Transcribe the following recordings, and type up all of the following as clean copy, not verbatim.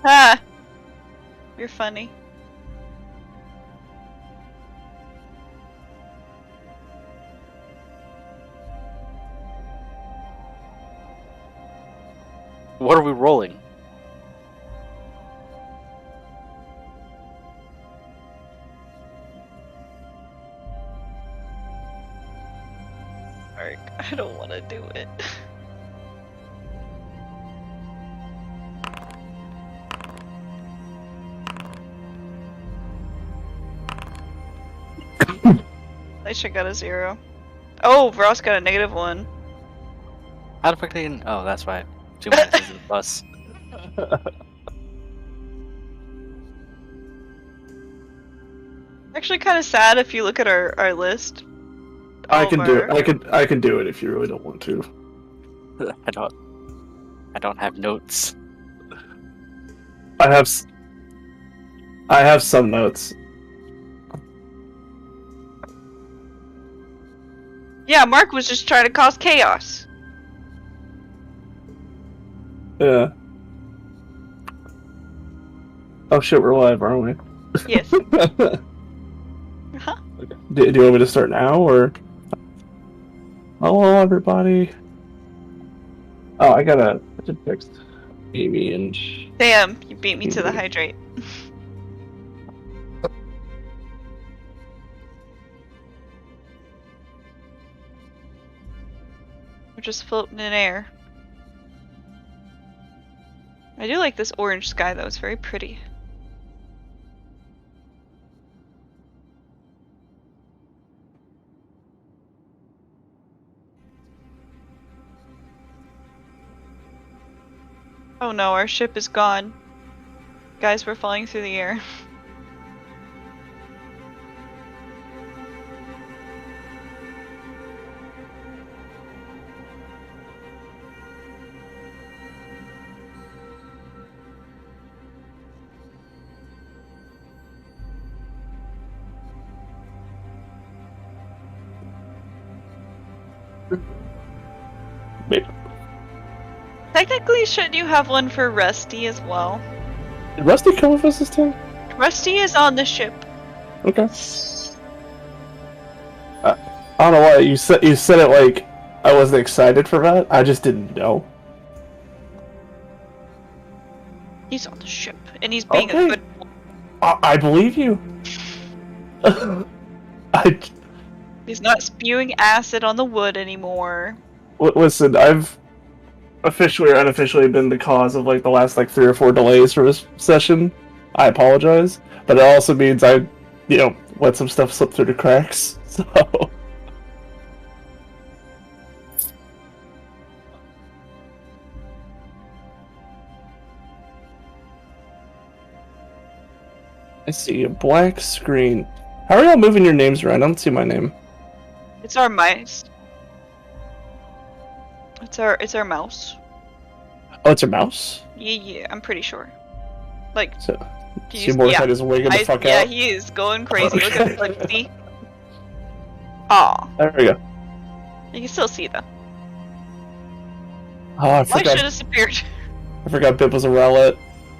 Ah, you're funny. What are we rolling? Ark, I don't want to do it. I should got a 0. Oh, Ross got a -1. How the fuck they can... Oh, that's right. 2 minutes is the bus. Actually, kind of sad if you look at our list. I can do it. I can do it if you really don't want to. I don't have notes. I have some notes. Yeah, Mark was just trying to cause chaos. Yeah. Oh shit, we're live, aren't we? Yes. Huh? Do you want me to start now, or? Hello, everybody. Oh, I should text Amy and... Damn, you beat me to the hydrate. We're just floating in air. I do like this orange sky though, it's very pretty. Oh no, our ship is gone. Guys, we're falling through the air. Wait, Technically, shouldn't you have one for Rusty as well? did Rusty come with us this time? Rusty is on the ship. Okay. I don't know why you said it like I wasn't excited for that. I just didn't know. He's on the ship, and he's being Okay. a good. I believe you. He's not spewing acid on the wood anymore. Listen, I've officially or unofficially been the cause of like the last like 3 or 4 delays for this session. I apologize, but it also means I, let some stuff slip through the cracks. So. I see a black screen. How are y'all moving your names around? I don't see my name. It's our mice. It's our mouse. Oh, it's a mouse? Yeah, I'm pretty sure. Like, So, can Mordecai is wigging the fuck yeah, out? he is going crazy. Look Okay. at like, see? Aw. There we go. You can still see them. Oh, I I should have forgot. disappeared. I forgot Bip was a relic.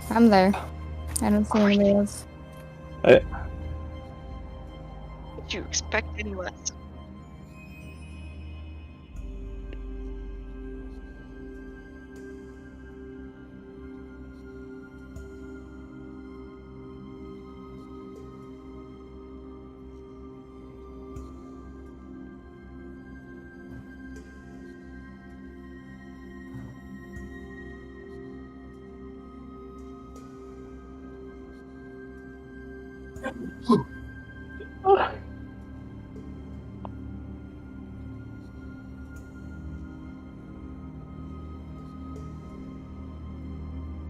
I'm there. I don't see anybody else. Did you expect any less?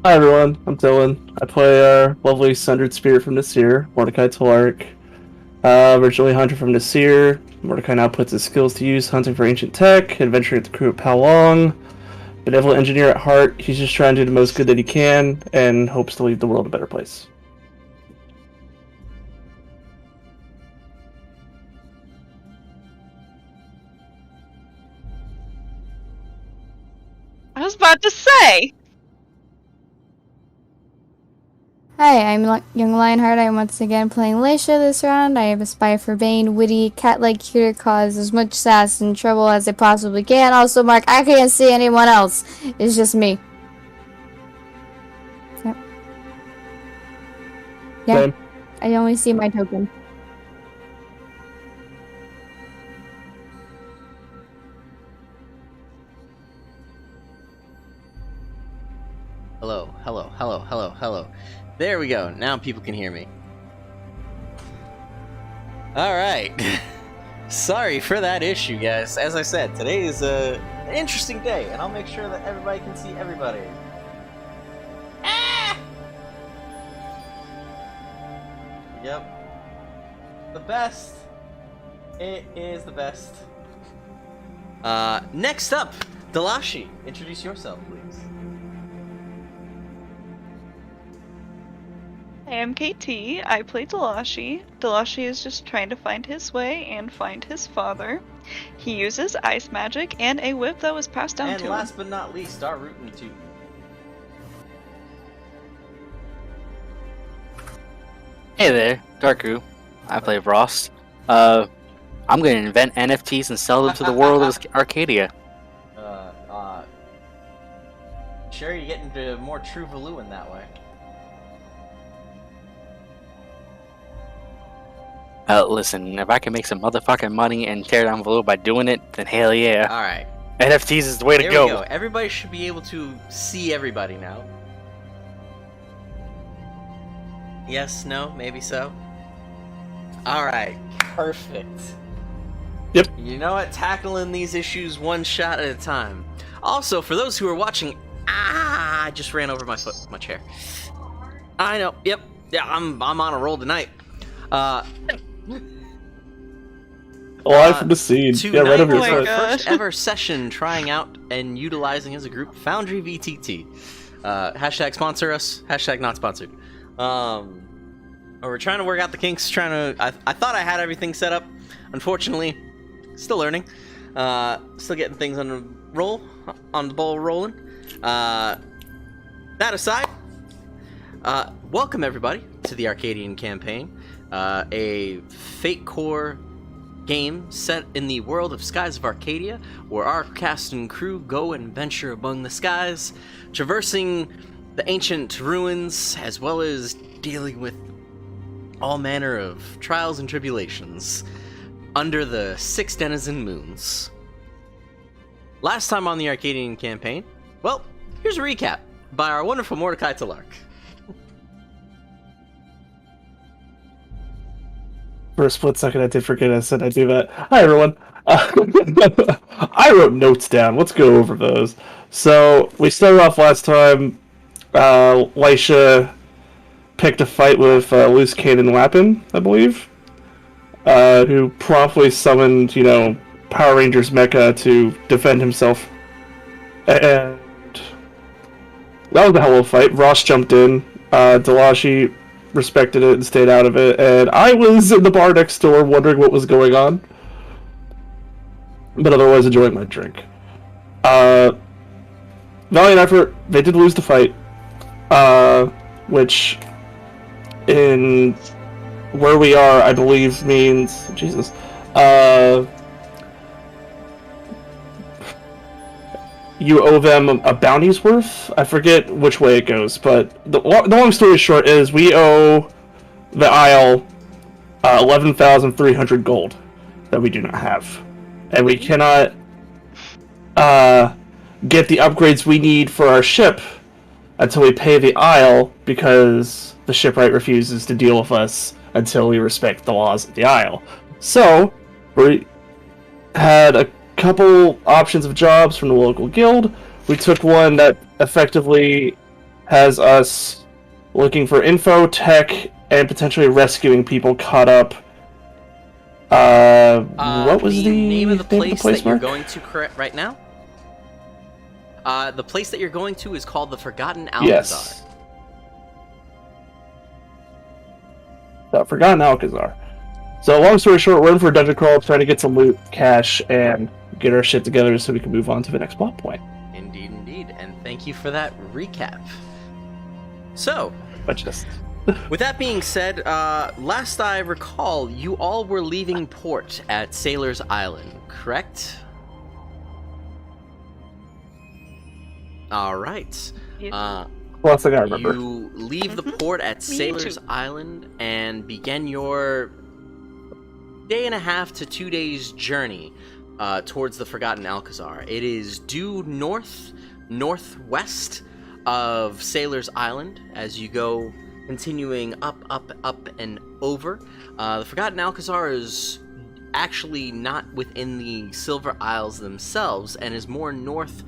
Hi everyone, I'm Dylan. I play our lovely Sundered Spirit from Nasir, Mordecai Talark. Originally hunter from Nasir, Mordecai now puts his skills to use hunting for ancient tech, adventuring with the crew of Palong. Benevolent engineer at heart, he's just trying to do the most good that he can, and hopes to leave the world a better place. I was about to say! Hi, I'm Young Lionheart. I'm once again playing Leisha this round. I have a spy for Bane, witty, cat-like cuter, cause as much sass and trouble as I possibly can. Also, Mark, I can't see anyone else. It's just me. Yep. Yeah, Same. I only see my token. Hello, hello, hello, hello, hello. There we go. Now people can hear me. Alright. Sorry for that issue, guys. As I said, today is an interesting day, and I'll make sure that everybody can see everybody. Ah! Yep. The best. It is the best. Next up, Dalashi. Introduce yourself, please. I am KT. I play Dalashi. Dalashi is just trying to find his way and find his father. He uses ice magic and a whip that was passed down to him. And last but not least, our rootin' too. Hey there, Darku. I play Ross. I'm gonna invent NFTs and sell them to the world of Arcadia. Sure, you get into more true Valuan that way. Listen, if I can make some motherfucking money and tear down Valo by doing it, then hell yeah. Alright. NFTs is the way to There go. we go. Everybody should be able to see everybody now. Yes, no, maybe so. Alright, perfect. Yep. You know what? Tackling these issues one shot at a time. Also, for those who are watching, I just ran over my foot, my chair. I know. Yep. Yeah, I'm on a roll tonight. Live from the scene. Yeah, right over Oh your my foot. God. First ever session trying out and utilizing as a group Foundry VTT. Hashtag sponsor us. Hashtag not sponsored. We're trying to work out the kinks. I thought I had everything set up. Unfortunately, still learning. Still getting things on the ball rolling. That aside, welcome everybody to the Arcadian campaign, a Fate Core game set in the world of Skies of Arcadia, where our cast and crew go and venture among the skies, traversing the ancient ruins, as well as dealing with all manner of trials and tribulations under the 6 denizen moons. Last time on the Arcadian campaign, well, here's a recap by our wonderful Mordecai Talark. For a split second, I did forget I said I'd do that. Hi, everyone. I wrote notes down. Let's go over those. So, we started off last time. Leisha picked a fight with Loose Cannon Wappin, I believe, who promptly summoned, Power Rangers Mecha to defend himself. And that was a hell of a fight. Ross jumped in. Dalashi respected it and stayed out of it, and I was in the bar next door wondering what was going on, but otherwise enjoying my drink. Valiant effort. They did lose the fight, which in where we are, I believe means Jesus. You owe them a bounty's worth? I forget which way it goes, but the long story short is we owe the Isle 11,300 gold that we do not have. And we cannot get the upgrades we need for our ship until we pay the Isle, because the shipwright refuses to deal with us until we respect the laws of the Isle. So, we had a couple options of jobs from the local guild. We took one that effectively has us looking for info, tech, and potentially rescuing people caught up. What was the name of the place that you're Mark? going to right now? The place that you're going to is called the Forgotten Alcazar. Yes. The Forgotten Alcazar. So, long story short, we're in for a dungeon crawl, trying to get some loot, cash, and get our shit together so we can move on to the next plot point. Indeed, indeed. And thank you for that recap. So, But just With that being said, last I recall, you all were leaving port at Sailor's Island, correct? All right. Last thing I remember. You leave the port at Sailor's Island and begin your day and a half to 2 days journey towards the Forgotten Alcazar. It is due northwest of Sailor's Island as you go continuing up, and over. The Forgotten Alcazar is actually not within the Silver Isles themselves and is more north,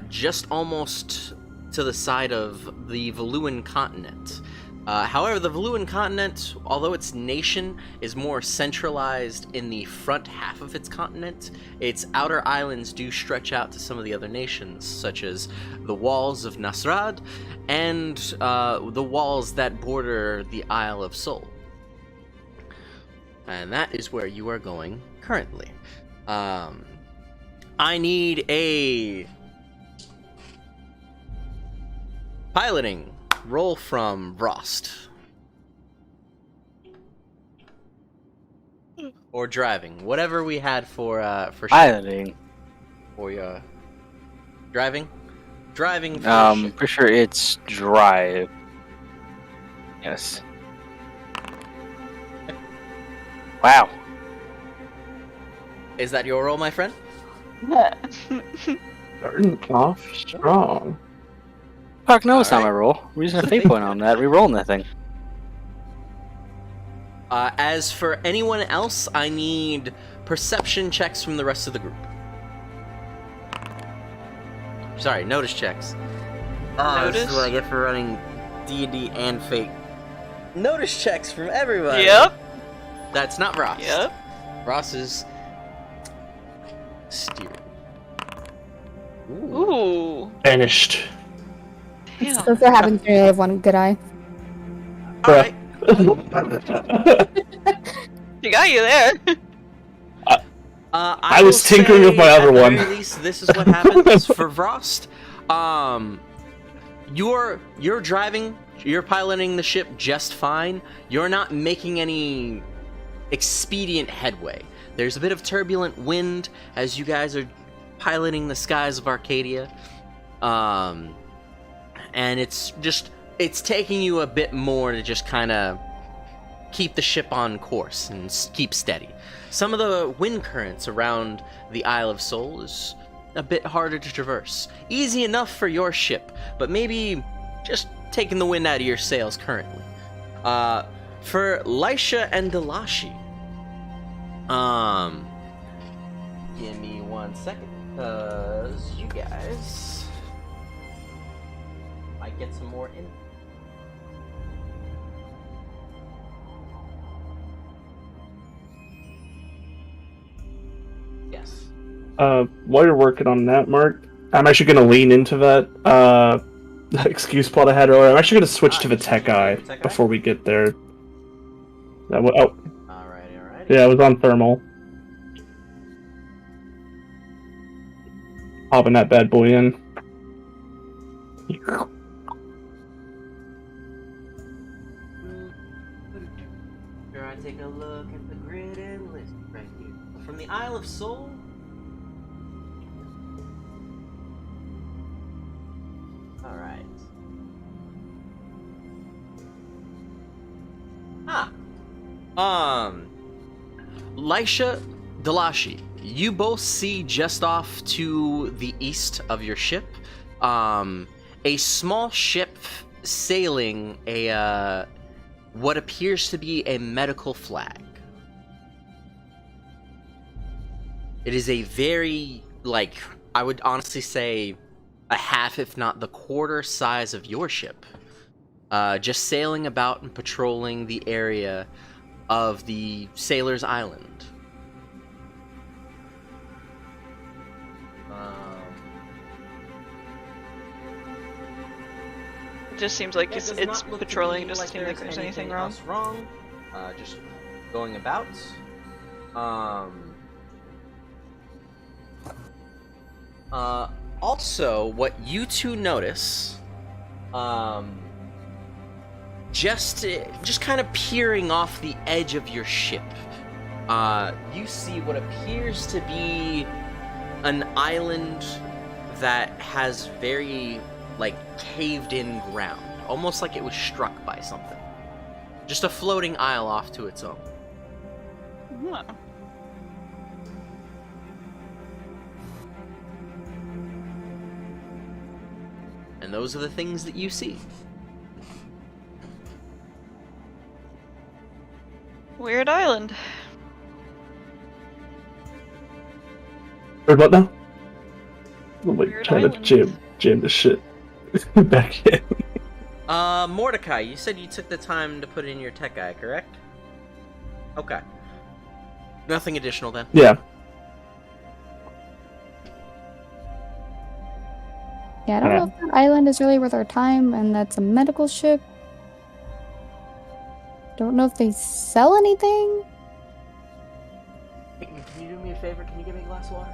just almost to the side of the Valuan continent. However, the Valuan continent, although its nation is more centralized in the front half of its continent, its outer islands do stretch out to some of the other nations, such as the walls of Nasrad and the walls that border the Isle of Sol. And that is where you are going currently. I need a piloting roll from Rost. Or driving. Whatever we had for Piloting. For driving? Driving for Pretty sure it's drive. Yes. Wow. Is that your roll, my friend? Starting off strong. Fuck no, it's not my Alright. roll. We're using a fate point on that. Re-rolling that thing. As for anyone else, I need perception checks from the rest of the group. Sorry, notice checks. This is what I get for running D&D and Fate. Notice checks from everybody. Yep. That's not Ross. Yep. Ross is steering. Ooh. Vanished. Damn. So if that happens to me, I have one good eye. All right. She got you there. I was tinkering with my other one. At the very least, this is what happens for Vrost. You're driving, you're piloting the ship just fine. You're not making any expedient headway. There's a bit of turbulent wind as you guys are piloting the skies of Arcadia. And it's taking you a bit more to just kind of keep the ship on course and keep steady. Some of the wind currents around the Isle of Sol is a bit harder to traverse. Easy enough for your ship, but maybe just taking the wind out of your sails currently. For Lisha and Delashi, give me 1 second, because you guys might get some more in. Yes. While you're working on that, Mark, I'm actually going to lean into that excuse plot I had earlier. I'm actually going to switch to the tech eye before we get there. Alrighty. Yeah, it was on thermal. Popping that bad boy in. Here I take a look at the grid and list right here. From the Isle of Sol. Alright. Lisha, Delashi, you both see just off to the east of your ship, a small ship sailing a, what appears to be a medical flag. It is a very, I would honestly say a half, if not the quarter size of your ship. Just sailing about and patrolling the area of the Sailor's Island. It just seems like it's patrolling. It doesn't seem like there's anything wrong. Just going about. Also, what you two notice, just kind of peering off the edge of your ship, you see what appears to be an island that has very, like, caved-in ground. Almost like it was struck by something. Just a floating isle off to its own. Huh. And those are the things that you see. Weird island. Or what now? I'm like Weird trying island. to jam the shit back in. Mordecai, you said you took the time to put in your tech eye, correct? Okay. Nothing additional then. Yeah. Yeah, I don't know if that island is really worth our time, and that's a medical ship. Don't know if they sell anything. Can you do me a favor? Can you give me a glass of water?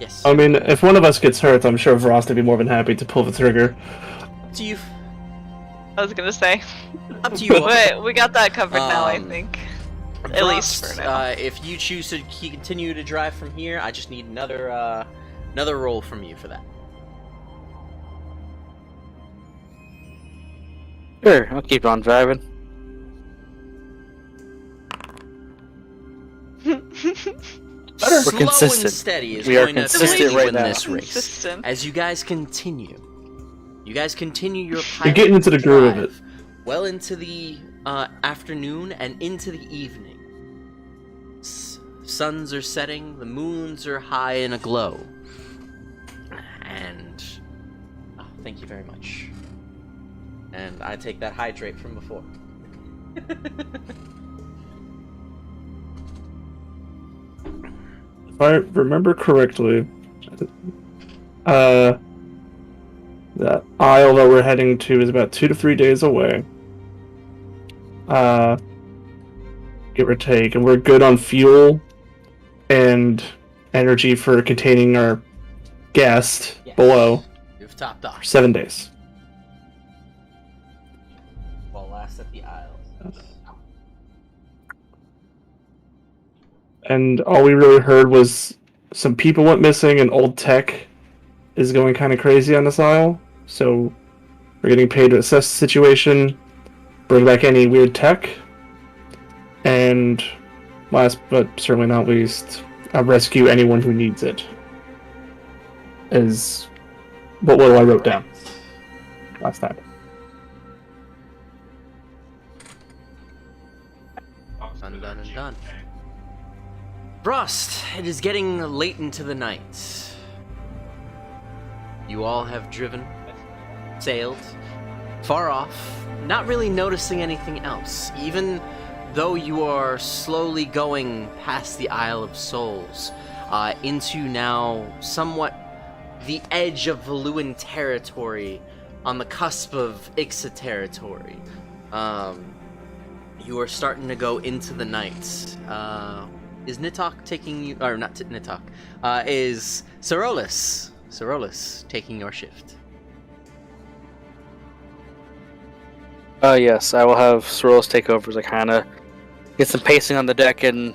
Yes. I mean, if one of us gets hurt, I'm sure Vrost would be more than happy to pull the trigger. Up to you. I was gonna say. Up to you. Wait, we got that covered now, I Um, think. At least for now. If you choose to continue to drive from here, I just need another roll from you for that. Sure, I'll keep on driving. We're Slow consistent. and steady is We are going to consistent win right now. this race. Consistent. As you guys continue your You're getting into the groove of it. drive well into the afternoon and into the evening. Suns are setting, the moons are high in a glow. And thank you very much. And I take that hydrate from before. If I remember correctly, that isle that we're heading to is about 2 to 3 days away. Give or take, and we're good on fuel and energy for containing our guest Yes. below You've topped for off. 7 days. While last at the Isles. And all we really heard was some people went missing and old tech is going kind of crazy on this isle. So we're getting paid to assess the situation, bring back any weird tech, and last but certainly not least, rescue anyone who needs it. Is what I wrote down last time. Done and done. Frost, it is getting late into the night. You all have driven, sailed, far off, not really noticing anything else, even though you are slowly going past the Isle of Souls, into now somewhat the edge of Valuan territory, on the cusp of Ixa territory. You are starting to go into the night. Is Nitok taking you, or not Nitok, is Cerolis taking your shift? Yes, I will have Sorrel's take over as I kind of get some pacing on the deck and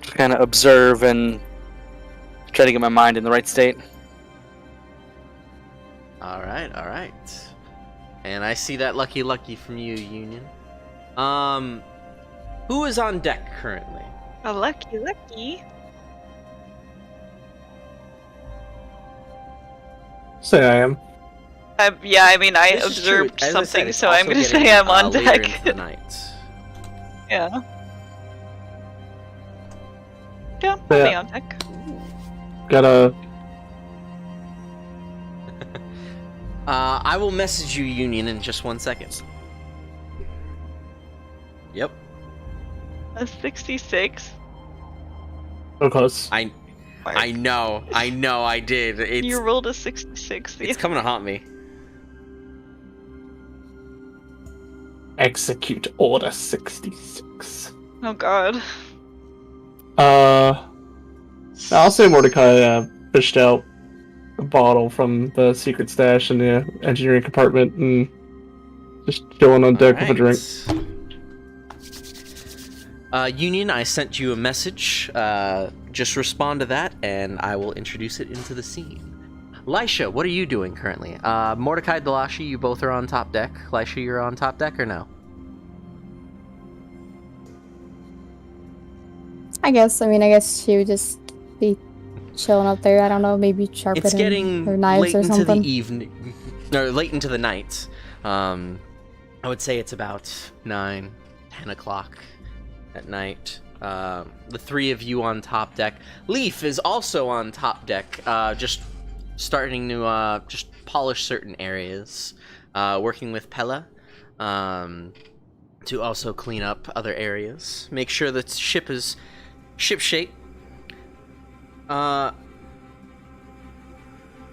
just kind of observe and try to get my mind in the right state. Alright. And I see that lucky from you, Union. Who is on deck currently? A lucky. Say I am. Yeah, I mean, I This is true. observed As I said, something, it's so I'm also gonna getting, say I'm on later deck. into the night. Yeah. Yeah, I'll be Yeah. on deck. Gotta. I will message you, Union, in just 1 second. Yep. A 66. So close. I know, I did. You rolled a 66. It's coming to haunt me. Execute Order 66. Oh god. I'll say Mordecai fished out a bottle from the secret stash in the engineering compartment and Just chilling on deck with a drink. Union, I sent you a message. Just respond to that, and I will introduce it into the scene. Lisha, what are you doing currently? Mordecai, Delashi, you both are on top deck. Lisha, you're on top deck or no? I guess she would just be chilling up there. I don't know, maybe sharpening It's getting her knives late or into something. the evening, or late into the night. I would say it's about 9, 10 o'clock at night. The three of you on top deck. Leaf is also on top deck, just starting to just polish certain areas, working with Pella to also clean up other areas, make sure the ship is shipshape.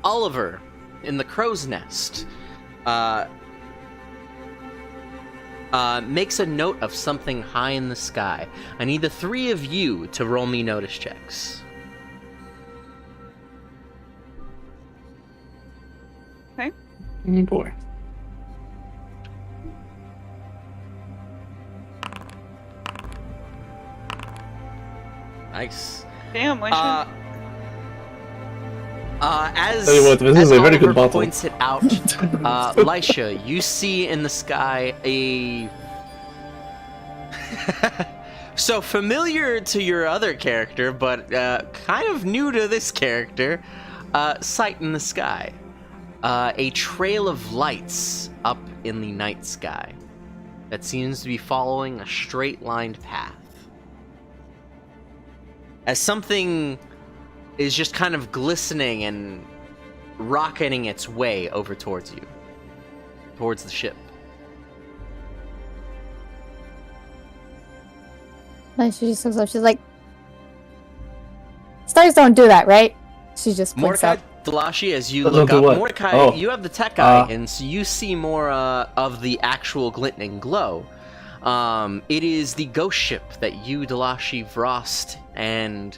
Oliver in the crow's nest makes a note of something high in the sky. I need the three of you to roll me notice checks. Okay. Oh boy. Nice. Damn, why As, Tell you what, this as is a very Oliver good bottle. points it out, Lisha, you see in the sky a... So familiar to your other character, but kind of new to this character, sight in the sky. A trail of lights up in the night sky that seems to be following a straight-lined path. As something is just kind of glistening and rocketing its way over towards you. Towards the ship. Then she just looks up. She's like, "Stars don't do that, right?" She just blinks Mordecai, up. Delashi, as you Don't look do up, what? Mordecai, Oh. you have the tech eye, and so you see more of the actual glistening glow. It is the ghost ship that you, Delashi, Vrost, and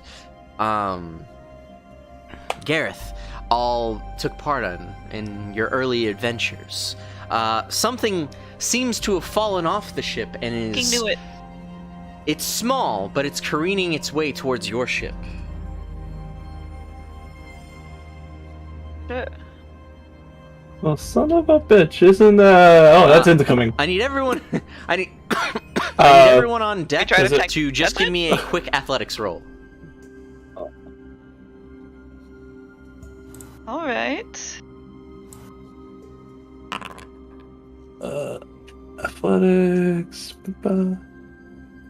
Gareth all took part in your early adventures. Something seems to have fallen off the ship and is... knew it. It's small, but it's careening its way towards your ship. Shit. Well, son of a bitch, isn't oh, that's incoming. I need everyone. I need Uh, everyone on deck try to is tech- to just give me a quick athletics roll. All right. Athletics.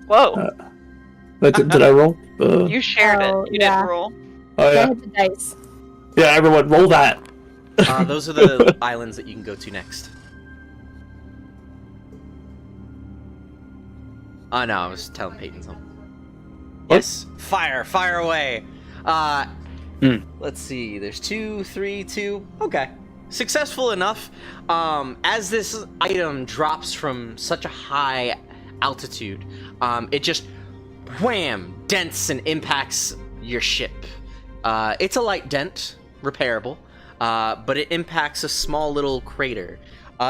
Whoa, Did I roll? you shared Oh, it. You yeah. didn't roll. Oh I yeah, hit the dice. yeah. Everyone, roll that. Those are the islands that you can go to next. Oh no, I was telling Peyton something. Yes, fire away. Let's see. There's 2, 3, 2. Okay, successful enough. As this item drops from such a high altitude, it just wham dents and impacts your ship. It's a light dent, repairable, but it impacts a small little crater.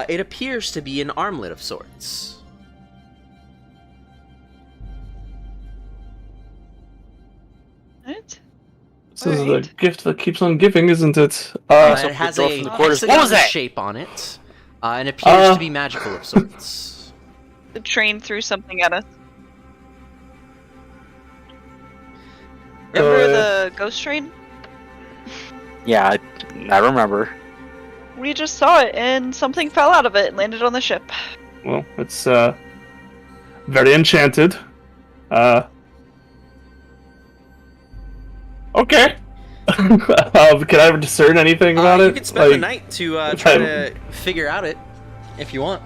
It appears to be an armlet of sorts. What? This is Alright. the gift that keeps on giving, isn't it? It has door a from the quarters. What hexagon was that? shape on it, and appears to be magical of sorts. The train threw something at us. Remember the ghost train? Yeah, I remember. We just saw it, and something fell out of it and landed on the ship. Well, it's very enchanted. Okay. Can I ever discern anything about You it? can spend the Like, night to try to figure out it, if you want.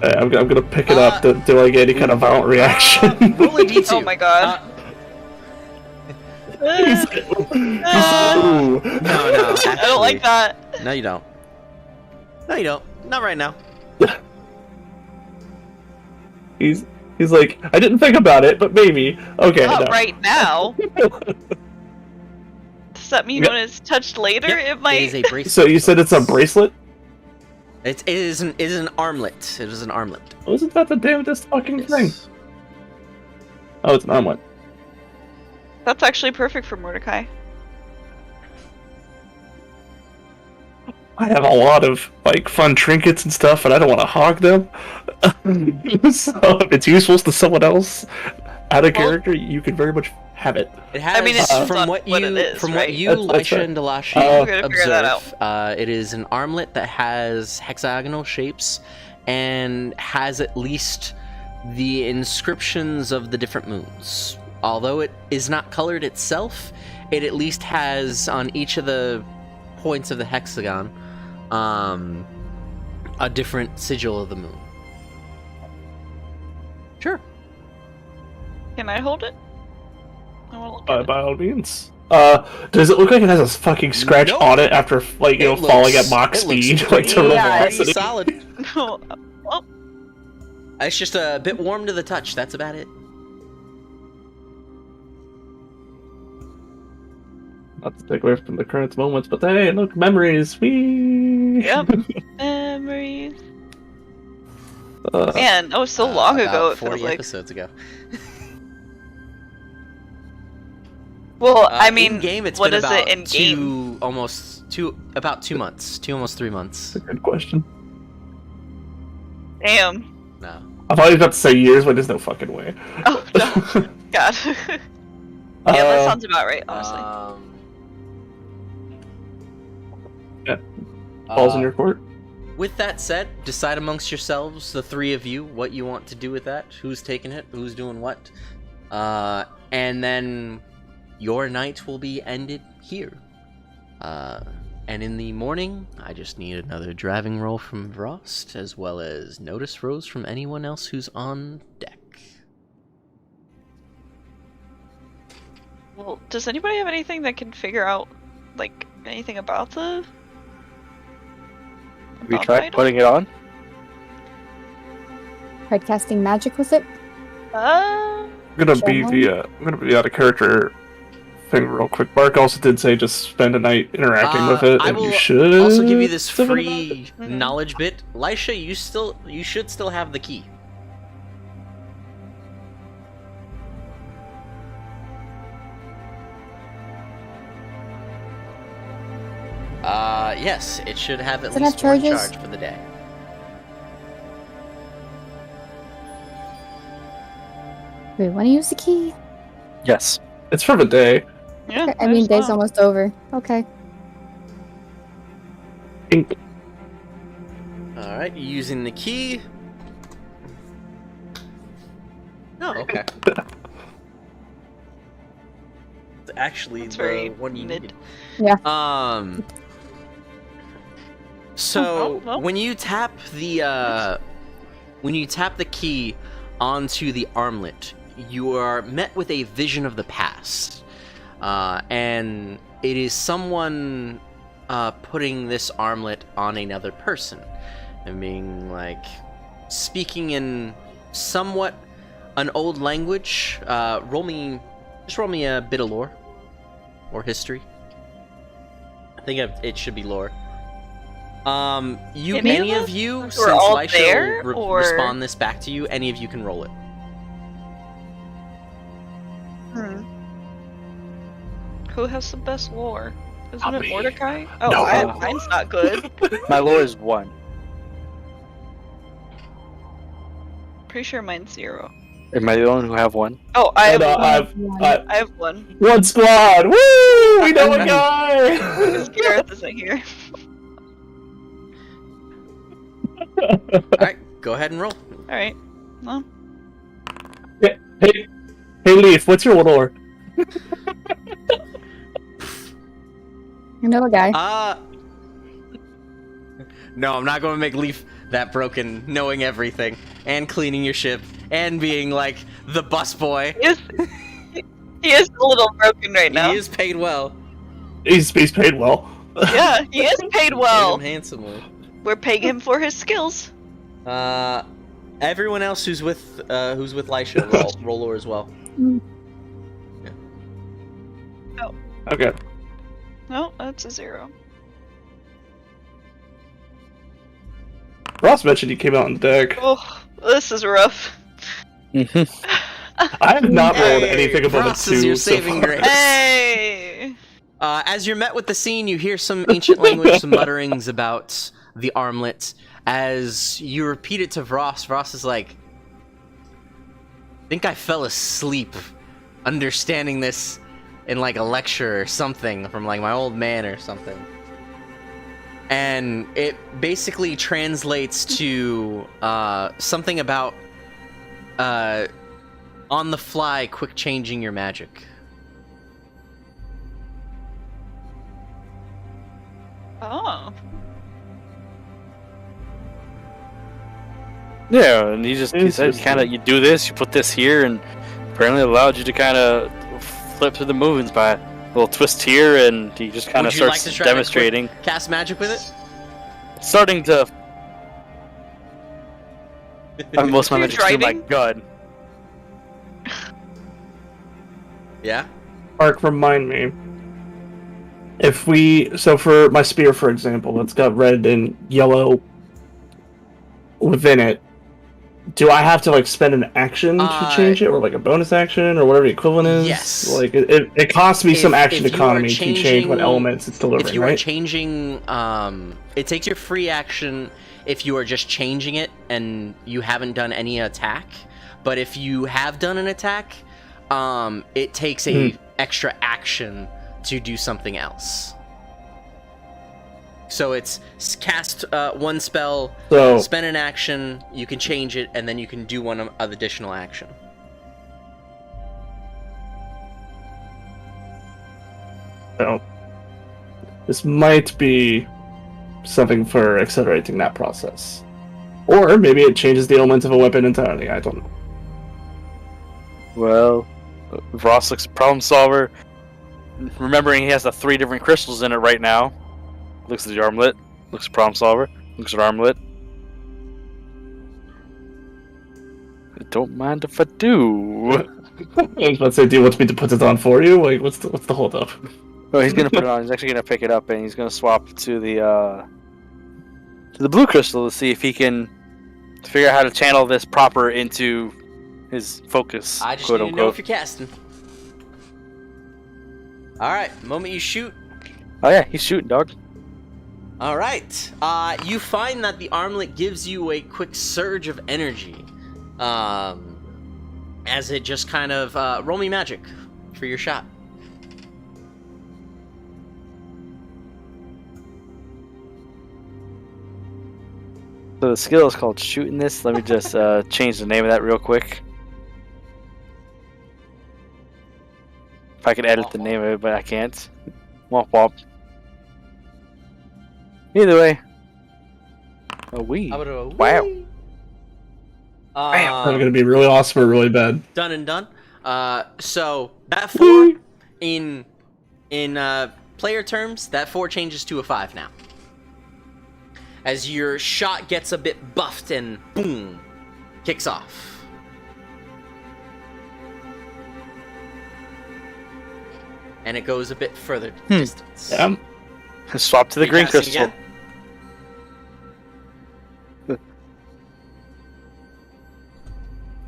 I'm gonna pick it up. Do I get any kind of violent reaction? Roll a d2. Oh my god. Ooh. No, I don't like that. No, you don't. No, you don't. Not right now. He's like, I didn't think about it, but maybe. Okay. Not no. right now. This Does that mean Yep. when it's touched later, Yep, it might? It is a bracelet. So you said it's a bracelet? It is an armlet. It is an armlet. Wasn't that the damnedest fucking thing? Yes. Oh, it's an armlet. That's actually perfect for Mordecai. I have a lot of like fun trinkets and stuff, and I don't want to hog them. So if it's useful to someone else out of character, you can very much have it. It has, I mean, it depends from on what what you, it is, from right? what you, That's Lisha right. and Delashi We're gonna figure that observe, it is an armlet that has hexagonal shapes and has at least the inscriptions of the different moons. Although it is not colored itself, it at least has on each of the points of the hexagon a different sigil of the moon. Sure. Can I hold it? I want to look at it. By all means. Does it look like it has a fucking scratch Nope. on it after like falling at Mach speed, like terminal pretty velocity? solid. Oh, well, It's just a bit warm to the touch. That's about it. Not to take away from the current moments, but hey, look, memories. Whee! yep. Memories. Uh, Man, that was so long About ago. It 40 feels like. episodes ago. Well, I mean, in game, it's what been is about it in game? about 2 months, almost 3 months. That's a good question. Damn. No. I thought you were about to say years, but there's no fucking way. Oh no. God. Yeah, that sounds about right. Honestly. Balls in your court. With that said, decide amongst yourselves, the three of you, what you want to do with that. Who's taking it? Who's doing what? And then your night will be ended here. And in the morning, I just need another driving roll from Vrost, as well as notice rolls from anyone else who's on deck. Well, does anybody have anything that can figure out, like, anything about the? We about the tried item? putting it on. Tried casting magic with it. I'm gonna be Sure. I'm gonna be out of character thing real quick. Mark also did say just spend a night interacting with it, I and will you should also give you this something free Mhm. knowledge bit. Lisha, you should still have the key. Yes, it should have at Does it least have one charges? charge for the day. Wait, want to use the key? Yes. It's for the day. Yeah. I mean, there's day's almost over. Okay. Ink. Alright, you're using the key. Oh, okay. It's actually That's the very one you mid. need. Yeah. So Oh, well. when you tap the key onto the armlet, you are met with a vision of the past, and it is someone putting this armlet on another person, and being like speaking in somewhat an old language. Roll me a bit of lore or history. I think it should be lore. Any of you, We're since all Lisha there, will or- respond this back to you, any of you can roll it. Hmm. Who has the best lore? Isn't Not it me. Mordecai? Oh, No. mine's not good. My lore is 1. Pretty sure mine's 0. Am I the only one who have 1? Oh, I have And, one. I have one. one squad. Woo! We know a guy. Because Gareth isn't here. Alright, go ahead and roll. All right. Well, Hey, Leaf, what's your lore? You know a guy. No, I'm not going to make Leaf that broken, knowing everything, and cleaning your ship, and being like the busboy. he is a little broken right now. He is paid well. He's paid well. Yeah, he is paid Paid well. him handsomely. We're paying him for his skills. Everyone else who's with Lisha, roll lore as well. Okay. No, that's a 0. Ross mentioned he came out on the deck. Oh, this is rough. I have not rolled anything above Ross a 2 is your so saving far. grace. Hey! As you're met with the scene, you hear some ancient language, some mutterings about the armlet. As you repeat it to Ross, Ross is like, I think I fell asleep understanding this in like a lecture or something from like my old man or something. And it basically translates to something about on the fly quick changing your magic. Oh. Yeah, and he said kind of, you do this, you put this here, and apparently allowed you to kind of flip through the movements by a little twist here, and he just kind of Would you like starts to try to demonstrating. cast magic with it? Starting to. Most of my You're magic's through my driving? gun. Yeah. Mark, remind me. So for my spear, for example, it's got red and yellow within it. Do I have to like spend an action to change it, or like a bonus action, or whatever the equivalent is? Yes. Like it costs me some action if you are economy to change what changing- elements it's delivering, If you are right? changing, it takes your free action if you are just changing it and you haven't done any attack. But if you have done an attack, it takes a extra action to do something else. So it's cast one spell, So spend an action, you can change it, and then you can do one additional action. this might be something for accelerating that process, or maybe it changes the elements of a weapon entirely. I don't know. Well, Ross looks a problem solver. Remembering he has the 3 different crystals in it right now. Looks at the armlet. Looks at problem solver. Looks at armlet. I don't mind if I do. I was about to say, do you want me to put it on for you? Like, what's the hold up? Oh, he's gonna put it on. He's actually gonna pick it up and he's gonna swap to the blue crystal to see if he can figure out how to channel this proper into his focus. I just quote need to know unquote. if you're casting. Alright, moment you shoot. Oh yeah, he's shooting, dog. Alright, you find that the armlet gives you a quick surge of energy. As it just kind of, roll me magic for your shot. So the skill is called shooting this. Let me just change the name of that real quick. If I could edit the name of it, but I can't. Womp womp. Either way. A wee. How about a Wow. wee? That's gonna be really awesome or really bad. Done and done. So that 4 in player terms, that 4 changes to a 5 now. As your shot gets a bit buffed and boom, kicks off. And it goes a bit further distance. Yeah. Swap to the green Recasting crystal.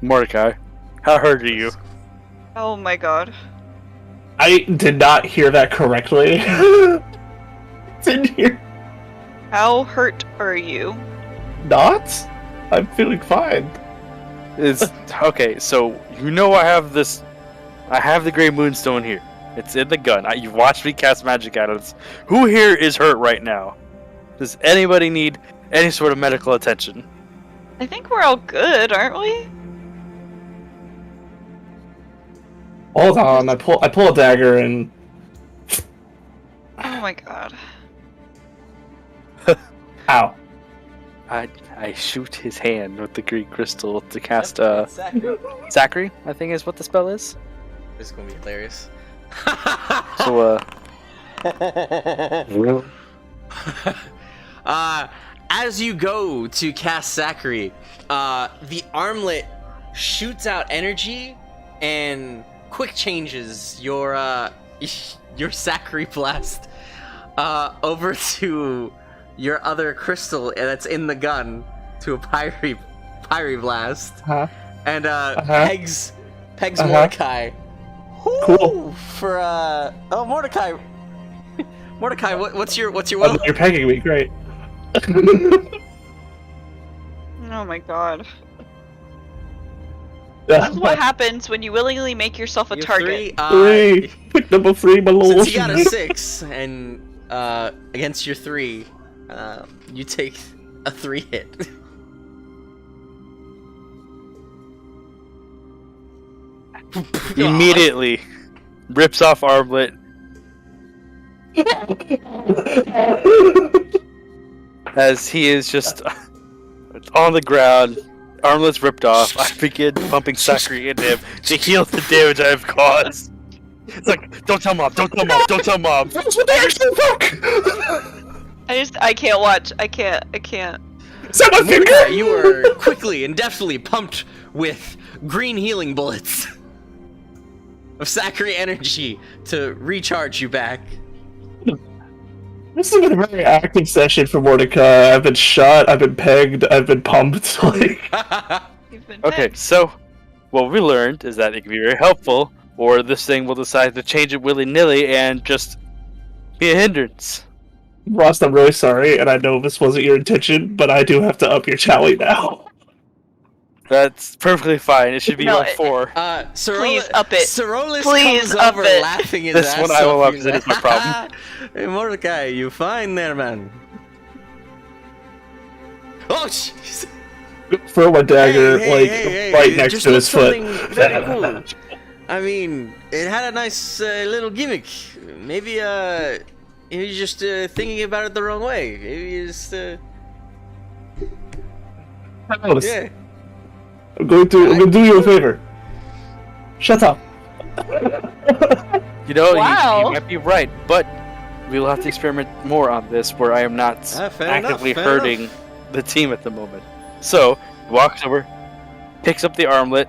Mordecai, how hurt are you? Oh my god. I did not hear that correctly. Didn't hear. How hurt are you? Not? I'm feeling fine. It's okay. So you know I have this. I have the Gray Moonstone here. It's in the gun. You've watched me cast magic items. Who here is hurt right now? Does anybody need any sort of medical attention? I think we're all good, aren't we? Hold on, I pull a dagger and Oh my god. ow. I shoot his hand with the green crystal to cast Exactly. Zachary, I think is what the spell is. This is gonna be hilarious. So As you go to cast Zachary, the armlet shoots out energy and quick changes your your Sacri Blast over to your other crystal that's in the gun to a Pyre Blast. And pegs Mordecai. Cool. For Mordecai. Mordecai, what's your will? You're pegging me, great. Oh my god. This is what happens when you willingly make yourself a target. Three. Pick number 3, my lord. Since you got a 6, and against your 3, you take a 3 hit. Immediately rips off armlet. As he is just on the ground, armlet's ripped off. I begin pumping Sacri into him to heal the damage I have caused. It's like, don't tell mom, don't tell mom, don't tell mom. I can't watch. I can't. Mordecai, you are quickly and deftly pumped with green healing bullets of Sacri energy to recharge you back. This has been a very active session for Mordecai. I've been shot, I've been pegged, I've been pumped. Like, You've been Okay, pegged. so what we learned is that it can be very helpful, or this thing will decide to change it willy-nilly and just be a hindrance. Ross, I'm really sorry, and I know this wasn't your intention, but I do have to up your tally now. That's perfectly fine. It should be No, on 4. Please up it. Cerolis Please comes up over it. laughing his This ass one I will off. up, 'cause it is my problem. Hey, Mordecai, you fine there, man? Oh, jeez. Throw my dagger, Hey, right next just to his foot. something very cool. I mean, it had a nice little gimmick. Maybe you're just thinking about it the wrong way. Maybe you just yeah. I'm going to do you a favor. Shut up. You know, Wow. you might be right, but we will have to experiment more on this, where I am not Fair actively enough, fair hurting enough. the team at the moment. So, he walks over, picks up the armlet.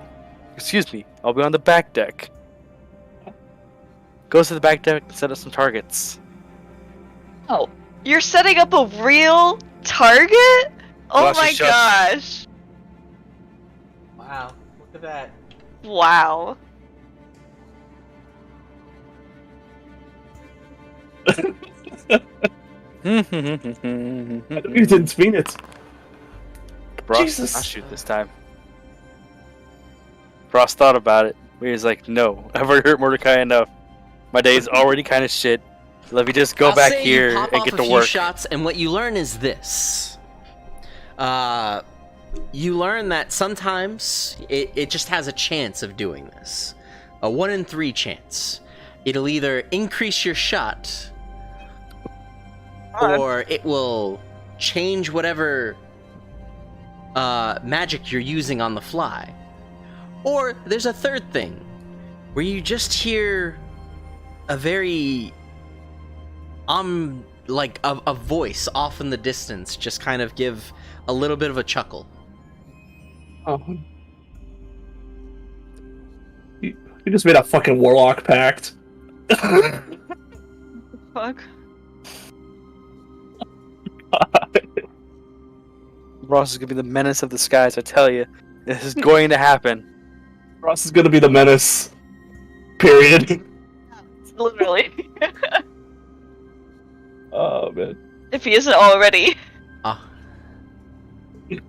Excuse me, I'll be on the back deck. Goes to the back deck and set up some targets. Oh, you're setting up a real target? Oh Well, my she shut- gosh! Wow, look at that. Wow. You didn't mean it. Ross did Jesus. not shoot this time. Ross thought about it. He was like, no, I've already hurt Mordecai enough. My day is already kind of shit. Let me just go I'll back say here you pop and off get a to few work. shots, and what you learn is this. You learn that sometimes it just has a chance of doing this. A 1 in 3 chance. It'll either increase your shot, or it will change whatever magic you're using on the fly. Or there's a third thing, where you just hear a very like a voice off in the distance just kind of give a little bit of a chuckle. Oh. You just made a fucking warlock pact. Fuck. Ross is gonna be the menace of the skies, I tell you. This is going to happen. Ross is gonna be the menace. Period. Literally. Oh man. If he isn't already. Ah, I'm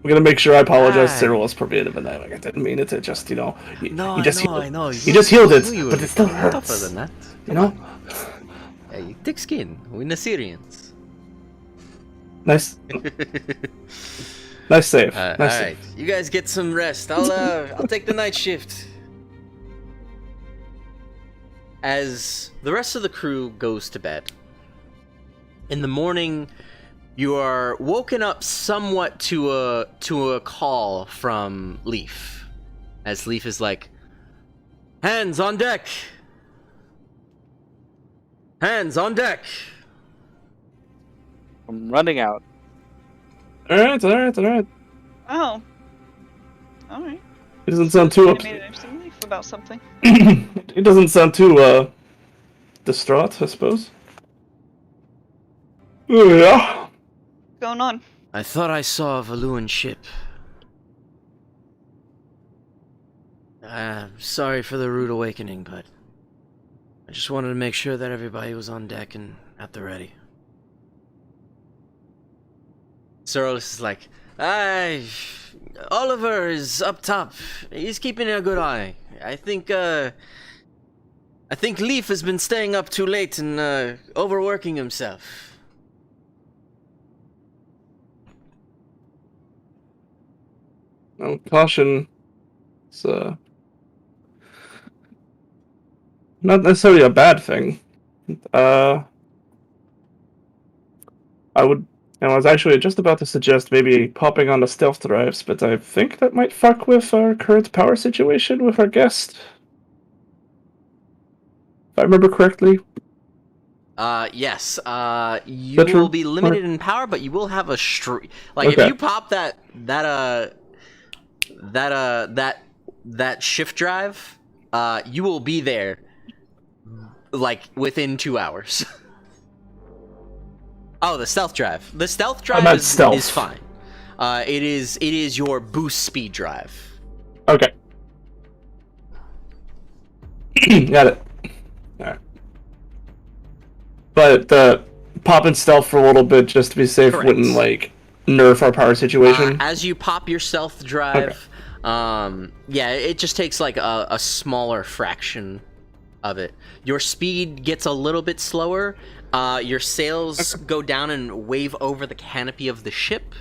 gonna make sure I apologize to Aye. Cyril's preventative and that. Like, I didn't mean it to just, you know. no, you just I healed, know. You just healed it, You but were it still tougher hurts. than that. You know? Hey, thick skin. We're Nasirians. Nice. Nice save. All Nice right, save. you guys get some rest. I'll take the night shift. As the rest of the crew goes to bed, in the morning, you are woken up somewhat to a call from Leaf. As Leaf is like, "Hands on deck! Hands on deck!" I'm running out. Alright. Oh. Alright. He doesn't sound too I made an interesting leaf about something. He doesn't sound too distraught, I suppose. Oh, yeah. What's going on? I thought I saw a Valuan ship. Sorry for the rude awakening, but I just wanted to make sure that everybody was on deck and at the ready. Sorolus is like, Oliver is up top. He's keeping a good eye. I think Leaf has been staying up too late and overworking himself. Caution. It's not necessarily a bad thing. I was actually just about to suggest maybe popping on the stealth drives, but I think that might fuck with our current power situation with our guest. If I remember correctly. Yes. You will be limited in power, but you will have a if you pop that shift drive, you will be there like within 2 hours. Oh, the stealth drive. The stealth drive is fine. It is your boost speed drive. Okay. Got it. Alright. But the pop and stealth for a little bit just to be safe wouldn't like nerf our power situation. As you pop your stealth drive, it just takes like a smaller fraction of it. Your speed gets a little bit slower. Your sails go down and wave over the canopy of the ship,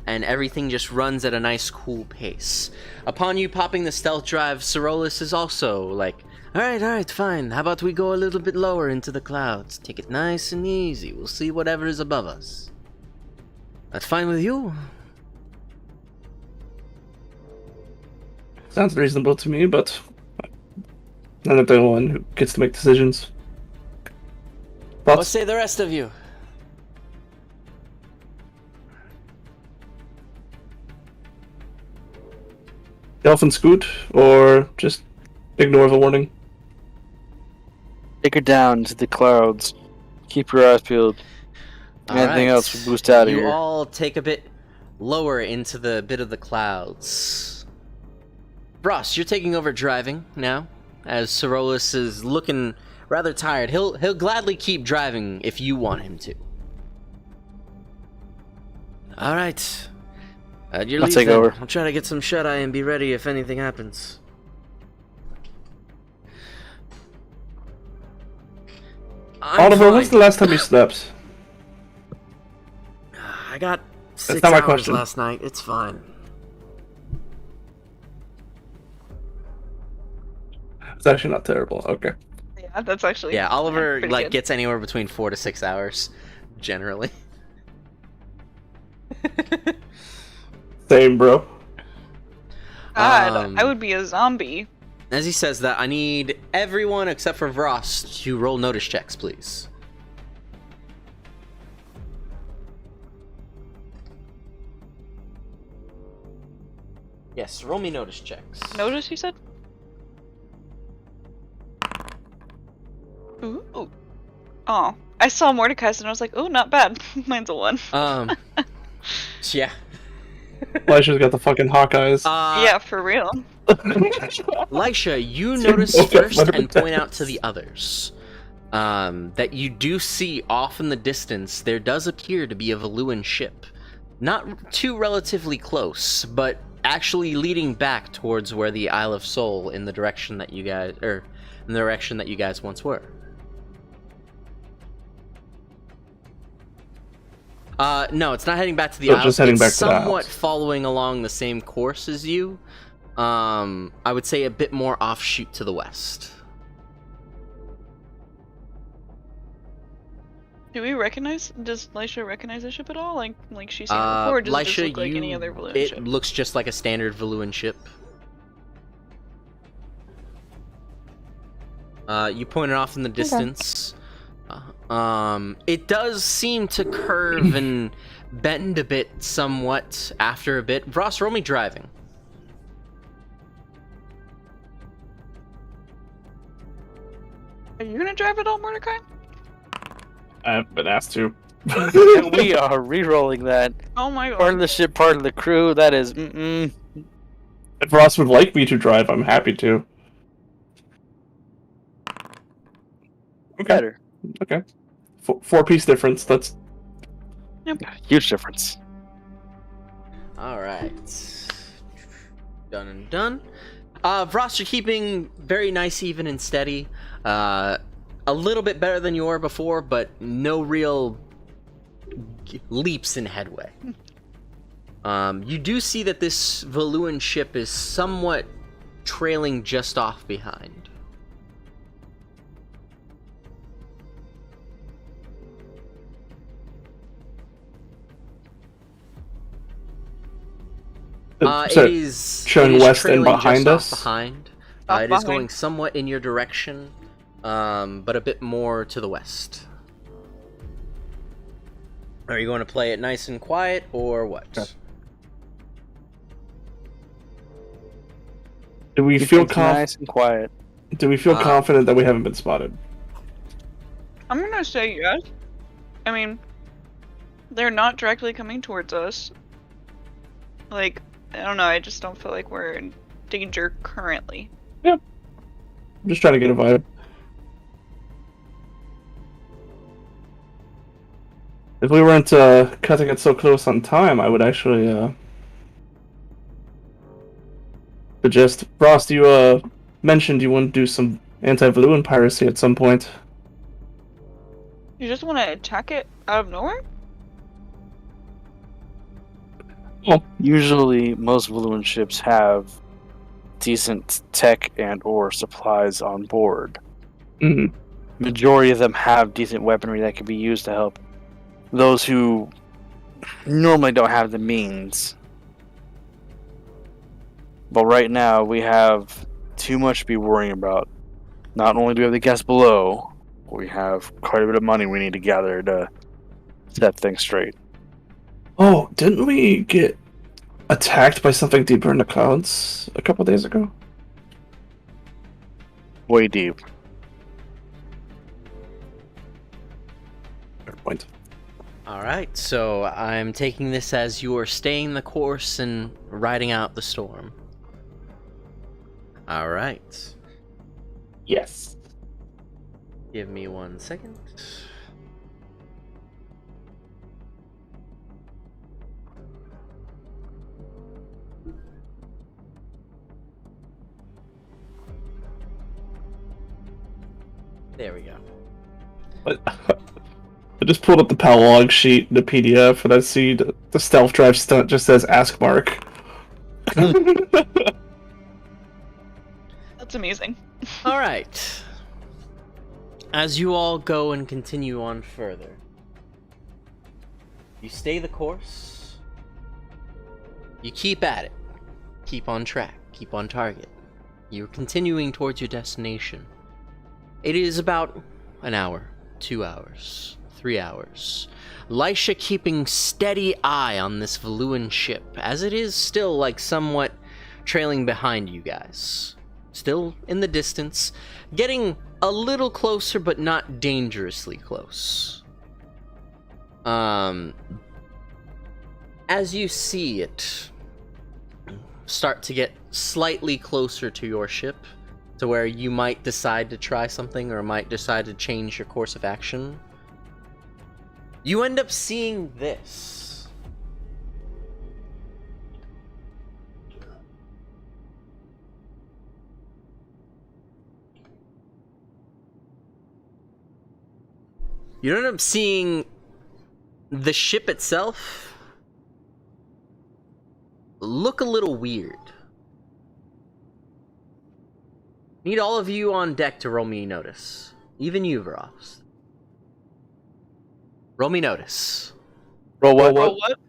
and everything just runs at a nice, cool pace. Upon you popping the stealth drive, Sorolus is also like, Alright, fine. How about we go a little bit lower into the clouds? Take it nice and easy. We'll see whatever is above us. That's fine with you? Sounds reasonable to me, but I'm not the one who gets to make decisions. What say the rest of you? Elf and scoot, or just ignore the warning? Take her down to the clouds. Keep your eyes peeled. Anything else will boost out of here. You all take a bit lower into the bit of the clouds. Ross, you're taking over driving now, as Sorolus is looking rather tired. He'll gladly keep driving if you want him to. All right. I'll take over. I'll try to get some shut-eye and be ready if anything happens. Oliver, when's the last time you slept? I got 6 not my hours question. last night. It's fine. It's actually not terrible. Okay. Yeah, that's actually Oliver pretty good. gets anywhere between 4 to 6 hours, generally. Same, bro. God, I would be a zombie. As he says that, I need everyone except for Vross to roll notice checks, please. Yes, roll me notice checks. Notice, you said? Ooh. Oh, I saw Mordecai's and I was like, oh, not bad. Mine's a 1. Yeah. Elisha's got the fucking Hawkeyes. Yeah, for real. Lisha, you notice first and point out to the others that you do see off in the distance there does appear to be a Valuan ship. Not too relatively close, but actually leading back towards where the Isle of Sol in the direction that you guys once were. No, it's not heading back to the Isle. Just heading back it's to the somewhat Isles. following along the same course as you. I would say a bit more offshoot to the west. Does Lisha recognize the ship at all? Like she's seen it before, or does it just look like any other Valuan ship? It looks just like a standard Valuan ship. You point it off in the distance. It does seem to curve and bend a bit somewhat after a bit. Ross, roll me driving. Are you gonna drive it all, Mordecai? I haven't been asked to. And we are re-rolling that. Oh my Part of god. the ship, part of the crew. That is, mm-mm. If Ross would like me to drive, I'm happy to. Okay. Better. Okay. Four-piece difference. That's Huge difference. Alright. Done and done. Vrost, you're keeping very nice, even, and steady. A little bit better than you were before, but no real leaps in headway. You do see that this Valuan ship is somewhat trailing just off behind. so It is showing it is west and trailing just behind off us? Behind. Off It is behind. going somewhat in your direction, but a bit more to the west. Are you going to play it nice and quiet, or what? Okay. Do we Keep feel things nice and quiet. Do we feel confident that we haven't been spotted? I'm gonna say yes. I mean, they're not directly coming towards us. Like, I don't know, I just don't feel like we're in danger currently. I'm just trying to get a vibe. If we weren't cutting it so close on time, I would actually suggest. Frost, you mentioned you want to do some anti-Valuan piracy at some point. You just want to attack it out of nowhere? Usually, most Valuan ships have decent tech and or supplies on board. Mm-hmm. Majority of them have decent weaponry that can be used to help those who normally don't have the means. But right now, we have too much to be worrying about. Not only do we have the guests below, we have quite a bit of money we need to gather to set things straight. Oh, didn't we get attacked by something deeper in the clouds a couple days ago? Way deep. Fair point. Alright, so I'm taking this as you are staying the course and riding out the storm. Alright. Yes. Give me 1 second. There we go. I just pulled up the PAL log sheet, the PDF, and I see the stealth drive stunt just says "Ask Mark." That's amazing. Alright. As you all go and continue on further, you stay the course. You keep at it. Keep on track. Keep on target. You're continuing towards your destination. It is about an hour, 2 hours, 3 hours. Lisha keeping steady eye on this Valuan ship, as it is still like somewhat trailing behind you guys. Still in the distance, getting a little closer but not dangerously close. As you see it start to get slightly closer to your ship, to where you might decide to try something or might decide to change your course of action, you end up seeing this. You end up seeing the ship itself look a little weird. Need all of you on deck to roll me notice. Even you, Veros. Roll me notice. Roll what? Oh, what?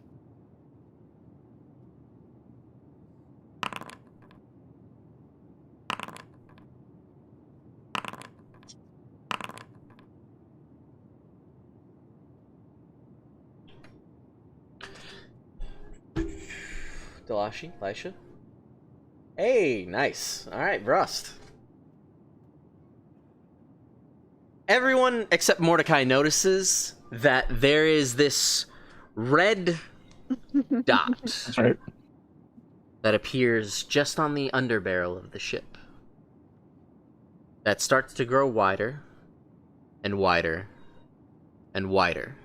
Delashi, Lisha. Hey, nice. Alright, Rust. Everyone except Mordecai notices that there is this red dot Right. that appears just on the underbarrel of the ship. That starts to grow wider and wider and wider.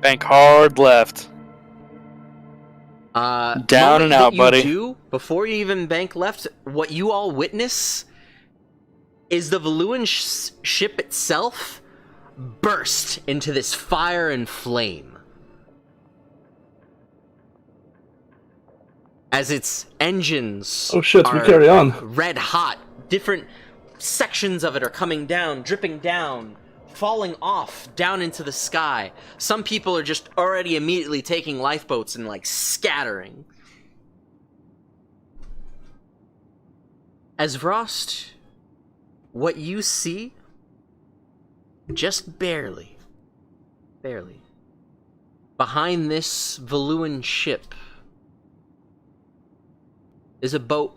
Bank hard left. Down Down and out, buddy. Before you even bank left, what you all witness is the Valuan ship itself burst into this fire and flame. As its engines Oh shit, we are carry on. red hot, different sections of it are coming down, dripping down, falling off down into the sky. Some people are just already immediately taking lifeboats and like scattering. As Vrost, what you see, just barely, behind this Valuan ship is a boat,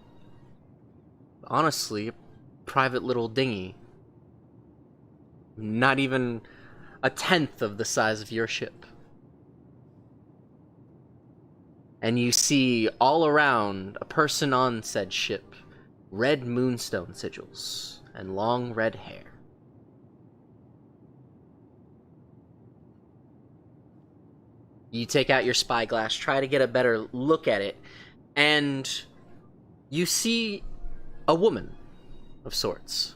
honestly, a private little dinghy. Not even a tenth of the size of your ship. And you see all around a person on said ship, red moonstone sigils and long red hair. You take out your spyglass, try to get a better look at it, and you see a woman of sorts.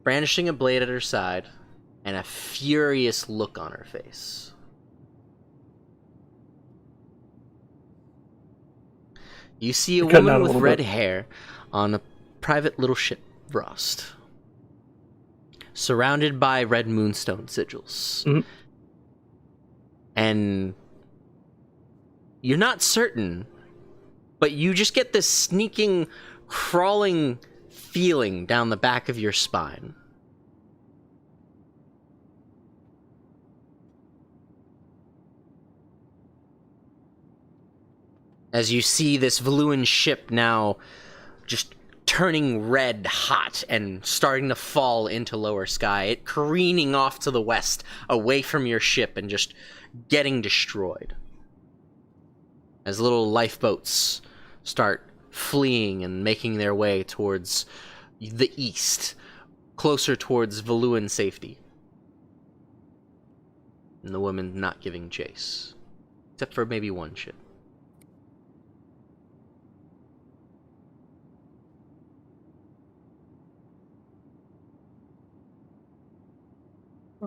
Brandishing a blade at her side, and a furious look on her face. You see a woman with red hair on a private little ship, Vrost, surrounded by red moonstone sigils. Mm-hmm. And you're not certain, but you just get this sneaking, crawling feeling down the back of your spine. As you see this Valuan ship now just turning red hot and starting to fall into lower sky, it careening off to the west, away from your ship and just getting destroyed. As little lifeboats start fleeing and making their way towards the east, closer towards Valuan safety. And the woman not giving chase. Except for maybe one ship.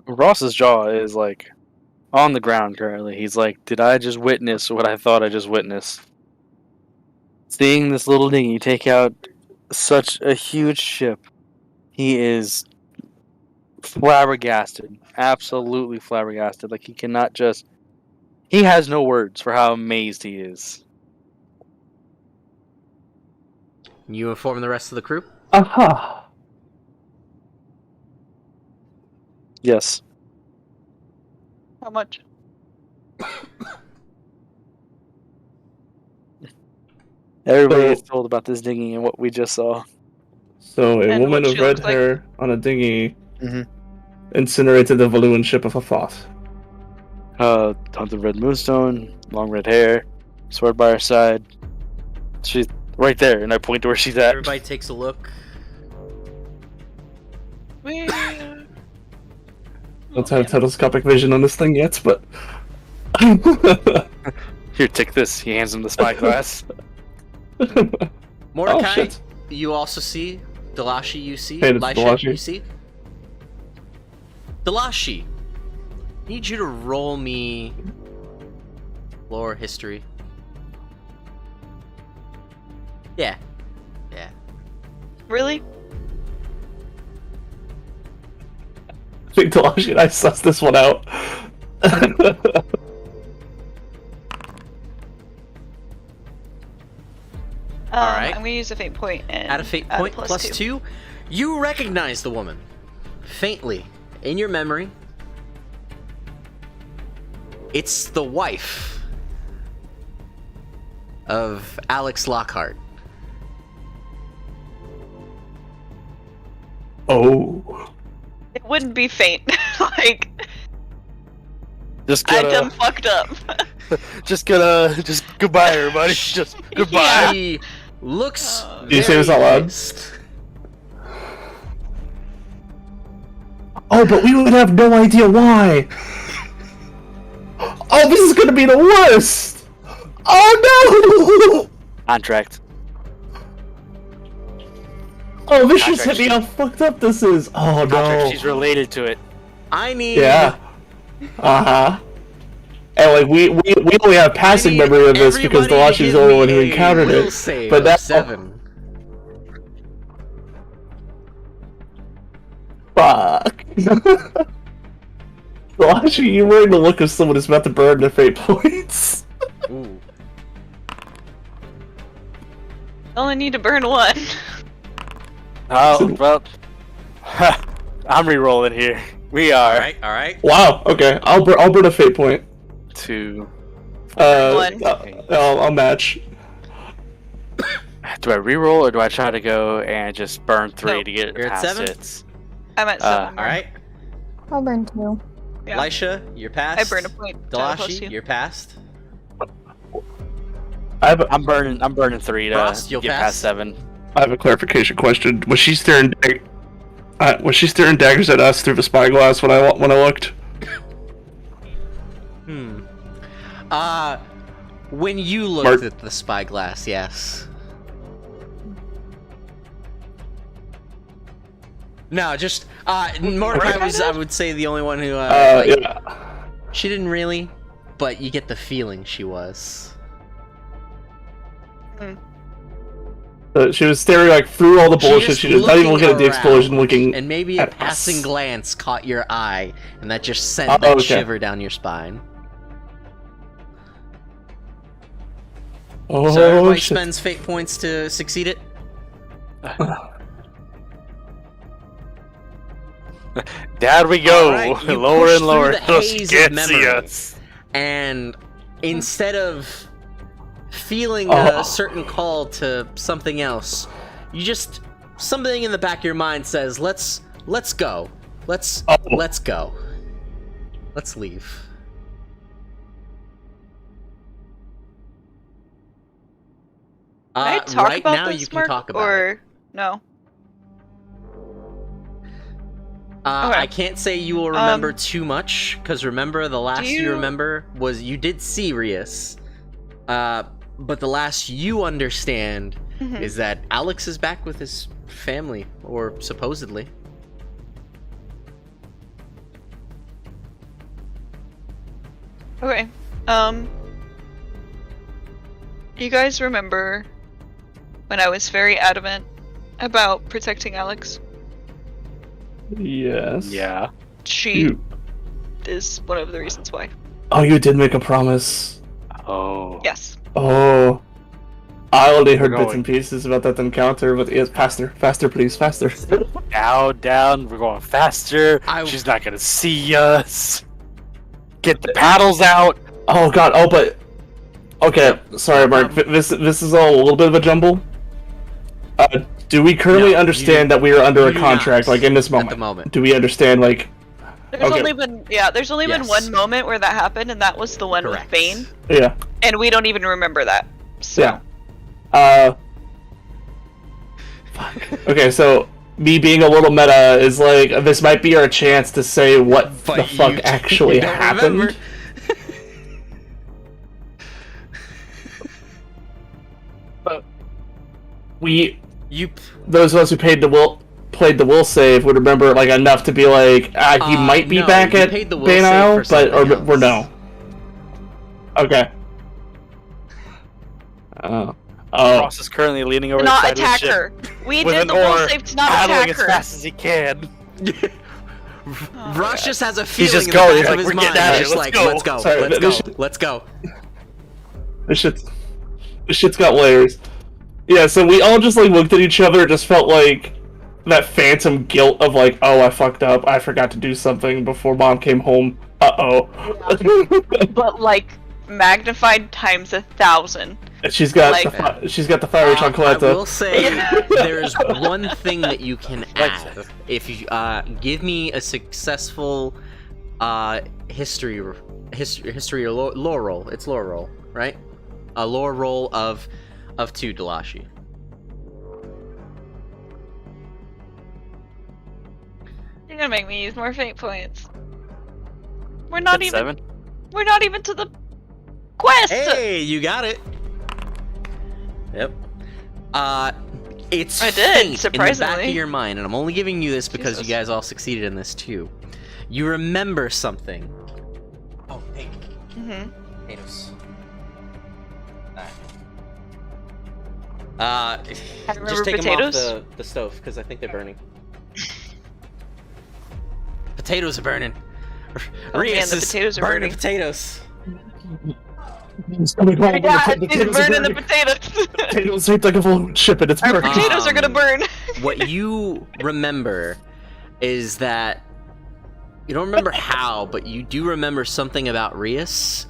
Ross's jaw is like on the ground currently. He's like, did I just witness what I thought I just witnessed? Seeing this little dinghy take out such a huge ship, he is flabbergasted. Absolutely flabbergasted. Like, he cannot just... He has no words for how amazed he is. You inform the rest of the crew? Aha! Yes. How much? Everybody So- is told about this dinghy and what we just saw. So a And woman what with she red looks like? hair on a dinghy Mhm. incinerated the Valuan ship of a thought. Tons of red moonstone, long red hair, sword by her side. She's right there, and I point to where she's at. Everybody takes a look. We... Don't have telescopic vision on this thing yet, but Here, take this. He hands him the spyglass. Mordecai, Oh, shit. you also see. Delashi, you see. Hey, it's Lisha, Delashi. you see. Delashi, need you to roll me lore history. Yeah. Yeah. Really? I think Delashi and I sussed this one out. Alright. I'm gonna use a fate point and At a fate add point plus plus two, you recognize the woman faintly in your memory. It's the wife of Alex Lockhart. Oh. It wouldn't be faint. Like, Just I gonna, done fucked up. just goodbye, everybody. Just goodbye. He looks. Oh. Did you say this out loud? pissed. Oh, but we would have no idea why. Oh, this is gonna be the worst. Oh no! Contract. Oh, this just hit me how fucked up this is. Oh Contract. no. She's related to it. I need. Yeah. Uh-huh. And like we only have passing memory of this because Delashi's the only one who encountered it. But that's 7. Fuck. Delashi, you're wearing the look of someone who's about to burn their fate points. Ooh. Only need to burn one. Oh well. I'm re-rolling here. We are. All right. Wow. Okay, I'll burn a fate point. 2. One. I'll match. Do I re-roll or do I try to go and just burn 3 No. to get it You're at past 7? it? I'm at 7. All right. I'll burn 2. Yeah. Lisha, you're passed. I burn a point. plus Delashi, you. you're passed. I'm burning 3 to Frost, you'll get pass? past 7. I have a clarification question. Was she staring daggers at us through the spyglass when I looked? When you looked Mark- at the spyglass, yes. No, just Mordecai was, I would say, the only one who Yeah. she didn't really, but you get the feeling she was. She was staring like through all the bullshit. just She did not even look at the around, explosion, looking. And maybe a at passing us. glance caught your eye, and that just sent Oh, that okay. shiver down your spine. Oh So everybody shit! spends fate points to succeed it. Down we go. Alright, you Lower push and lower. through the Those haze of can't see memory. us. And instead of feeling Oh. a certain call to something else, you just something in the back of your mind says, let's go. Let's go. Let's leave. Can I talk right about now this, you can Mark, talk about or it. no? I can't say you will remember too much, because remember, the last you remember was you did Sirius. But the last you understand is that Alex is back with his family, or supposedly. Okay. You guys remember when I was very adamant about protecting Alex? Yes. Yeah. She is one of the reasons why. Oh, you did make a promise. Oh. Yes. Oh. I only heard We're bits going. and pieces about that encounter, but yes, faster, please, faster. Down. We're going faster. I- She's not gonna see us. Get the paddles out. Oh god, oh but okay, sorry Mark, this is all a little bit of a jumble. Do we currently No, understand that we are under you a do contract, not, like in this at moment? the moment. Do we understand like There's Okay. only been there's only been Yes. one moment where that happened, and that was the one Correct. with Bane, yeah. and we don't even remember that. So. Yeah. Fuck. Okay, so me being a little meta is like this might be our chance to say what But the fuck you actually don't happened. remember. You Those of us who played the will save would remember like enough to be like, he might be no, back you at paid the will Bane save Isle, for but or something we're else. no. Okay. Oh. Ross is currently leaning over To the not side of the attack ship her. We with did an the will oar, save to not paddling attack as her. fast as he can. Ross just has a He's feeling just in the going, back like, of his we're mind. getting out of Just here, like, let's go. let's go, Sorry, let's this- go, let's go. This shit's got layers. Yeah, so we all just like looked at each other and just felt like that phantom guilt of like, oh, I fucked up. I forgot to do something before mom came home. Uh-oh. But like magnified times 1,000. She's got Like- she's got the fiery chocolate. I will say there's one thing that you can add. If you give me a successful history or lore roll. It's lore roll, right? A lore roll of 2, Delashi. You're gonna make me use more fate points. We're not That's even. 7. We're not even to the quest. Hey, you got it. Yep. It's I did, faint in the back surprisingly. of your mind, and I'm only giving you this because Jesus. you guys all succeeded in this too. You remember something. Oh, hey, Mm-hmm. potatoes. I Just remember take potatoes. them off the stove because I think they're burning. Potatoes are burning. Oh, man, Rias the is potatoes are burning burning. potatoes. It's coming home. Yeah, The it's potatoes are burning the burning. potatoes. Potatoes shaped like a balloon ship, and it's Our burning. potatoes are gonna burn. What you remember is that you don't remember how, but you do remember something about Rias.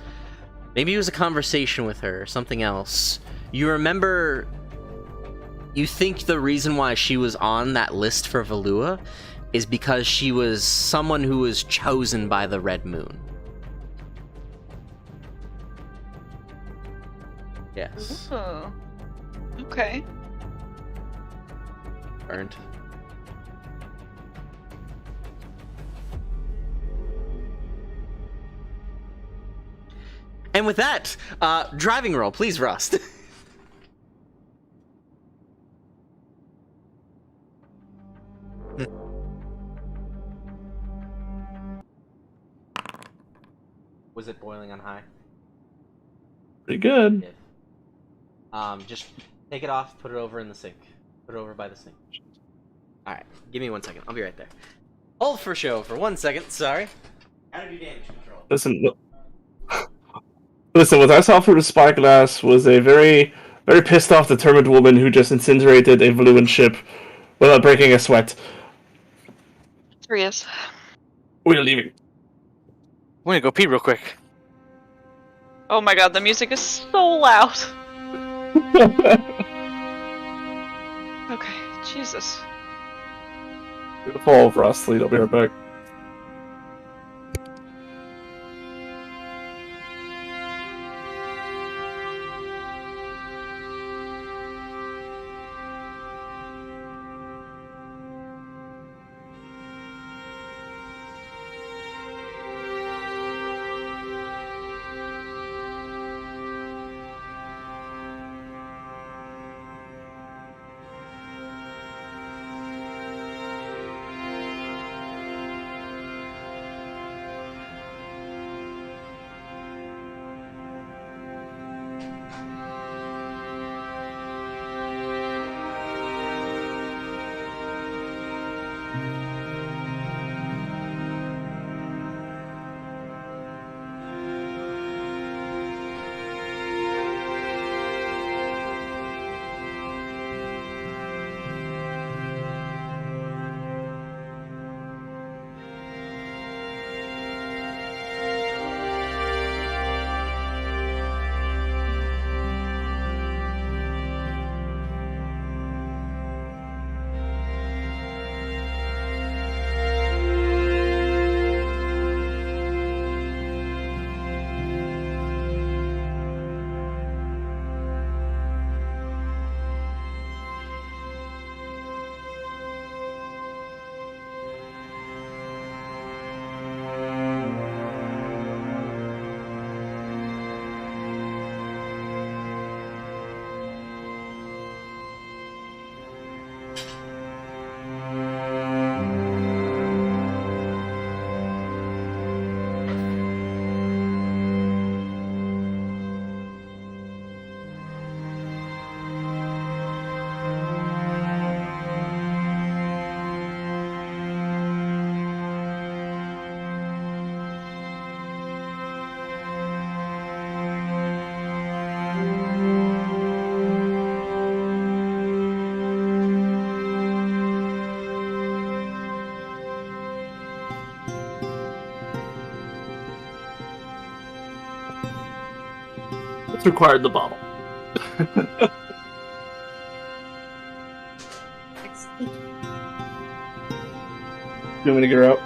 Maybe it was a conversation with her or something else. You remember. You think the reason why she was on that list for Valua is because she was someone who was chosen by the Red Moon. Yes. Oh. Okay. Burned. And with that, driving roll, please, Rust. Was it boiling on high? Pretty good. Just take it off, put it over in the sink. Put it over by the sink. Alright, give me 1 second. I'll be right there. Hold for show for 1 second, sorry. Gotta do damage control. Listen, what I saw through the spyglass was a very, very pissed off, determined woman who just incinerated a Valuan ship without breaking a sweat. Rias. We're leaving. I'm gonna go pee real quick. Oh my god, the music is so loud. Okay, Jesus. Fall over us, Lee. I'll be right back. It's required the bottle. You want me to get her out?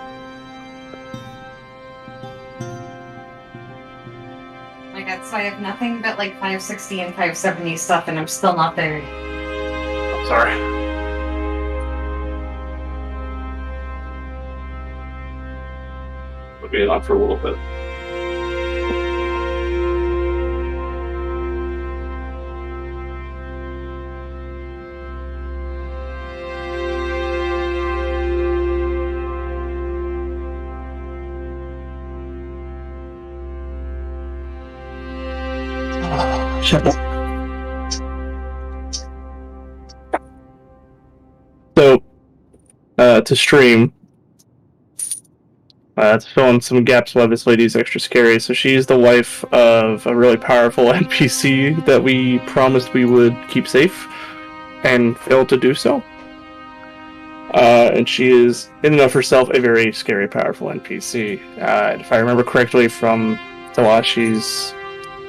My God, so I have nothing but like 560 and 570 stuff, and I'm still not there. I'm sorry. We'll be on for a little bit. Shut up. So, to stream, to fill in some gaps why this lady's extra scary. So she's the wife of a really powerful NPC that we promised we would keep safe, and failed to do so. And she is, in and of herself, a very scary, powerful NPC. If I remember correctly from Talashi's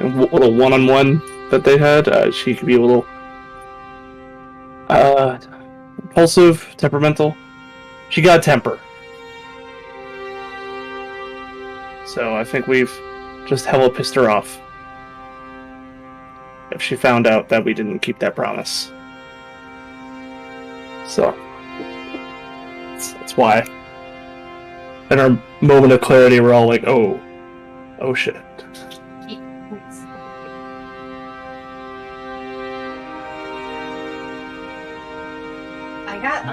little one-on-one that they had, she could be a little impulsive, temperamental. She got a temper. So I think we've just hella pissed her off. If she found out that we didn't keep that promise. So that's why. In our moment of clarity, we're all like, oh shit. I got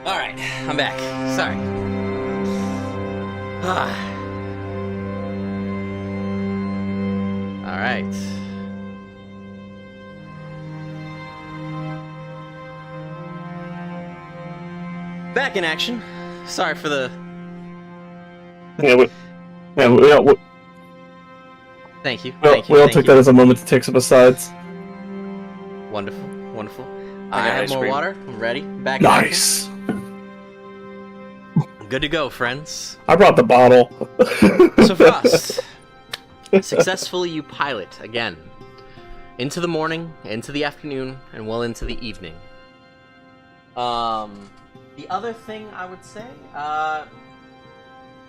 Alright, I'm back. Sorry. Alright. Back in action. Sorry for the... Thank you. We all took that as a moment to take some asides. Wonderful, wonderful. I have more water. I'm ready. Back in Nice. action. Good to go, friends. I brought the bottle. So Frost, successfully you pilot again into the morning, into the afternoon, and well into the evening. The other thing I would say,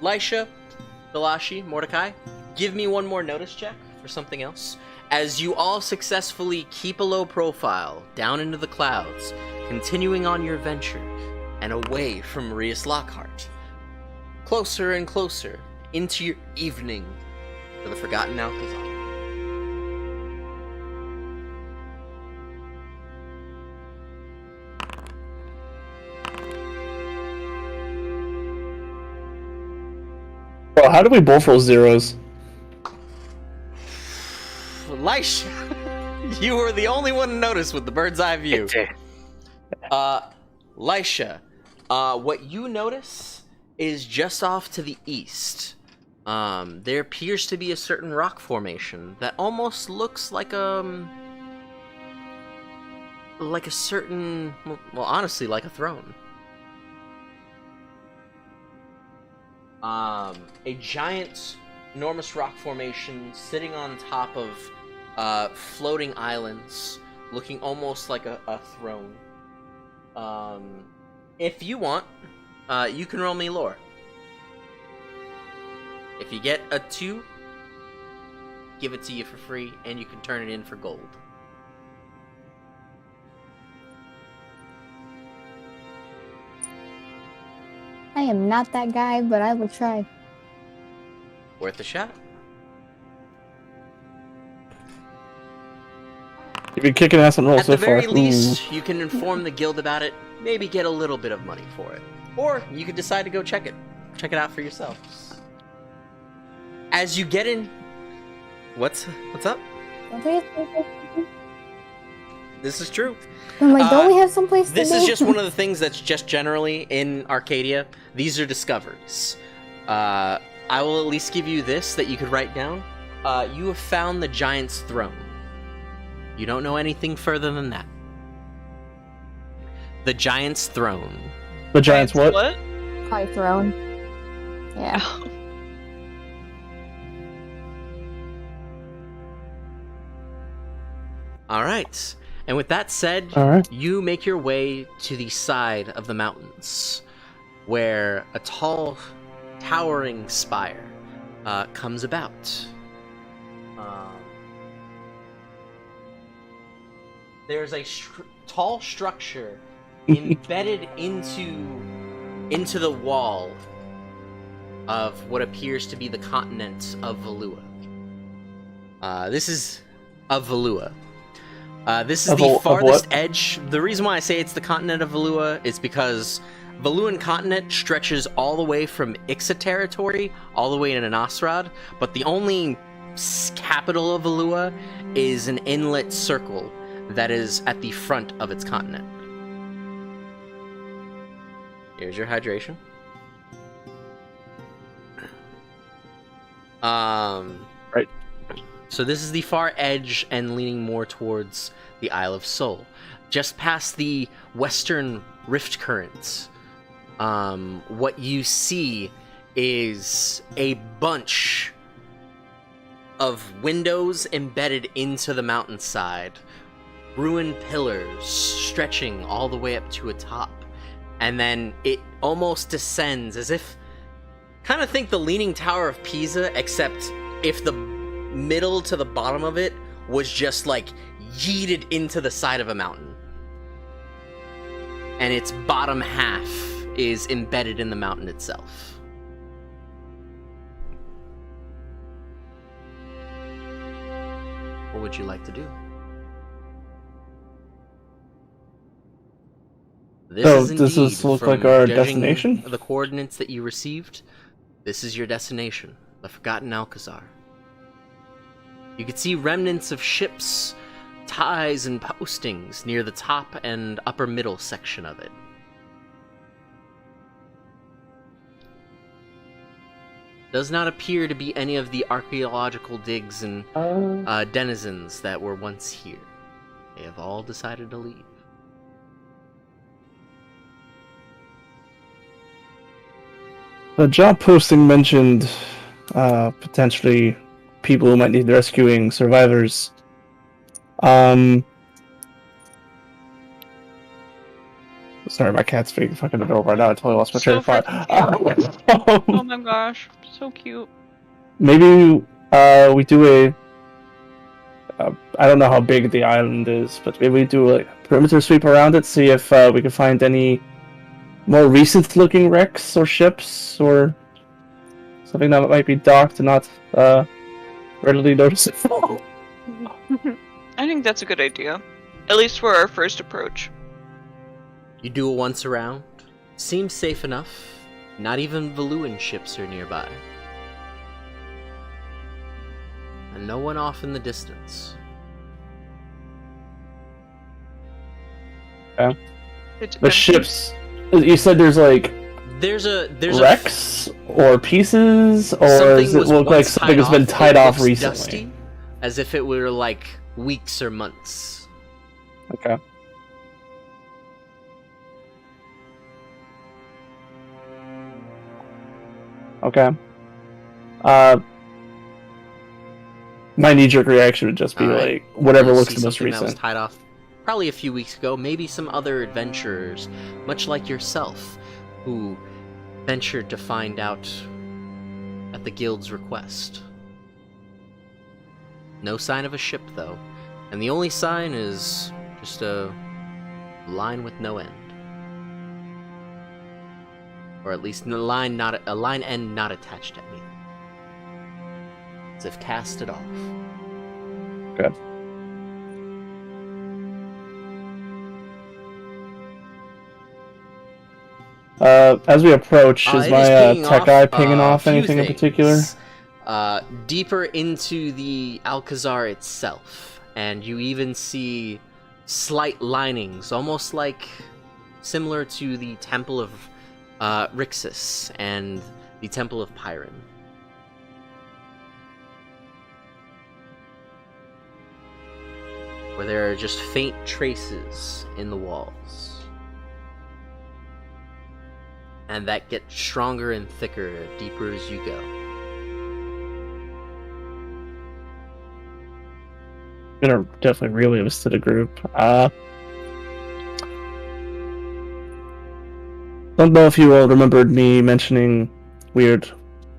Lisha, Dalashi, Mordecai, give me one more notice check for something else. As you all successfully keep a low profile down into the clouds, continuing on your venture and away from Marius Lockhart, closer and closer into your evening for the Forgotten Alcazar. Well, how do we both roll zeros? Lisha, you were the only one to notice with the bird's eye view. Lisha, what you notice is just off to the east. There appears to be a certain rock formation that almost looks like a certain, well, honestly, like a throne. A giant, enormous rock formation sitting on top of floating islands, looking almost like a throne. If you want, you can roll me lore. If you get a 2, give it to you for free, and you can turn it in for gold. I am not that guy, but I will try. Worth a shot. You've been kicking ass and roll At so the very far. least, you can inform the guild about it, maybe get a little bit of money for it. Or you could decide to go check it out for yourselves. As you get in... What's up? This is true. I'm like, don't we have someplace to This be? is just one of the things that's just generally in Arcadia. These are discoveries. I will at least give you this that you could write down. You have found the giant's throne. You don't know anything further than that. The giant's throne. The giant's what? What? High throne. Yeah. All right. And with that said, All right. you make your way to the side of the mountains, where a tall, towering spire comes about. There's a tall structure embedded into the wall of what appears to be the continent of Valua. This is of Valua. This is the farthest edge. The reason why I say it's the continent of Valua is because Valuan continent stretches all the way from Ixa territory all the way to Nasrad, but the only capital of Valua is an inlet circle that is at the front of its continent. Here's your hydration. Right. So this is the far edge and leaning more towards the Isle of Sol. Just past the western rift currents, what you see is a bunch of windows embedded into the mountainside, ruined pillars stretching all the way up to a top, and then it almost descends as if, kind of think the Leaning Tower of Pisa, except if the middle to the bottom of it was just like yeeted into the side of a mountain, and its bottom half is embedded in the mountain itself. What would you like to do? Does this look like our destination? The coordinates that you received, this is your destination, the Forgotten Alcazar. You can see remnants of ships, ties, and postings near the top and upper middle section of it. Does not appear to be any of the archaeological digs and denizens that were once here. They have all decided to leave. The job posting mentioned potentially people who might need rescuing, survivors. Sorry, my cat's being fucking adorable right now. I totally lost my train of thought. Oh my gosh, so cute. Maybe we do a. I don't know how big the island is, but maybe we do a perimeter sweep around it, see if we can find any more recent-looking wrecks or ships or something that might be docked and not readily noticeable. I think that's a good idea. At least for our first approach. You do a once around. Seems safe enough. Not even Valuan ships are nearby. And no one off in the distance. Yeah. It's The ships. You said there's like There's wrecks or pieces, or something does it was look like once something tied has been off. tied It off looks recently? dusty, as if it were like weeks or months. Okay. Okay. My knee-jerk reaction would just be Alright. like whatever You'll looks see the most something that was recent. tied off probably a few weeks ago. Maybe some other adventurers, much like yourself, who ventured to find out at the guild's request. No sign of a ship, though, and the only sign is just a line with no end. or at least a line end not attached to anything, as if cast it off. Good. As we approach, is It my pinging tech off, eye pinging a off few anything in particular? things. Deeper into the Alcazar itself, and you even see slight linings, almost like similar to the Temple of Rixus and the Temple of Pyron. Where there are just faint traces in the walls. And that gets stronger and thicker deeper as you go. I'm gonna definitely relay this to the group. Don't know if you all remembered me mentioning weird,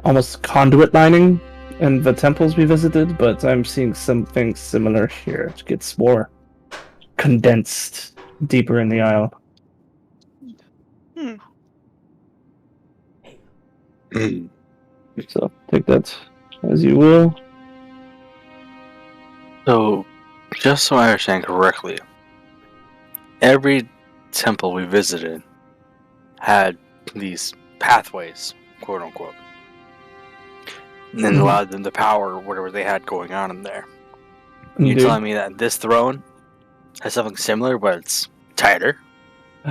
almost conduit lining in the temples we visited, but I'm seeing something similar here. It gets more condensed deeper in the aisle. So take that as you will. So, just so I understand correctly, every temple we visited had these pathways, quote unquote, and then allowed them to power whatever they had going on in there. You're telling me that this throne has something similar, but it's tighter?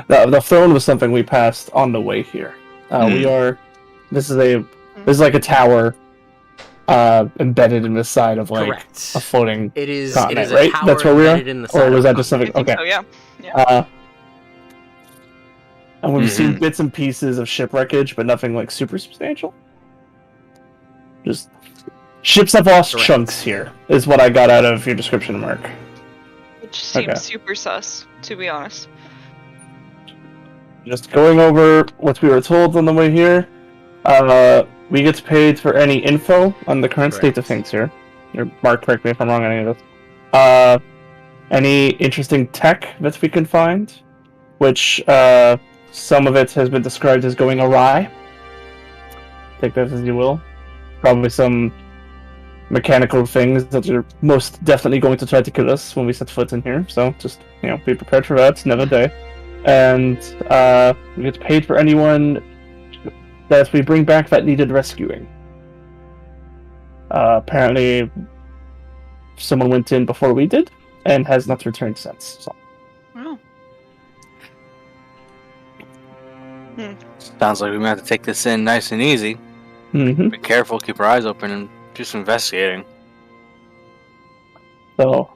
The throne was something we passed on the way here. This is like a tower embedded in the side of like Correct. a floating It is continent, a right? tower That's where we are? embedded in the side Or was of that a just something? I think Okay. so, yeah. And we've seen bits and pieces of shipwreckage, but nothing like super substantial. Just ships have lost Correct. chunks here, is what I got out of your description, Mark. Which seems Okay. super sus, to be honest. Just going over what we were told on the way here. We get paid for any info on the current state of things here. Mark, correct me if I'm wrong on any of this. Any interesting tech that we can find, which some of it has been described as going awry. Take that as you will. Probably some mechanical things that are most definitely going to try to kill us when we set foot in here. So just, be prepared for that. Never day. And we get paid for anyone that we bring back that needed rescuing. Apparently, someone went in before we did and has not returned since. So. Wow. Sounds like we might have to take this in nice and easy. Mm-hmm. Be careful, keep our eyes open, and do some investigating. So,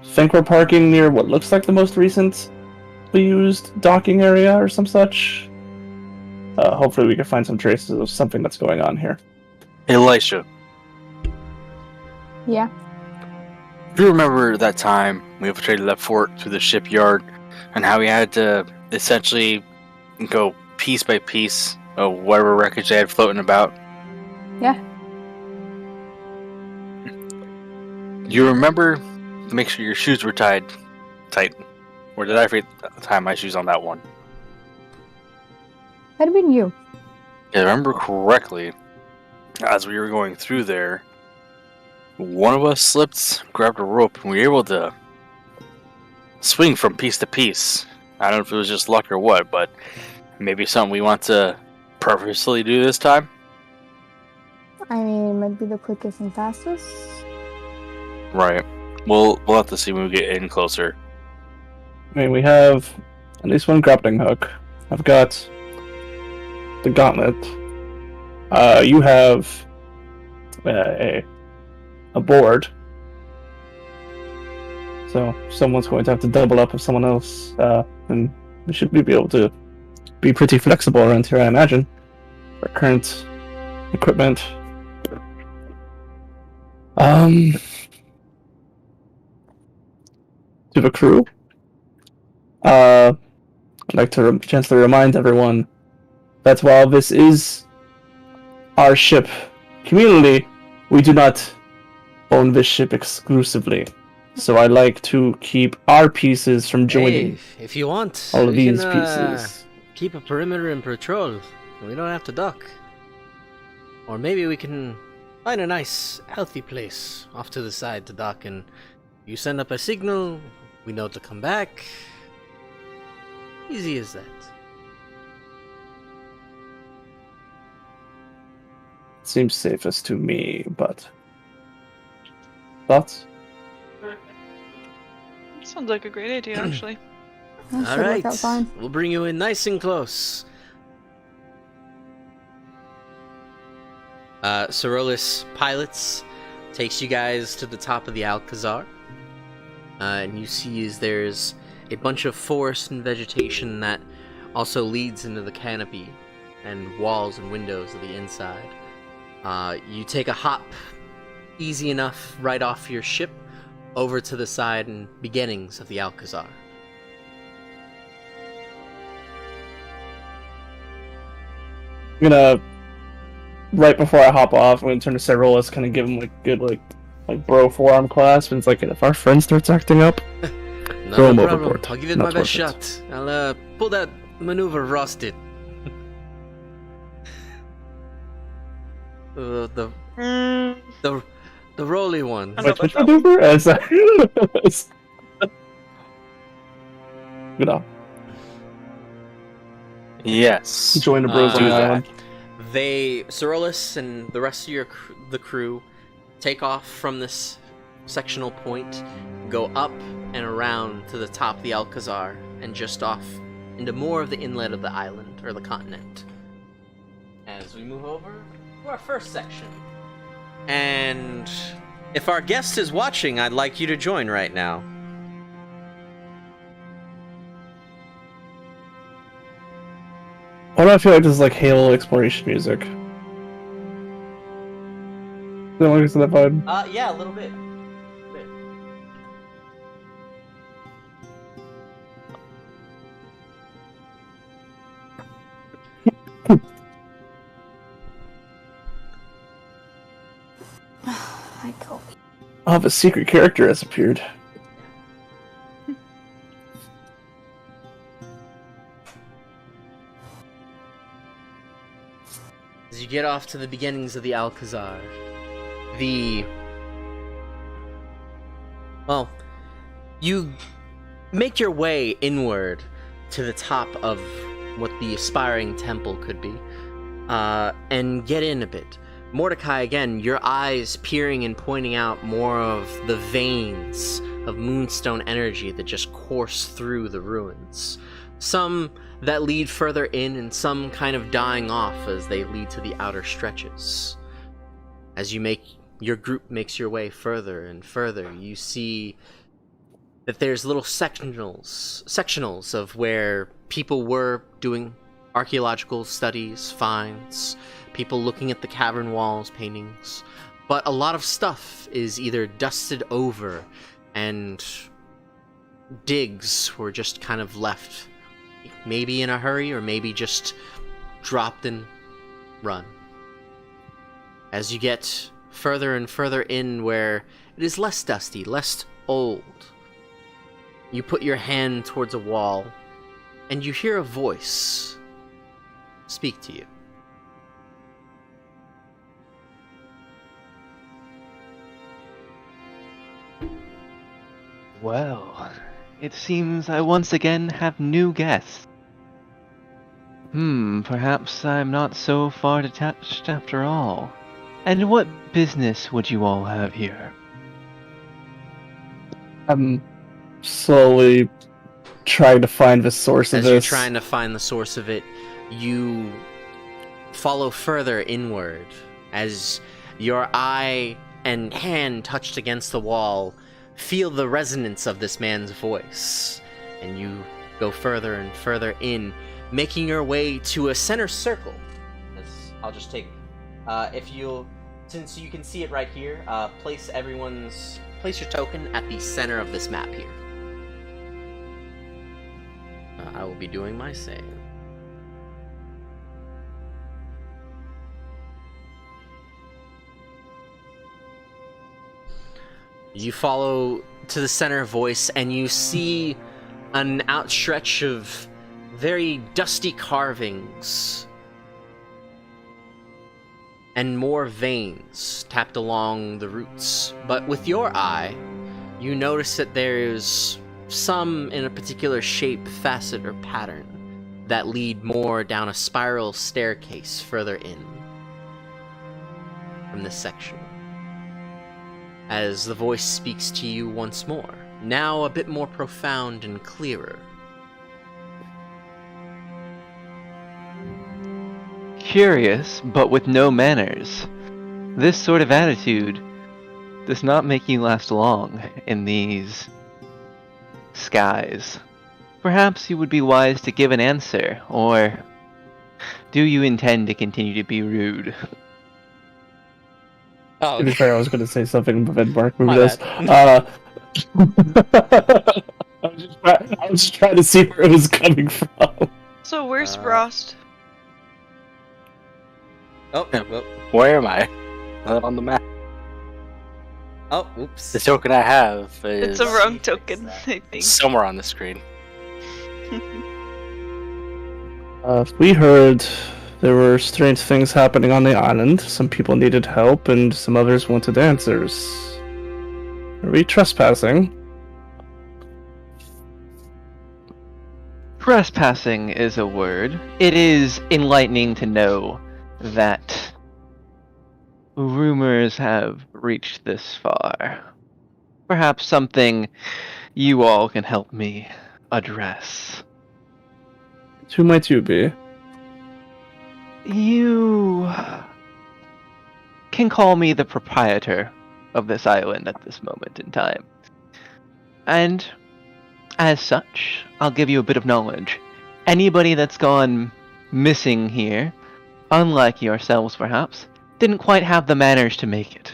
think we're parking near what looks like the most recently used docking area or some such. Hopefully we can find some traces of something that's going on here. Elisha, Yeah. do you remember that time we infiltrated that fort through the shipyard and how we had to essentially go piece by piece of whatever wreckage they had floating about? Yeah. You remember to make sure your shoes were tight? Or did I forget to tie my shoes on that one? That'd have been you. If I remember correctly, as we were going through there, one of us slipped, grabbed a rope, and we were able to swing from piece to piece. I don't know if it was just luck or what, but maybe something we want to purposely do this time? I mean, it might be the quickest and fastest. Right. We'll have to see when we get in closer. I mean, we have at least one grappling hook. I've got the gauntlet. You have a board. So someone's going to have to double up with someone else, and we should be able to be pretty flexible around here, I imagine. Our current equipment. To the crew, I'd like to gently remind everyone that while this is our ship communally, we do not own this ship exclusively. So I'd like to keep our pieces from joining Hey, if you want, all of we these can, pieces. keep a perimeter and patrol. We don't have to duck. Or maybe we can find a nice, healthy place off to the side to dock, and you send up a signal, we know to come back. Easy as that. Seems safest to me, but thoughts? Sounds like a great idea, actually. That All should right, work out fine. we'll bring you in nice and close. Sorolus pilots takes you guys to the top of the Alcazar, and you see there's a bunch of forest and vegetation that also leads into the canopy and walls and windows of the inside. You take a hop, easy enough, right off your ship, over to the side and beginnings of the Alcazar. I'm gonna, right before I hop off, I'm gonna turn to Cyrillus, kind of give him like good like bro forearm clasp, and it's like, if our friend starts acting up, Not throw a him problem. overboard. I'll give it Not my best worth it. shot. I'll pull that maneuver Ross did. The rolly one. I know Wait, about which that one. maneuver? As you know, Yes. join the bros on do the that. island. Sorolus and the rest of the crew take off from this sectional point, go up and around to the top of the Alcazar, and just off into more of the inlet of the island, or the continent. As we move over to our first section. And if our guest is watching, I'd like you to join right now. Why do I feel like this is like Halo exploration music? Don't like that vibe. Yeah, a little bit. I go. Oh, a secret character has appeared. As you get off to the beginnings of the Alcazar, you make your way inward to the top of what the aspiring temple could be, and get in a bit. Mordecai, again, your eyes peering and pointing out more of the veins of moonstone energy that just course through the ruins. Some that lead further in, and some kind of dying off as they lead to the outer stretches. As your group makes your way further and further, you see that there's little sectionals of where people were doing archaeological studies, finds, people looking at the cavern walls, paintings, but a lot of stuff is either dusted over, and digs were just kind of left, maybe in a hurry, or maybe just dropped and run. As you get further and further in where it is less dusty, less old, you put your hand towards a wall, and you hear a voice speak to you. Well, it seems I once again have new guests. Perhaps I'm not so far detached after all. And what business would you all have here? I'm slowly trying to find the source of As this. you're trying to find the source of it, you follow further inward as your eye and hand touched against the wall feel the resonance of this man's voice, and you go further and further in, making your way to a center circle. I'll just take, since you can see it right here, place your token at the center of this map here. I will be doing my same. You follow to the center voice, and you see an outstretch of very dusty carvings and more veins tapped along the roots. But with your eye, you notice that there's some in a particular shape, facet, or pattern that lead more down a spiral staircase further in from this section. As the voice speaks to you once more, now a bit more profound and clearer. Curious, but with no manners. This sort of attitude does not make you last long in these skies. Perhaps you would be wise to give an answer, or do you intend to continue to be rude? Oh, To be fair, I was going to say something, but then Mark moved My this. bad. I was just trying to see where it was coming from. So where's Frost? Oh, Where am I? Not on the map. oh, oops. The token I have is It's a wrong token, I think. somewhere on the screen. We heard there were strange things happening on the island. Some people needed help, and some others wanted answers. Are we trespassing? Trespassing is a word. It is enlightening to know that rumors have reached this far. Perhaps something you all can help me address. Who might you be? You can call me the proprietor of this island at this moment in time. And as such, I'll give you a bit of knowledge. Anybody that's gone missing here, unlike yourselves perhaps, didn't quite have the manners to make it.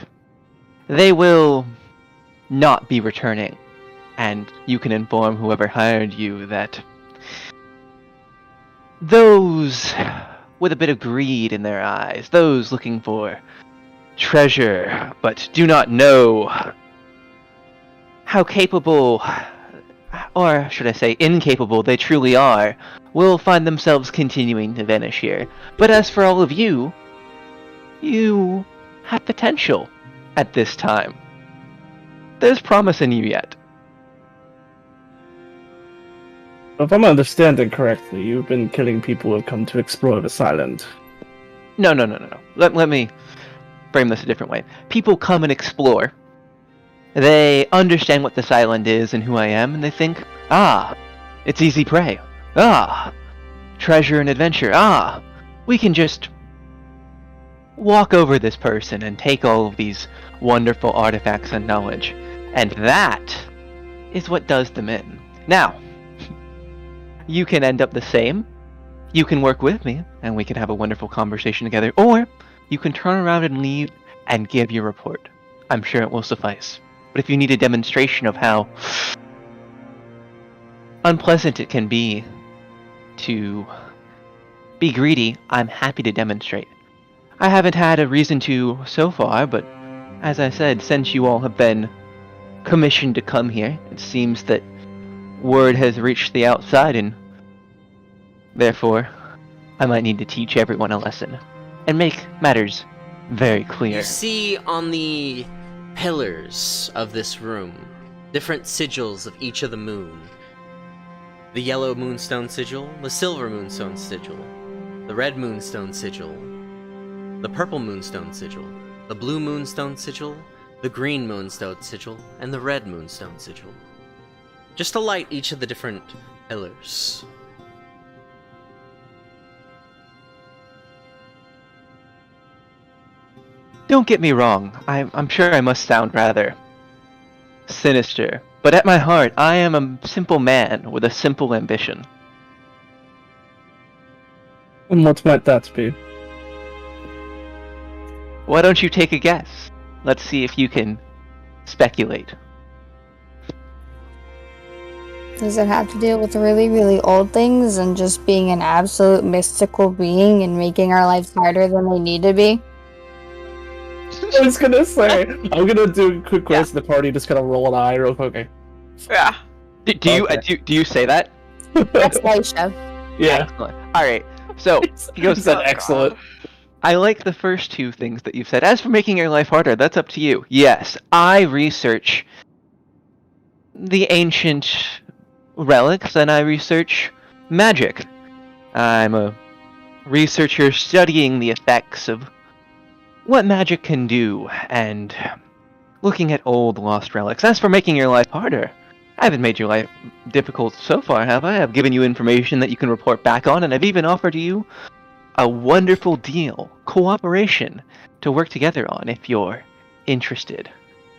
They will not be returning, and you can inform whoever hired you that those with a bit of greed in their eyes, those looking for treasure but do not know how capable, or should I say incapable, they truly are, will find themselves continuing to vanish here. But as for all of you, you have potential at this time. There's promise in you yet. If I'm understanding correctly, you've been killing people who have come to explore this island. No. Let me frame this a different way. People come and explore. They understand what this island is and who I am, and they think, it's easy prey. Treasure and adventure. We can just walk over this person and take all of these wonderful artifacts and knowledge. And that is what does them in. Now, you can end up the same. You can work with me, and we can have a wonderful conversation together. Or, you can turn around and leave and give your report. I'm sure it will suffice. But if you need a demonstration of how unpleasant it can be to be greedy, I'm happy to demonstrate. I haven't had a reason to so far, but as I said, since you all have been commissioned to come here, it seems that word has reached the outside, and therefore, I might need to teach everyone a lesson and make matters very clear. You see on the pillars of this room different sigils of each of the moon. The yellow moonstone sigil, the silver moonstone sigil, the red moonstone sigil, the purple moonstone sigil, the blue moonstone sigil, the green moonstone sigil, and the red moonstone sigil. Just to light each of the different pillars. Don't get me wrong, I'm sure I must sound rather sinister, but at my heart, I am a simple man with a simple ambition. And what might that be? Why don't you take a guess? Let's see if you can speculate. Does it have to deal with really, really old things and just being an absolute mystical being and making our lives harder than they need to be? I was gonna say, I'm gonna do a quick quiz. The party just gonna roll an eye real quick. Okay. Yeah. Do you say that? That's Aisha. Yeah. Excellent. All right. So he goes. said excellent. I like the first two things that you've said. As for making your life harder, that's up to you. Yes, I research the ancient relics, and I research magic. I'm a researcher studying the effects of what magic can do, and looking at old lost relics. As for making your life harder, I haven't made your life difficult so far, have I? I've given you information that you can report back on, and I've even offered you a wonderful deal, cooperation, to work together on if you're interested.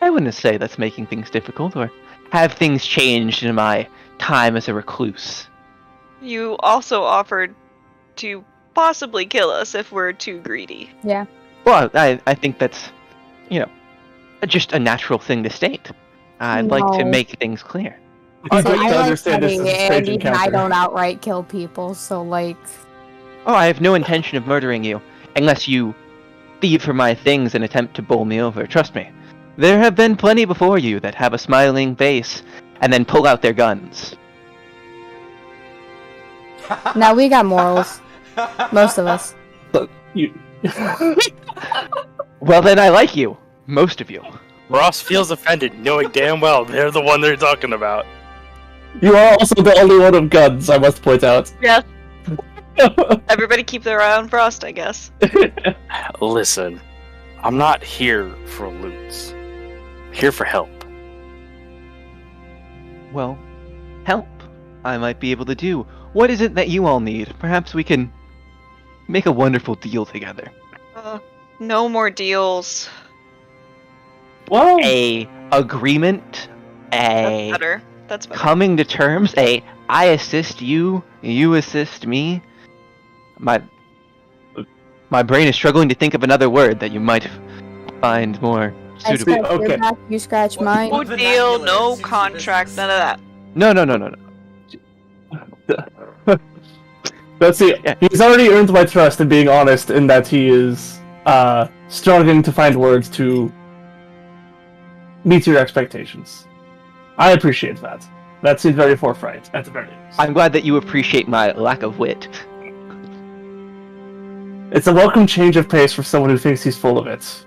I wouldn't say that's making things difficult, or have things changed in my time as a recluse. You also offered to possibly kill us if we're too greedy. Yeah. Well, I think that's, just a natural thing to state. I'd like to No. make things clear. You'd So like I to like understand this is a studying, strange and even I encounter. don't outright kill people, so like... Oh, I have no intention of murdering you, unless you thieve for my things and attempt to bowl me over. Trust me. There have been plenty before you that have a smiling face and then pull out their guns. Now we got morals. Most of us. You... Well, then I like you. Most of you. Ross feels offended, knowing damn well they're the one they're talking about. you are also the only one of guns, I must point out. Yes. Everybody keep their eye on Frost, I guess. Listen, I'm not here for loots. I'm here for help. Well, help. I might be able to do. What is it that you all need? Perhaps we can make a wonderful deal together. No more deals. Well, A agreement, That's a better. That's better. coming to terms, a I assist you, you assist me. My brain is struggling to think of another word that you might find more I suitable. scratch your Okay. back, you scratch mine. No deal, no contract, none of that. No. let's see. Yeah. He's already earned my trust in being honest in that he is struggling to find words to meet your expectations. I appreciate that. That seems very forthright, at the very least. I'm glad that you appreciate my lack of wit. It's a welcome change of pace for someone who thinks he's full of it.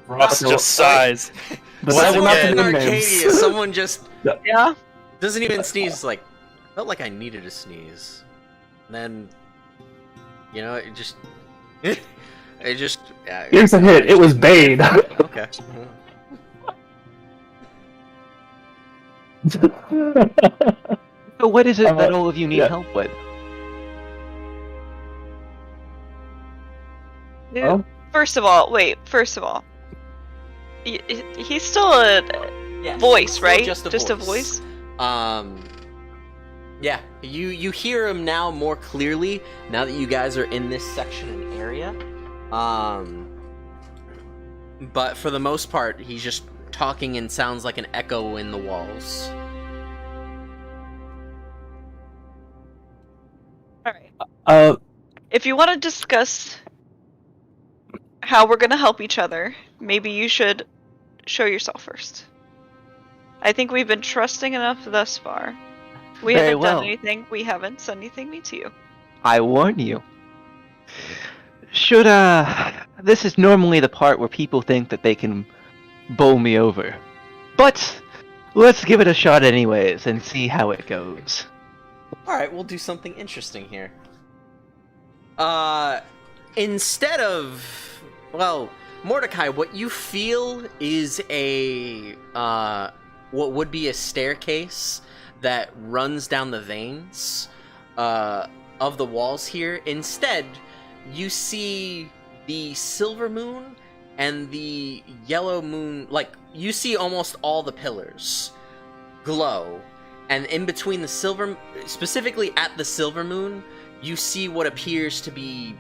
Ross So- just sighs. But Once I will not again- name Arcadia, names. someone just Yeah? doesn't even sneeze. Like, felt like I needed a sneeze. And then, it just, Yeah, Here's a hit. It was Bane. Okay. So what is it that Uh, all of you need yeah. help with? Dude, Well? First of all, he's still a Yeah, voice, still right? Just a voice. Yeah, you hear him now more clearly now that you guys are in this section and area. But for the most part, he's just talking and sounds like an echo in the walls. Alright. If you want to discuss how we're gonna help each other, maybe you should show yourself first. I think we've been trusting enough thus far. We Very haven't well. done anything. We haven't said anything mean to you. I warn you. This is normally the part where people think that they can bowl me over. But, let's give it a shot anyways, and see how it goes. Alright, we'll do something interesting here. Instead of... Well, Mordecai, what you feel is a... what would be a staircase that runs down the veins of the walls here. Instead, you see the silver moon and the yellow moon, like, you see almost all the pillars glow. And in between the silver, specifically at the silver moon, you see what appears to be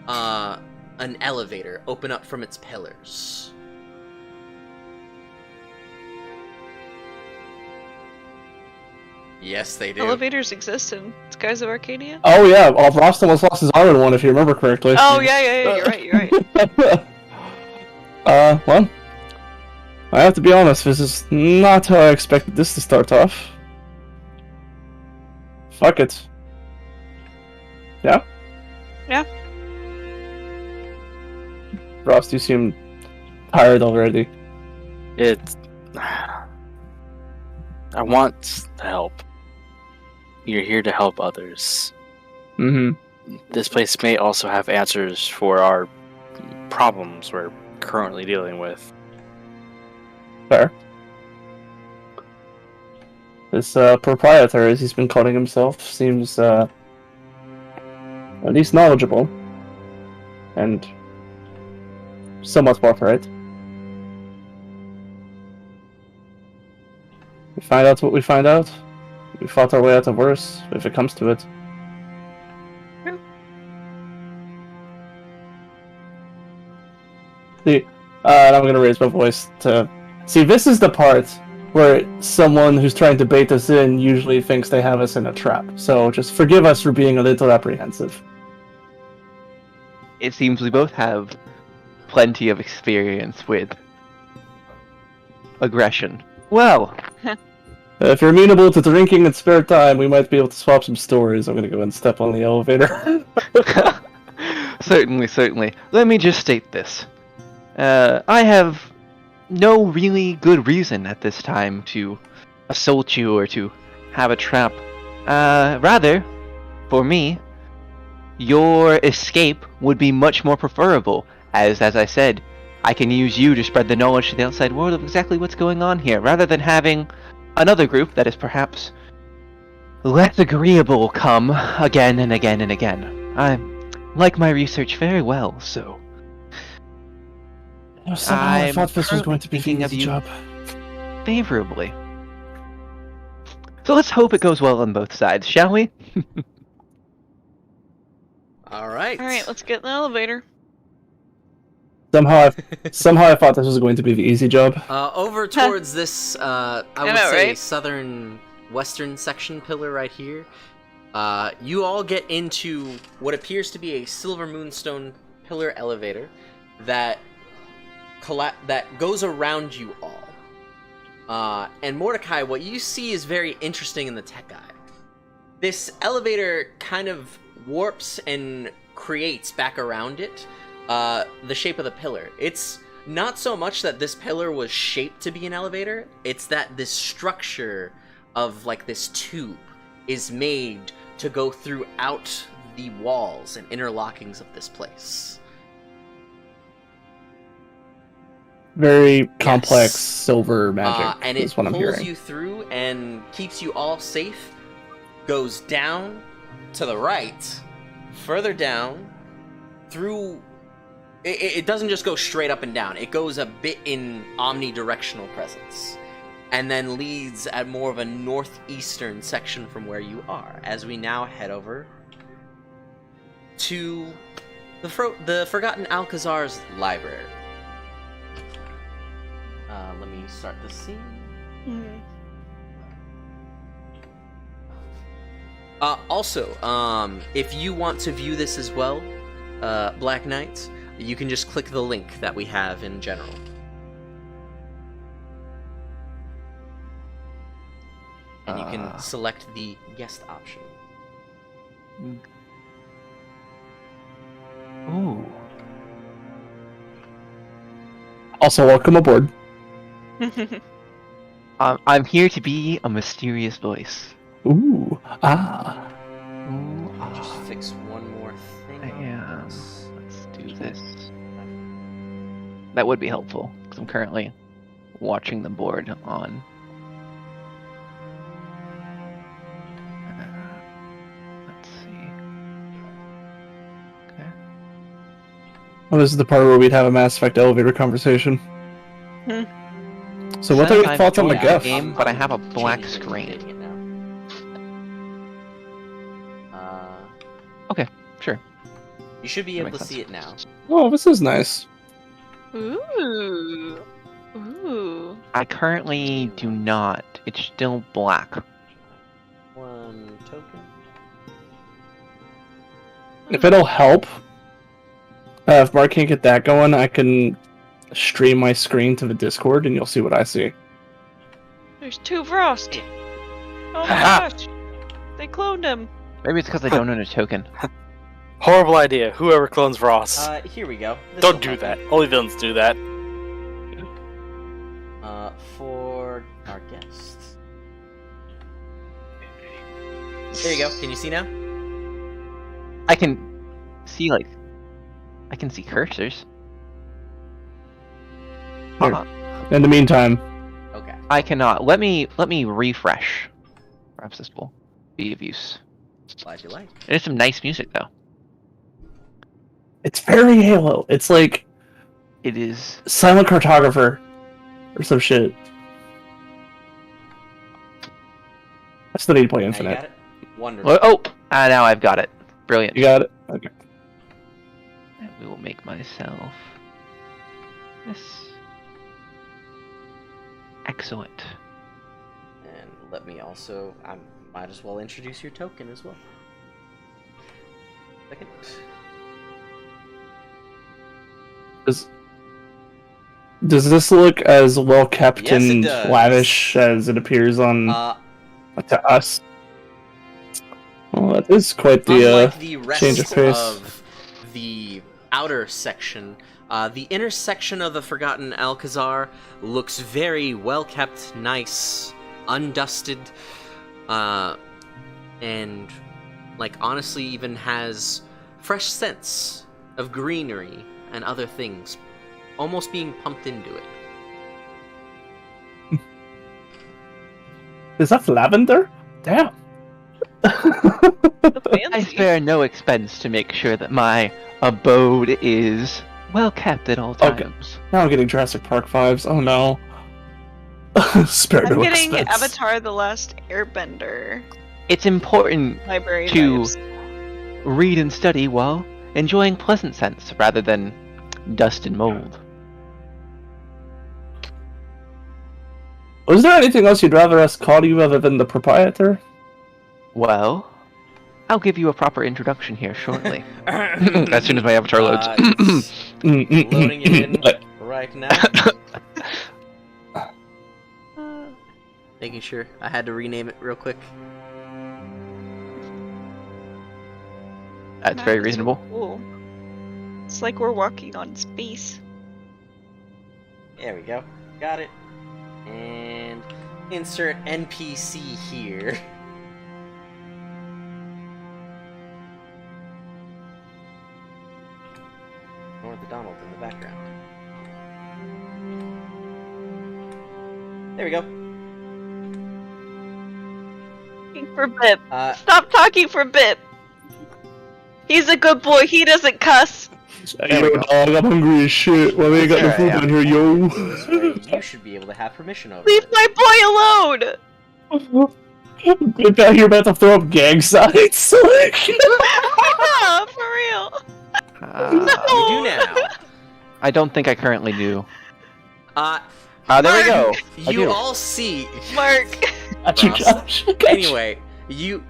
an elevator open up from its pillars. Yes, they do. Elevators exist in Skies of Arcadia? Oh yeah, Ross almost lost his arm in one, if you remember correctly. Oh, yeah, you're right. Well, I have to be honest, this is not how I expected this to start off. Fuck it. Yeah? Yeah. Ross, you seem tired already. It's. I want to help. You're here to help others. Mm-hmm. This place may also have answers for our problems we're currently dealing with. Fair. This proprietor, as he's been calling himself, seems at least knowledgeable and somewhat forthright. We find out what we find out. We fought our way out of worse, if it comes to it. See, and I'm gonna raise my voice to... See, this is the part where someone who's trying to bait us in usually thinks they have us in a trap. So just forgive us for being a little apprehensive. It seems we both have plenty of experience with aggression. Well, If you're amenable to drinking in spare time, we might be able to swap some stories. I'm gonna go and step on the elevator. certainly. Let me just state this. I have no really good reason at this time to assault you or to have a trap. Rather, for me, your escape would be much more preferable, as I said, I can use you to spread the knowledge to the outside world of exactly what's going on here, rather than having another group that is perhaps less agreeable come again and again and again. I like my research very well, so... Somehow I thought this was going to be thinking the of easy you job. favorably. So let's hope it goes well on both sides, shall we? Alright. Alright, let's get in the elevator. Somehow I thought this was going to be the easy job. Over towards this, I would know, say, right? southern western section pillar right here. You all get into what appears to be a silver moonstone pillar elevator that goes around you all. And Mordecai, what you see is very interesting in the tech eye. This elevator kind of warps and creates back around it the shape of the pillar. It's not so much that this pillar was shaped to be an elevator, it's that this structure of like this tube is made to go throughout the walls and interlockings of this place. Very complex Yes. silver magic And is it what I'm pulls hearing. you through and keeps you all safe, goes down to the right, further down, through... It doesn't just go straight up and down, it goes a bit in omnidirectional presence, and then leads at more of a northeastern section from where you are, as we now head over to the Forgotten Alcazar's library. Let me start the scene. Also, if you want to view this as well, Black Knight, you can just click the link that we have in general. And you can select the guest option. Ooh. Also, welcome aboard. I'm here to be a mysterious voice. Ooh. Ah. Ooh, Just fix one more thing. yeah. Let's do this. That would be helpful, because I'm currently watching the board on. Let's see. Okay. Well, this is the part where we'd have a Mass Effect elevator conversation. So what are your I've thoughts on the joined the Guff? game, but I have a black screen. It now. Sure. You should be That able to makes see it now. Oh, this is nice. Ooh. Ooh. I currently do not. It's still black. One token. If it'll help, if Mark can't get that going, I can stream my screen to the Discord and you'll see what I see. There's two Frost. Oh my Ah. gosh. They cloned him. Maybe it's because I don't own a token. Horrible idea. Whoever clones Ross. Here we go. Don't do that. Only villains do that. For our guests. There you go. Can you see now? I can see I can see cursors. Here. In the meantime, Okay. I cannot. Let me refresh. Perhaps this will be of use. Glad you like. There's some nice music though. it's very Halo. It's like It is. Silent Cartographer or some shit. I still need to play Now you Infinite. got it? Wonderful. Now I've got it. Brilliant. You got it? Okay. And we will make myself this. Excellent. And let me also, I might as well introduce your token as well. Second. Does this look as well kept Yes, it and does. lavish as it appears on to us? Well, that is quite the unlike the rest change of pace. of the outer section, the inner section of the Forgotten Alcazar looks very well kept, nice, undusted, and like honestly even has fresh scents of greenery and other things almost being pumped into it. Is that lavender? Damn. I Fancy. spare no expense to make sure that my abode is well kept at all Okay. times. Now I'm getting Jurassic Park vibes. Oh no. Spare I'm no getting expense. Avatar: The Last Airbender It's important library To- vibes. read and study while enjoying pleasant scents rather than dust and mold. Was there anything else you'd rather us call you other than the proprietor? Well, I'll give you a proper introduction here shortly. As soon as my avatar loads. It's loading it in right now. Making sure. I had to rename it real quick. That's very Maps are reasonable. Cool. It's like we're walking on space. There we go. Got it. And insert NPC here. Ignore the Donald in the background. There we go. Talking for Bip. Uh, Stop talking for Bip. He's a good boy. He doesn't cuss. There we Yo, go. dog, I'm hungry as shit. Why we ain't got no Alright, food yeah. down here, yo? this way you should be able to have permission over Leave it. my boy alone. Good guy here about to throw up gang signs. Like, Yeah, for real. We do now. I don't think I currently do. Uh, There we go. I you do. all see. Mark. got you, Ross. Josh. Got you. Anyway, you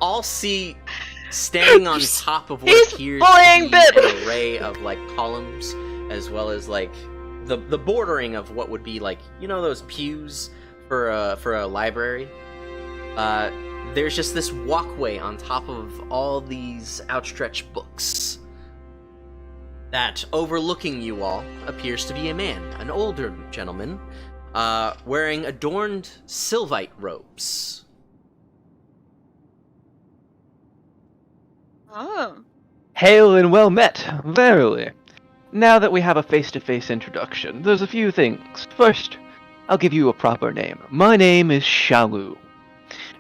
all see standing on top of what He's appears bullying to be Bip. an array of like columns, as well as like the bordering of what would be like, you know, those pews for a library. There's just this walkway on top of all these outstretched books. That overlooking you all appears to be a man, an older gentleman, wearing adorned sylvite robes. Oh. Hail and well met, verily. Now that we have a face-to-face introduction, there's a few things. First, I'll give you a proper name. My name is Shalu.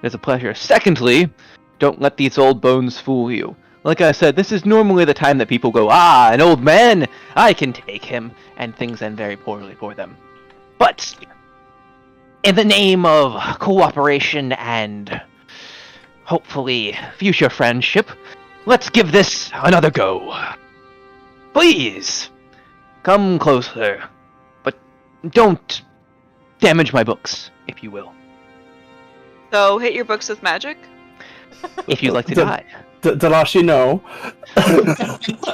It's a pleasure. Secondly, don't let these old bones fool you. Like I said, this is normally the time that people go, "Ah, an old man! I can take him," and things end very poorly for them. But, in the name of cooperation and, hopefully, future friendship, let's give this another go. Please, come closer, but don't damage my books, if you will. So hit your books with magic? If you'd like to The- die. Dalashi, no.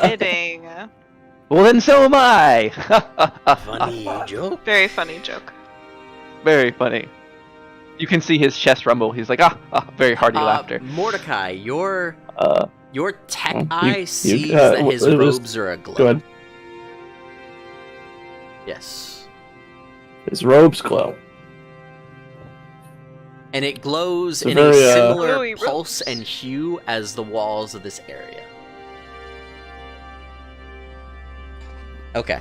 Kidding. Well, then so am I. Funny joke. Very funny joke. Very funny. You can see his chest rumble. He's like, very hearty laughter. Mordecai, your tech well, eye sees that his robes are aglow. Go ahead. Yes. His robes glow. And it glows It's in a a very, similar Glowy pulse robes. and hue as the walls of this area. Okay.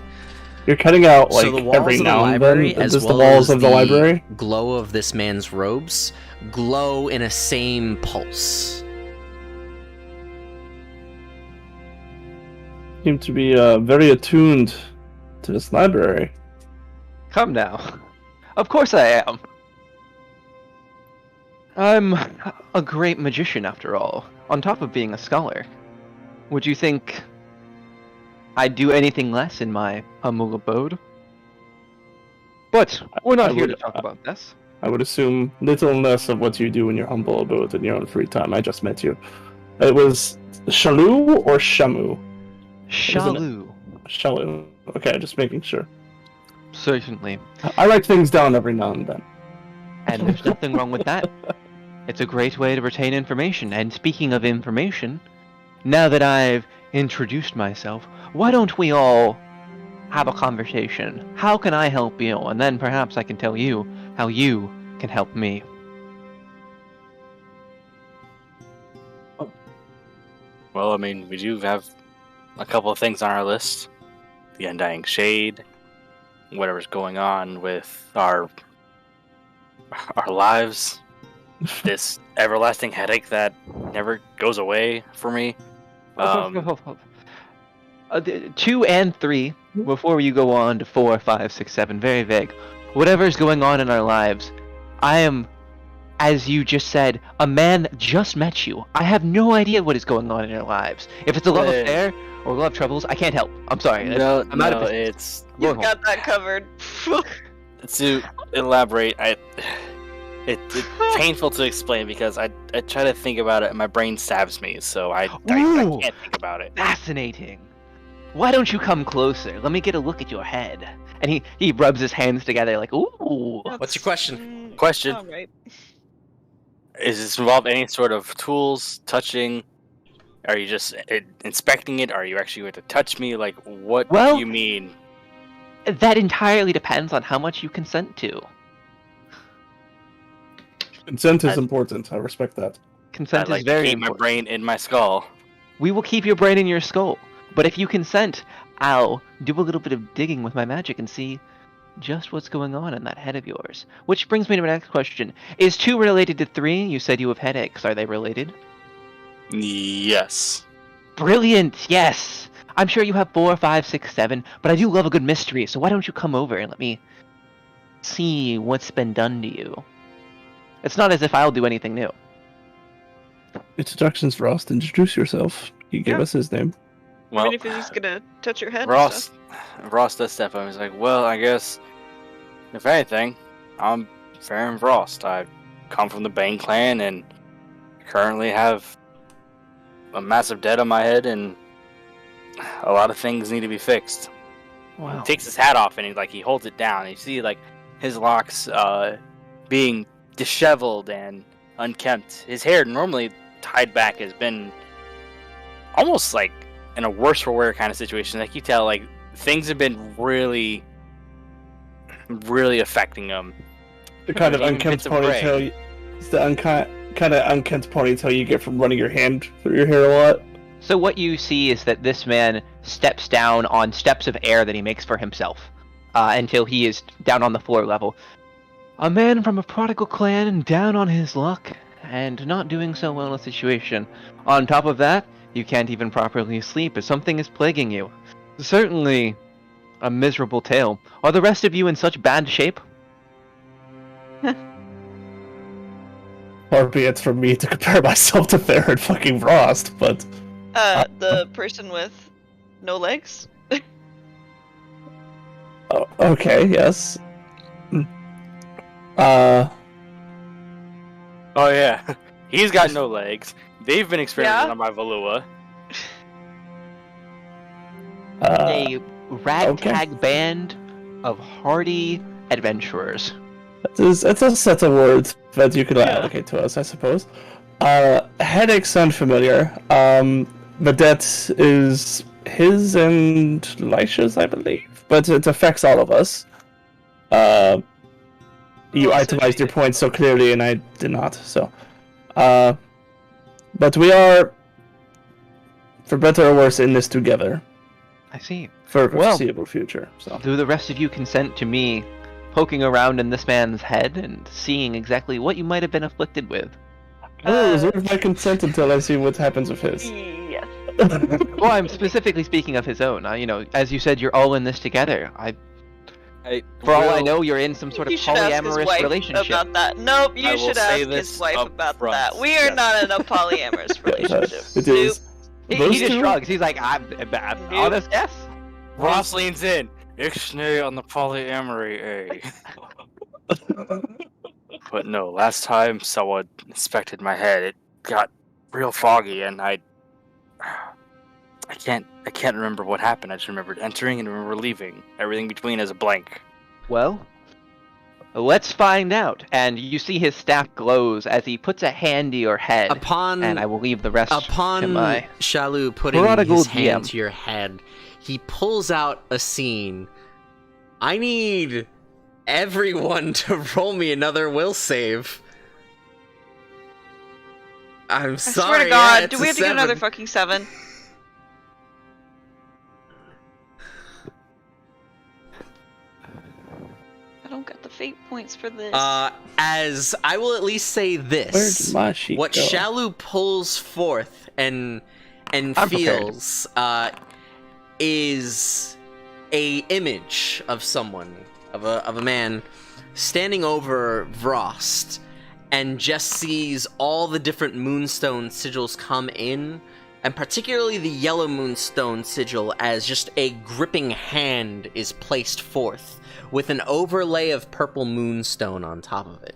You're cutting out like So the walls every of the now and library, then. as Does well the walls as of the library glow of this man's robes, glow in a same pulse. seem to be very attuned to this library? Come now. Of course I am. I'm a great magician after all, on top of being a scholar. Would you think I'd do anything less in my humble abode? But we're not I here would- to talk about this. I would assume little less of what you do in your humble abode in your own free time. I just met you. It was Shalu or Shamu? Shalu. Shalu. Okay, just making sure. Certainly. I write things down every now and then. And there's nothing wrong with that. It's a great way to retain information. And speaking of information, now that I've introduced myself, why don't we all have a conversation? How can I help you? And then perhaps I can tell you how you can help me. Well, I mean, we do have a couple of things on our list. The Undying Shade, whatever's going on with our lives, this everlasting headache that never goes away for me. 2 and 3, before you go on to 4, 5, 6, 7, very vague. Whatever's going on in our lives, I am, as you just said, a man that just met you. I have no idea what is going on in your lives. If it's a love affair or love troubles, I can't help. I'm sorry. No, I'm out of no, business. it's You've Going got that covered. to elaborate. It's painful to explain because I try to think about it and my brain stabs me, so I Ooh. can't think about it. Fascinating. Why don't you come closer? Let me get a look at your head. And he rubs his hands together like, ooh. What's your question? Question. All right. Does this involve any sort of tools, touching? Are you just inspecting it? Are you actually going to touch me? Like, what Well- do you mean? That entirely depends on how much you consent to. Consent is important. I respect that. Consent I is like very to keep my important. brain in my skull. We will keep your brain in your skull. But if you consent, I'll do a little bit of digging with my magic and see just what's going on in that head of yours. Which brings me to my next question. Is 2 related to 3? You said you have headaches. Are they related? Yes. Brilliant, yes! I'm sure you have 4, 5, 6, 7, but I do love a good mystery, so why don't you come over and let me see what's been done to you? It's not as if I'll do anything new. Introductions, Rost. Introduce yourself. He gave Yeah. us his name. Well, Even if he's gonna touch your head. and Ross stuff. does step up. He's like, well, I guess, if anything, I'm Farron Frost. I come from the Bane clan and currently have a massive debt on my head and a lot of things need to be fixed. Wow. He takes his hat off and he holds it down. And you see like his locks being disheveled and unkempt. His hair, normally tied back, has been almost like in a worse for wear kind of situation. Like you tell, like things have been really, really affecting him. The kind of Even unkempt bits of gray. ponytail. It's the kind of unkempt ponytail you get from running your hand through your hair a lot. So what you see is that this man steps down on steps of air that he makes for himself until he is down on the floor level. A man from a prodigal clan down on his luck and not doing so well in a situation. On top of that, you can't even properly sleep as something is plaguing you. Certainly a miserable tale. Are the rest of you in such bad shape? Far be it from me to compare myself to Farron fucking Frost, but The person with no legs. okay, yes. Oh yeah, he's got no legs. They've been experimenting Yeah? on my Valua. A ragtag band of hardy adventurers. It's a set of words. that you could allocate to us, I suppose. Headaches sound familiar. The debt is his and Lisha's, I believe, but it affects all of us. You itemized your points so clearly, and I did not. So, but we are, for better or worse, in this together. I see. For the foreseeable future. So, Do the rest of you consent to me poking around in this man's head and seeing exactly what you might have been afflicted with? I will reserve my consent until I see what happens with his. Yes. Well, I'm specifically speaking of his own. As you said, you're all in this together. For all I know, you're in some sort of You should ask his polyamorous wife relationship. about that. Nope, I you will should say ask his this wife up about front. that. We are Yes. not in a polyamorous relationship. It is. He Those just two- shrugs. He's like, I'm honest, yes. Ross leans in. Ixnay on the polyamory, eh? But no, last time someone inspected my head, it got real foggy, and I can't remember what happened. I just remembered entering and remember leaving. Everything between is a blank. Well, let's find out. And you see his staff glows as he puts a hand to your head. And I will leave the rest Upon to my Shalu putting prodigal his hand GM. to your head, he pulls out a scene. I need everyone to roll me another will save. I'm I sorry. swear to God, it's do we a have to get another 7. fucking 7? I don't get the fate points for this. As I will at least say this. Where did my sheet What go? Shalu pulls forth and I'm prepared. feels is a image of someone, of a man standing over Vrost, and just sees all the different moonstone sigils come in, and particularly the yellow moonstone sigil as just a gripping hand is placed forth with an overlay of purple moonstone on top of it.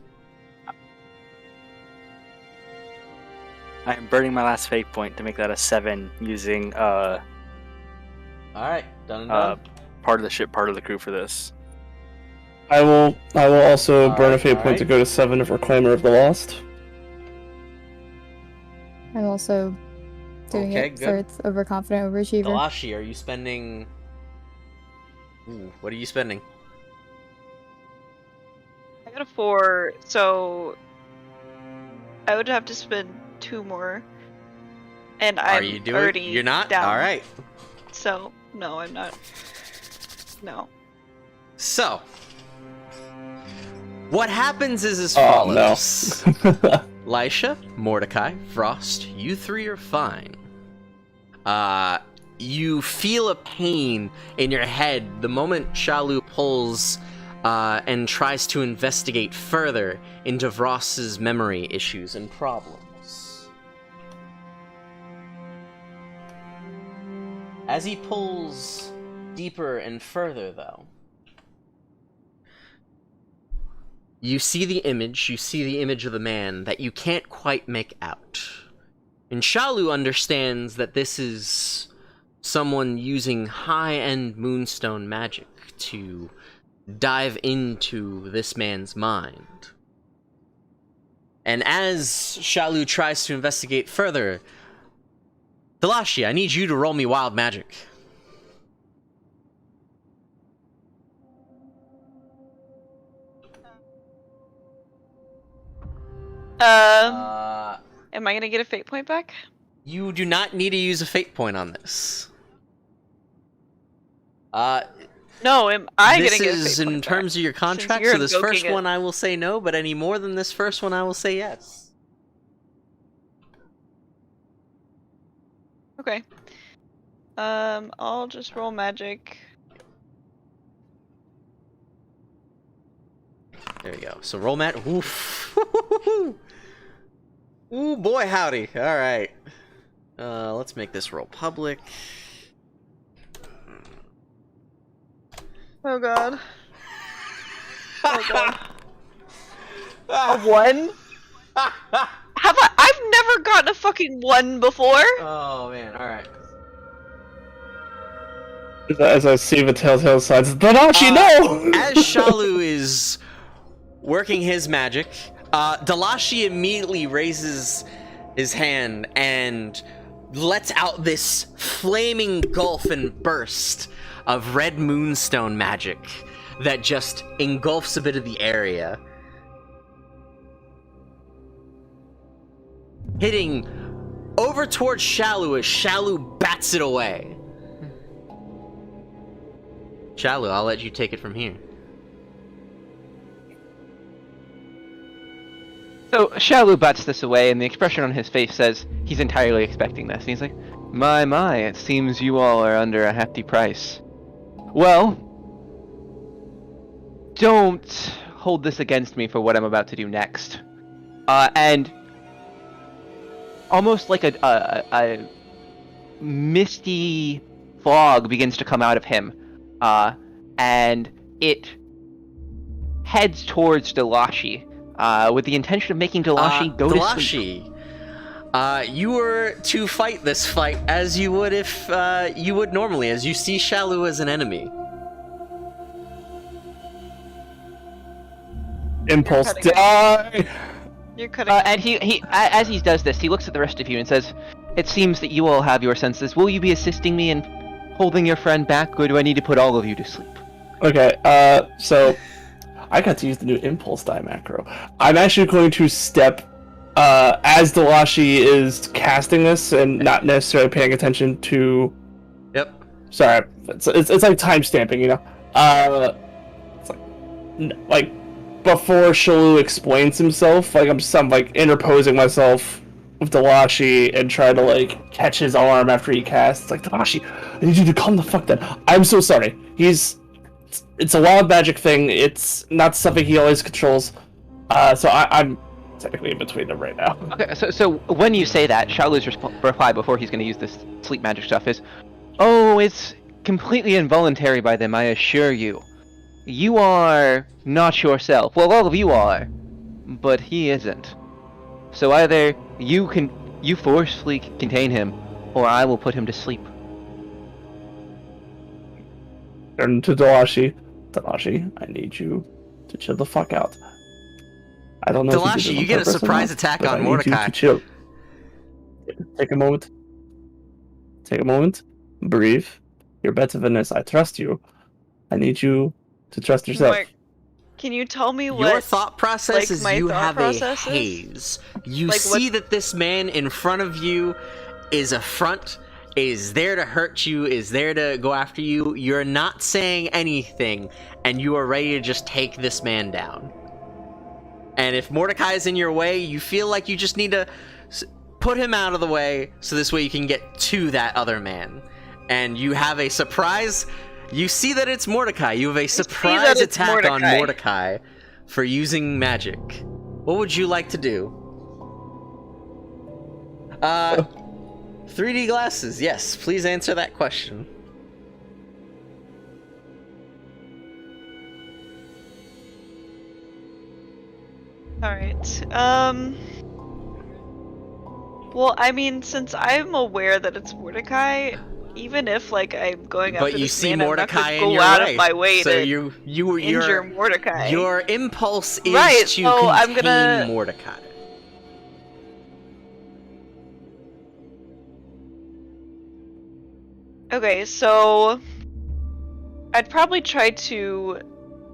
I am burning my last fate point to make that a 7 using All right, done and done. part of the ship, part of the crew for this. I will also burn a fate Alright. point to go to 7 of Reclaimer of the Lost. I'm also doing Okay, it good. for its overconfident overachiever. Dalashi, are you spending? Ooh, what are you spending? I got a 4, so I would have to spend 2 more. And Are I'm you doing? already You're not. down. All right. So, no, I'm not. No. So, what happens is as Oh, no. follows. Lisha, Mordecai, Frost, you three are fine. You feel a pain in your head the moment Shalu pulls and tries to investigate further into Vrost's memory issues and problems. As he pulls deeper and further, though, you see the image of the man that you can't quite make out. And Shalu understands that this is someone using high-end moonstone magic to dive into this man's mind. And as Shalu tries to investigate further, Dalashi, I need you to roll me wild magic. Am I gonna get a fate point back? You do not need to use a fate point on this. No, am I this gonna get a fate is point in back? terms of your contract, you're so this first invoking it. one I will say no, but any more than this first one I will say yes. Okay. I'll just roll magic. There we go. So roll mat. Oof. Ooh, boy, howdy. All right. Let's make this roll public. Oh god. Oh god. A 1? Have I? I've never gotten a fucking 1 before. Oh man. All right. As I see the telltale signs, Dalashi, no! As Shalu is working his magic, Dalashi immediately raises his hand and lets out this flaming gulf and burst of red moonstone magic that just engulfs a bit of the area, hitting over towards Shalu as Shalu bats it away. Shalu, I'll let you take it from here. So Shalu bats this away, and the expression on his face says he's entirely expecting this. And he's like, my, it seems you all are under a hefty price. Well, don't hold this against me for what I'm about to do next. And almost like a misty fog begins to come out of him, and it heads towards Dalashi. With the intention of making Dalashi go to sleep. Dalashi, you were to fight this fight as you would if you would normally, as you see Shalu as an enemy. Impulse You're cutting die! You're cutting. And he as he does this, he looks at the rest of you and says, "It seems that you all have your senses. Will you be assisting me in holding your friend back, or do I need to put all of you to sleep?" Okay, so I got to use the new impulse die macro. I'm actually going to step as Dalashi is casting this and not necessarily paying attention to. Yep. Sorry, it's like time stamping, you know. It's like before Shalu explains himself, like I'm like interposing myself with Dalashi and try to like catch his arm after he casts. It's like, Dalashi, I need you to calm the fuck down. I'm so sorry. It's a wild magic thing. It's not something he always controls. So I'm technically in between them right now. Okay, so when you say that, Shalu's reply before he's going to use this sleep magic stuff is, "Oh, it's completely involuntary by them, I assure you. You are not yourself. Well, all of you are, but he isn't. So either you forcefully contain him, or I will put him to sleep." Turn to Dalashi. Dalashi, I need you to chill the fuck out. I don't know. Dalashi, if you, you get a surprise attack but on I need Mordecai. You to chill. Take a moment. Take a moment. Breathe. You're better than this. I trust you. I need you to trust yourself. Mark, can you tell me what Your thought process like, is my you thought have a process is? haze. You Like, see that this man in front of you is a front, is there to hurt you, is there to go after you. You're not saying anything, and you are ready to just take this man down. And if Mordecai is in your way, you feel like you just need to put him out of the way, so this way you can get to that other man. And you have a surprise. You see that it's Mordecai. You have a surprise attack on Mordecai for using magic. What would you like to do? 3D glasses. Yes, please answer that question. Alright, well, I mean, since I'm aware that it's Mordecai, even if, like, I'm going after But you this see man, Mordecai I'm in not your gonna go out way. of my way So to you injure Mordecai. Your impulse is Right, to so I'm contain gonna- Mordecai. Okay, so I'd probably try to,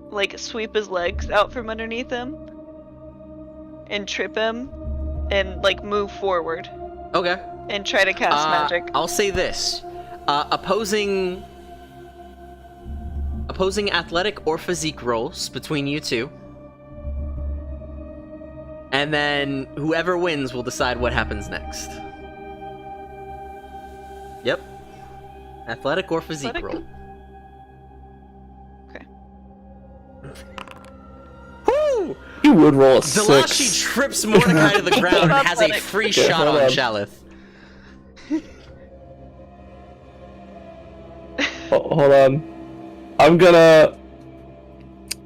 like, sweep his legs out from underneath him and trip him and, like, move forward Okay. and try to cast magic. I'll say this. Opposing athletic or physique rolls between you two. And then whoever wins will decide what happens next. Yep. Athletic or physique Athletic? roll. Okay. Woo! You would roll a Dalashi 6. trips Mordecai to the ground and has a Athletic. free Okay, shot hold on on. Shalith. Hold on. I'm gonna.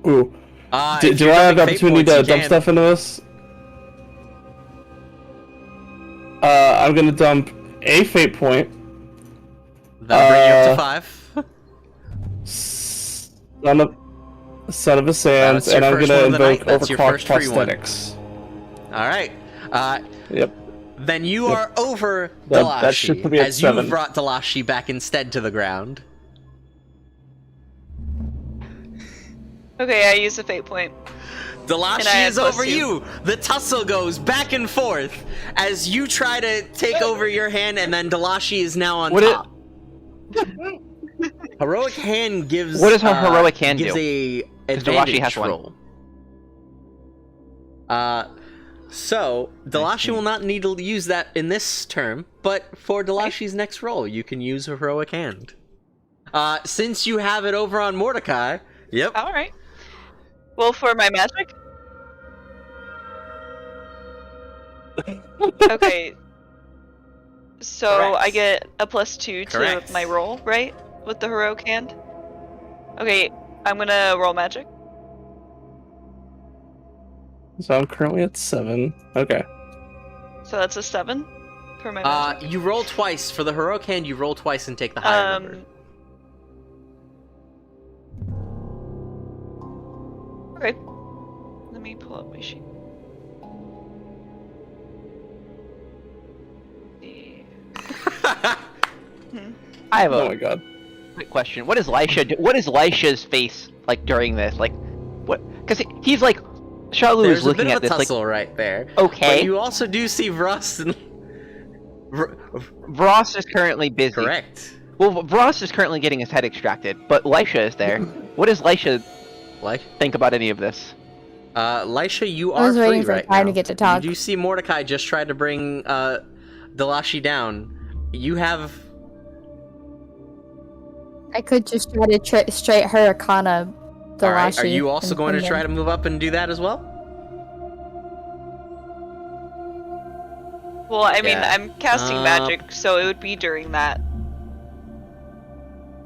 Ooh. Do If I you're have the dumping fate opportunity points, to you dump can. stuff into this? I'm gonna dump a fate point. That'll bring you up to 5. Son of a Sands, That's your and I'm first gonna one of the invoke night. That's your Overclock first free one. Prosthetics. All right. Yep. Then you are over That should put Dalashi, me at as you 7. brought Dalashi back instead to the ground. Okay, I use a fate point. And I Dalashi had is over +2. you. The tussle goes back and forth as you try to take over your hand, and then Dalashi is now on top. Heroic hand gives. What does her heroic hand gives do? a 'Cause Dalashi advantage has one. roll. So Dalashi will not need to use that in this term, but for Dalashi's next roll, you can use heroic hand. Since you have it over on Mordecai. Yep. All right. Well, for my magic. Okay. So Correct. I get a +2 to Correct. my roll, right? With the heroic hand. Okay, I'm gonna roll magic. So I'm currently at 7. Okay. So that's a 7 for my magic. You roll twice for the heroic hand. You roll twice and take the higher number. Okay. Let me pull up my sheet. I have Oh a my god. quick question. What is Lisha do? What is Lisha's face like during this? Like, what? Because he's like, Shalu There's is a looking bit at of a this like, tussle right there. okay. But you also do see Rust and... Vross is currently busy. Correct. Well, Vross is currently getting his head extracted, but Lisha is there. What does Lisha Like, think about any of this? Lisha, you I are was free waiting for right time now. to get to talk. You do see Mordecai just tried to bring Dalashi down. You have... I could just try to straight Hurricana Dalashi. Alright, are you also and going to pin try him. to move up and do that as well? Well, I mean, Yeah. I'm casting magic, so it would be during that.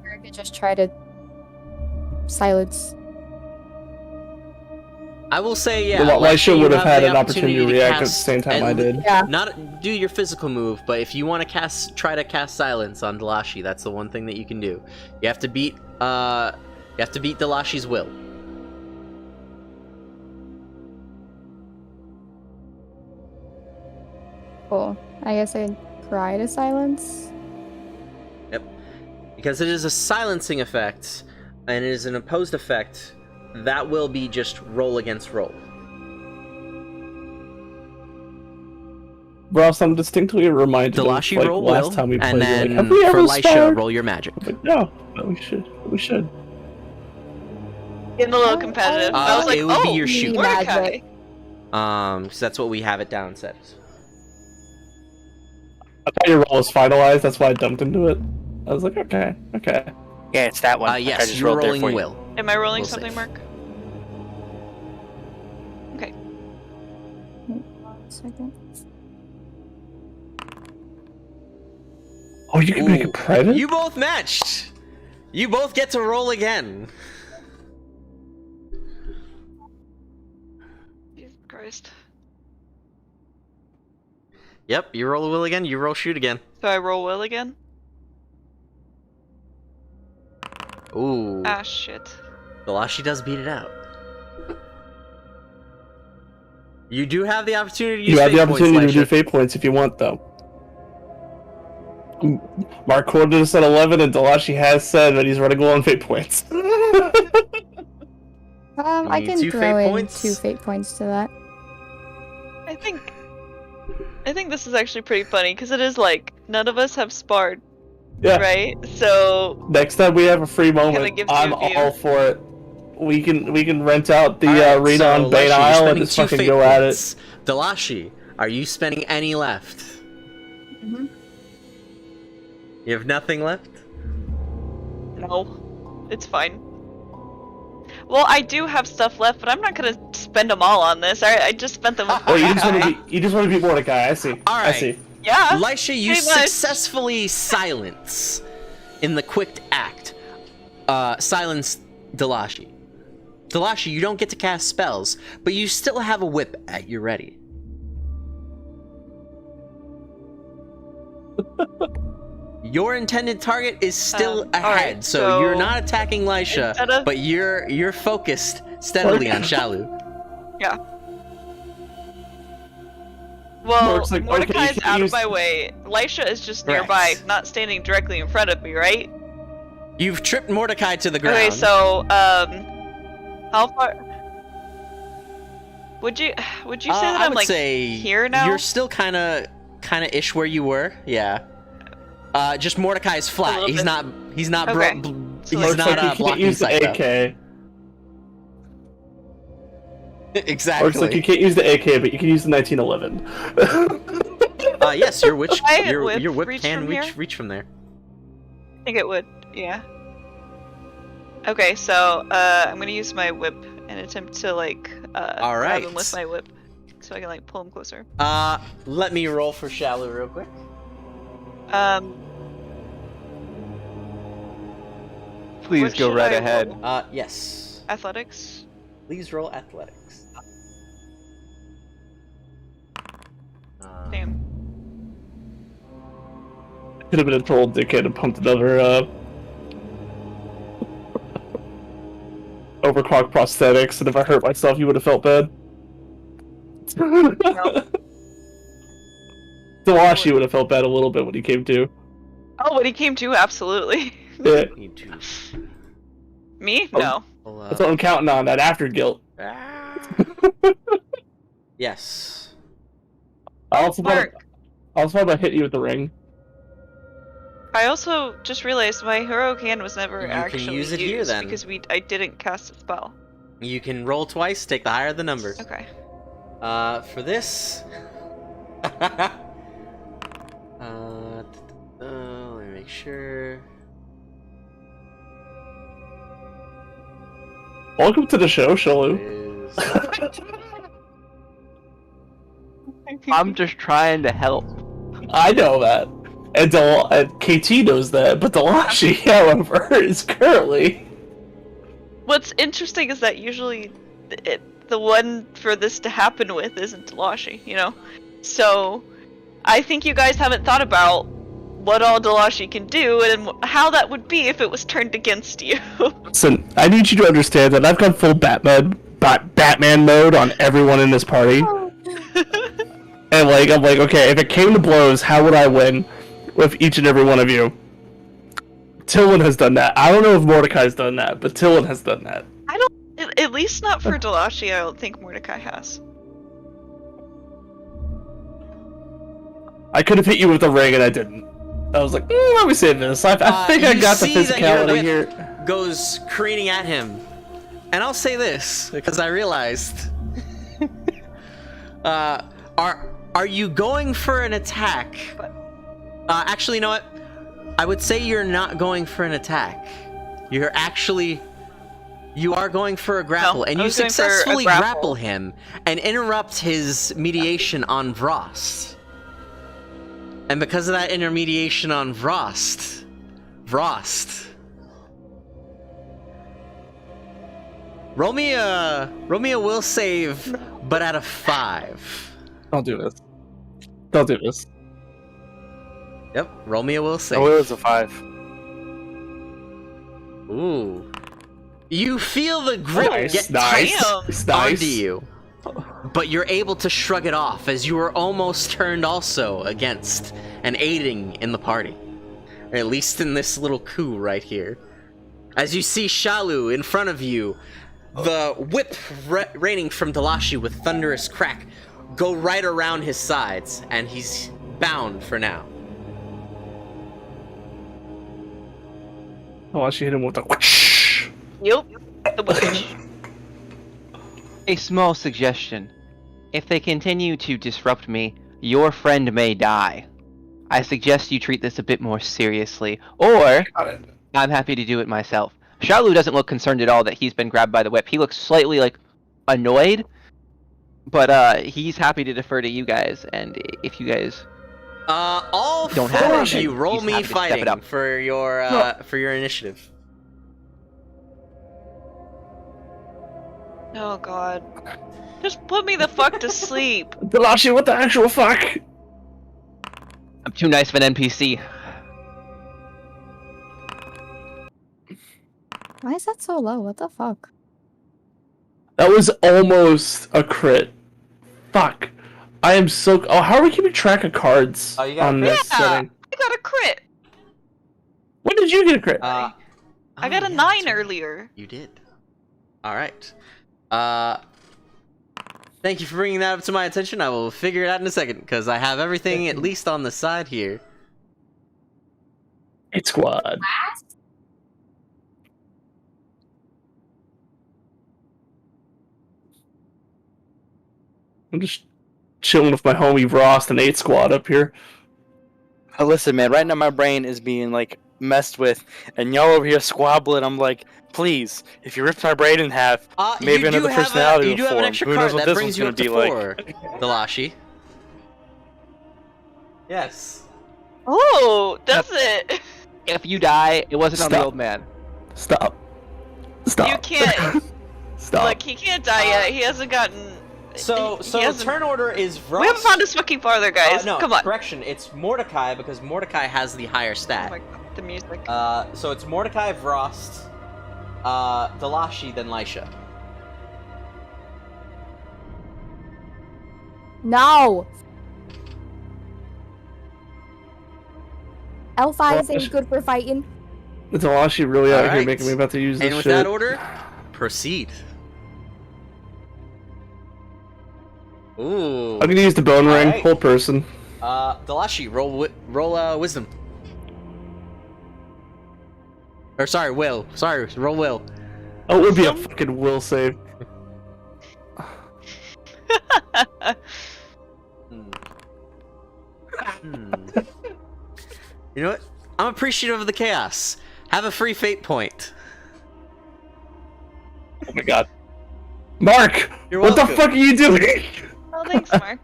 Or I could just try to silence. I will say, yeah. Well, Lisha you would have had the an opportunity to react at the cast same time I and- did. Yeah. Not do your physical move, but if you want to try to cast silence on Dalashi, that's the one thing that you can do. You have to beat Dalashi's will. Cool. I guess I can try to silence. Yep. Because it is a silencing effect, and it is an opposed effect, that will be just roll against roll. Ross, I'm distinctly reminded Dalashi of like, roll last will, time we played. and then like, have we for ever Lisha, sparred? roll your magic. Like, no, but we should. We should. Getting a little competitive. I was like, it would be oh, your shoot. Mordecai. Magic. Because that's what we have it down set. I thought your roll was finalized. That's why I dumped into it. I was like, okay. Yeah, it's that one. I Yes, just you're rolled there rolling for you. will. Am I rolling We'll something, save. Mark? Okay. 1 second. Oh, you can make Ooh. it private. You both matched! You both get to roll again. Jesus Christ. Yep, you roll will again, you roll shoot again. So I roll will again? Ooh. Ah, shit. Dalashi does beat it out. You do have the opportunity to use You have the fate points, opportunity to do Lisha. fate points if you want, though. Mark quoted us at 11, and Dalashi has said that he's running low on fate points. I need can 2 throw fate in points? 2 fate points to that. I think this is actually pretty funny, because it is like, none of us have sparred, Yeah. right? So, Next time we have a free moment, gives you I'm a view. all for it. We can rent out the Alright, arena so, on Bane Lisha, you're Isle and spending just 2 fucking fate go at it. points. Dalashi, are you spending any left? Mhm. You have nothing left? no. It's fine. Well, I do have stuff left, but I'm not gonna spend them all on this. I just spent them with Oh, you just want Mordecai. to be Mordecai. I see. I Alright. see. Yeah. Lisha, you pretty much. successfully silence in the quick act. Silence Dalashi. Dalashi, you don't get to cast spells, but you still have a whip at your ready. Your intended target is still ahead, alright, so you're so not attacking Lisha, instead of- but you're focused steadily on Shalu. Yeah. Well, Mark's like, okay, you Mordecai's can't out use- of my way. Lisha is just Correct. nearby, not standing directly in front of me, right? You've tripped Mordecai to the ground. Okay, so how far? Would you say that I I'm would like say here now? You're still kind of ish where you were. Yeah. Just Mordecai's flat. little He's bit. not. He's not. Okay. He's So, Mark's not like, you can't blocking use the sight, though. AK. Exactly. Mark's like, you can't use the AK, but you can use the 1911. Yes, your whip reach can from here? reach from there. I think it would, yeah. Okay, so I'm gonna use my whip and attempt to like grab Alright. him with my whip, so I can like pull him closer. Let me roll for Shallow real quick. Please What go should right I ahead. roll? Yes. Athletics. Please roll athletics. Damn. Could have been a troll dickhead and pumped another overclock prosthetics, and if I hurt myself, you would have felt bad. Delashi would have felt bad a little bit when he came to. Oh, when he came to, absolutely. Yeah, Need to Me? Oh. No. pull that's up. what I'm counting on, that after guilt. Yes. I also Mark. thought about hitting you with the ring. I also just realized my heroic hand was never You can actually use it used here, then. because I didn't cast a spell. You can roll twice. Take the higher the number. Okay. For this. Let me make sure. Welcome to the show, Shalu. Is... I'm just trying to help. I know that. And KT knows that, but Delashi, however, is currently... What's interesting is that usually the one for this to happen with isn't Delashi, you know? So, I think you guys haven't thought about what all Delashi can do and how that would be if it was turned against you. Listen, I need you to understand that I've gone full Batman mode on everyone in this party. And I'm like, okay, if it came to blows, how would I win with each and every one of you? Tillin has done that. I don't know if Mordecai's done that, but Tillin has done that. At least not for Delashi, I don't think Mordecai has. I could have hit you with the ring and I didn't. I was like, let me save this. I think I you got the see that your physicality whip here. Goes careening at him, and I'll say this because I realized. Are you going for an attack? Actually, you know what? I would say you're not going for an attack. You are going for a grapple, No, and I you was going for a successfully grapple. grapple him and interrupt his mediation on Vrost. And because of that intermediation on Vrost, roll me a will save, but at a 5. Don't do this. Don't do this. Yep, roll me a will save. Oh, it was a 5. Ooh. You feel the grip get nice. Damn. onto you, but you're able to shrug it off as you are almost turned also against and aiding in the party. Or at least in this little coup right here. As you see Shalu in front of you, the whip raining from Delashi with thunderous crack go right around his sides, and he's bound for now. Oh, she hit him with the whoosh. Yep. The witch. A small suggestion. If they continue to disrupt me, your friend may die. I suggest you treat this a bit more seriously, or I'm happy to do it myself. Shalu doesn't look concerned at all that he's been grabbed by the whip. He looks slightly, annoyed, but he's happy to defer to you guys, and if you guys... All Don't four have of anything. you roll He's me happy to step it fighting up. for your initiative. Oh god. Just put me the fuck to sleep. Delashi, what the actual fuck? I'm too nice of an NPC. Why is that so low? What the fuck? That was almost a crit. Fuck. I am so. Oh, how are we keeping track of cards Oh, you got on a crit? this setting? I got a crit. When did you get a crit? I got a 9 that's right. earlier. You did. All right. Thank you for bringing that up to my attention. I will figure it out in a second because I have everything at least on the side here. Hate squad. I'm just chilling with my homie Ross and 8 squad up here. Listen, man, right now my brain is being like messed with, and y'all over here squabbling. I'm like, please, if you ripped my brain in half, maybe you another do have personality you do will have an form. extra Who card knows what that this brings one's you gonna up to be 4, like? Dalashi. Yes. Oh, does it? If you die, it wasn't on the Stop. old man. Stop. Stop. You can't. Stop. Look, he can't die yet. He hasn't gotten. So he hasn't- turn order is Vrost. We haven't found his fucking father, guys. No, Come on. correction. It's Mordecai because Mordecai has the higher Oh stat. my God, the music. So it's Mordecai, Vrost, Dalashi, then Lisha. No. L5s ain't good for fighting. It's Alashi really out here Alright. making me about to use this And with shit. that order, proceed. Ooh. I'm gonna use the bone ring, Alright. whole person. Dalashi, roll wisdom. Or sorry, will. Sorry, roll will. Oh, it would be a fucking will save. You know what? I'm appreciative of the chaos. Have a free fate point. Oh my god. Mark! You're what welcome. the fuck are you doing? Oh, thanks, Mark.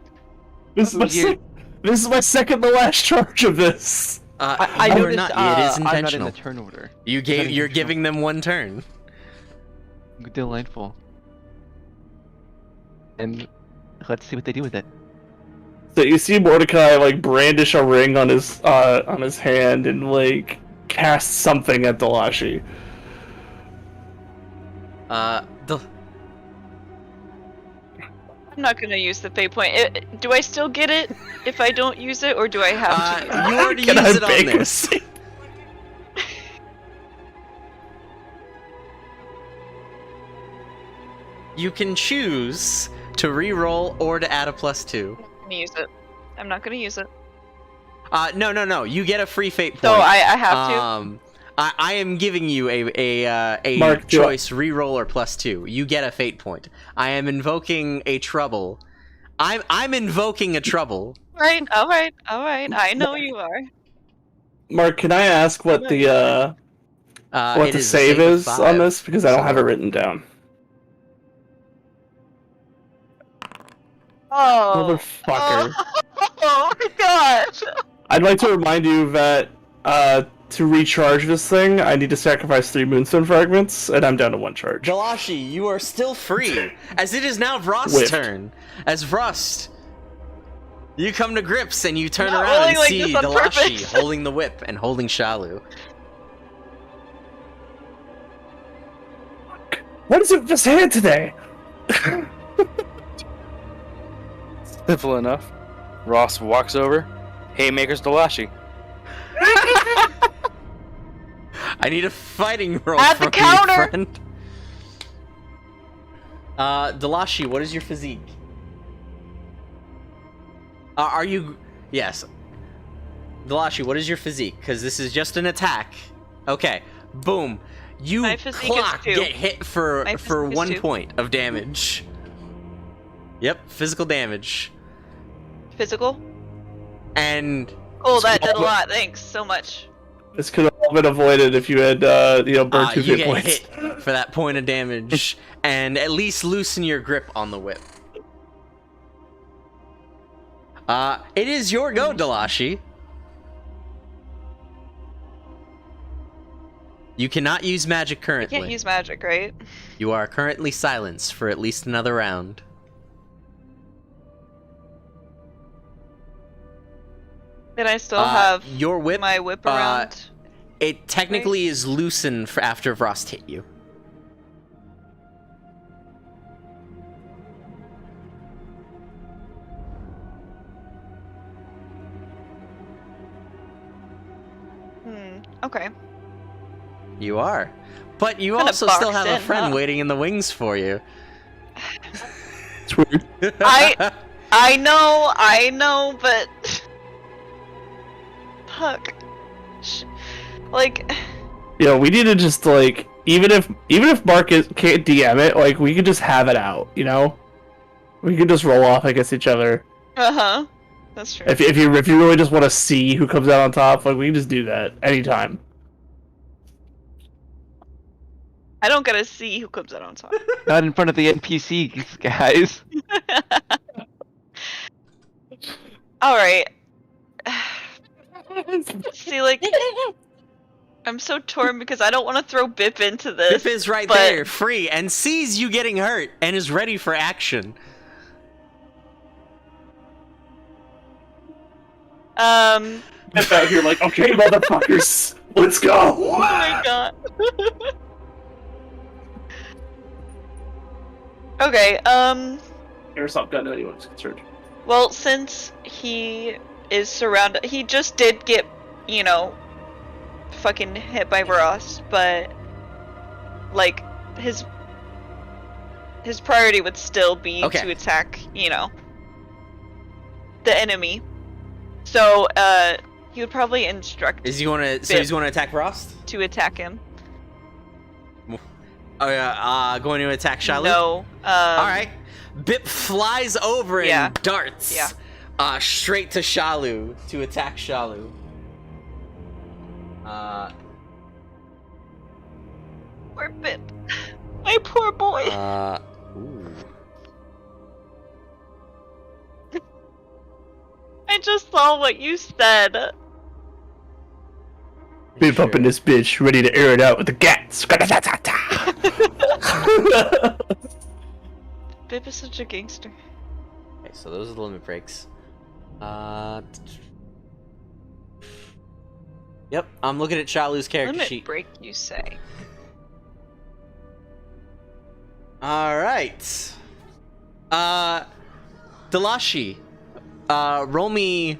This is my second to last charge of this. I you're noticed, not. It is I'm not in intentional. the turn order. You're giving them one turn. Delightful. And let's see what they do with it. So you see Mordecai like brandish a ring on his hand and like cast something at Dalashi. I'm not gonna use the fate point. Do I still get it if I don't use it, or do I have to? Use it? You already Can I used it on bake this. with- You can choose to re-roll or to add a +2. I'm gonna use it. I'm not gonna use it. No. You get a free fate point. So I have to. I am giving you a Mark, do choice re-roll or +2. You get a fate point. I am invoking a trouble. I'm invoking a trouble. Right. All right. I know you are. Mark, can I ask what the It is a save of is 5. on this? Because I don't have it written down. Oh. Motherfucker. Oh my god. I'd like to remind you that to recharge this thing, I need to sacrifice 3 moonstone fragments, and I'm down to 1 charge. Dalashi, you are still free, as it is now Vrost's Whiffed. turn. As Vrost, you come to grips and you turn Not around and rolling like see this on Dalashi purpose. holding the whip and holding Shalu. What is it with this hand today? Simple enough. Ross walks over. Haymakers Dalashi. I need a fighting roll Add from the counter! you, friend. Dalashi, what is your physique? Are you... Yes. Dalashi, what is your physique? Because this is just an attack. Okay. Boom. You My physique is clock 2. get hit for My physique is 1 2. point of damage. Yep, physical damage. Physical. And Cool. That did a lot. Thanks so much. This could have all been avoided if you had, burned 2 you hit get points. hit for that point of damage, and at least loosen your grip on the whip. It is your go, Dalashi. You cannot use magic I currently. can't use magic, right? You are currently silenced for at least another round. Then I still have your whip. my whip around. It technically is loosened for after Vrost hit you. Okay. You are. But you Kinda also still boxed have a in, friend huh? waiting in the wings for you. It's weird. I know, but fuck. Like, We need to just even if Mark can't DM it, we could just have it out. We could just roll off against each other. that's true. If you really just want to see who comes out on top, we can just do that anytime. I don't gotta see who comes out on top. Not in front of the NPCs, guys. Alright. See, like, I'm so torn because I don't want to throw Bip into this. Bip is right but... there, free, and sees you getting hurt, and is ready for action. Bip out here okay, motherfuckers, let's go! Oh my god. Okay, Airsoft gun, anyone's concerned. well, since he is surrounded, he just did get, fucking hit by Ross, but, his priority would still be to attack, the enemy. So, he would probably instruct Is he gonna? So he's going to attack Rost? to attack him. Oh yeah. Going to attack Shalu? No. All right. Bip flies over Yeah. and darts. Yeah. Straight to Shalu to attack Shalu. Poor Bip. My poor boy. Ooh. I just saw what you said. Bip up in this bitch, ready to air it out with the gats. Bip is such a gangster. Okay, so those are the limit breaks. Yep, I'm looking at Shalu's character Limit sheet. break, you say? All right. Delashi, roll me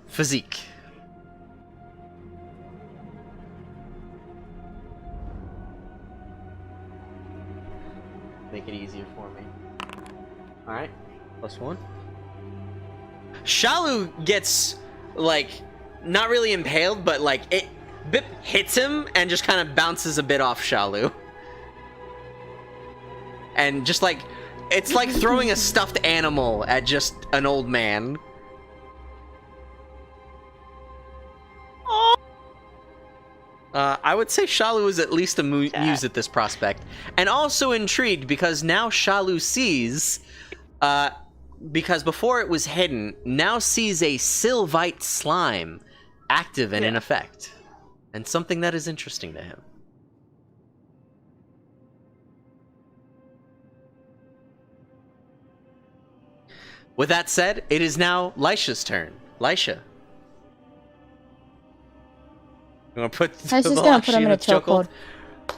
physique. Make it easier for me. All right, +1. Shalu gets not really impaled, but Bip hits him and just kind of bounces a bit off Shalu. And just it's like throwing a stuffed animal at just an old man. I would say Shalu is at least amused at this prospect. And also intrigued because now Shalu sees, because before it was hidden, now sees a Sylvite slime active and in effect. And something that is interesting to him. With that said, it is now Lisha's turn. Lisha. You want to put I was just gonna put him in a chokehold. Oh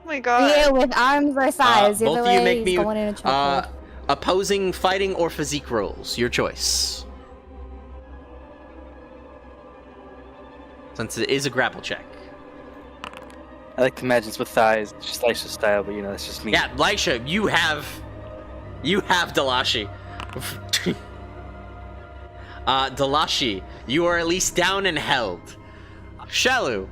my god. Yeah, with arms or thighs. Both Either of you way, make he's me going in a chokehold. opposing, fighting, or physique rolls. Your choice. Since it is a grapple check. I like to imagine it's with thighs. It's just Lisha's style, but that's just me. Yeah, Lisha, you have Delashi. Delashi, you are at least down and held. Shalu,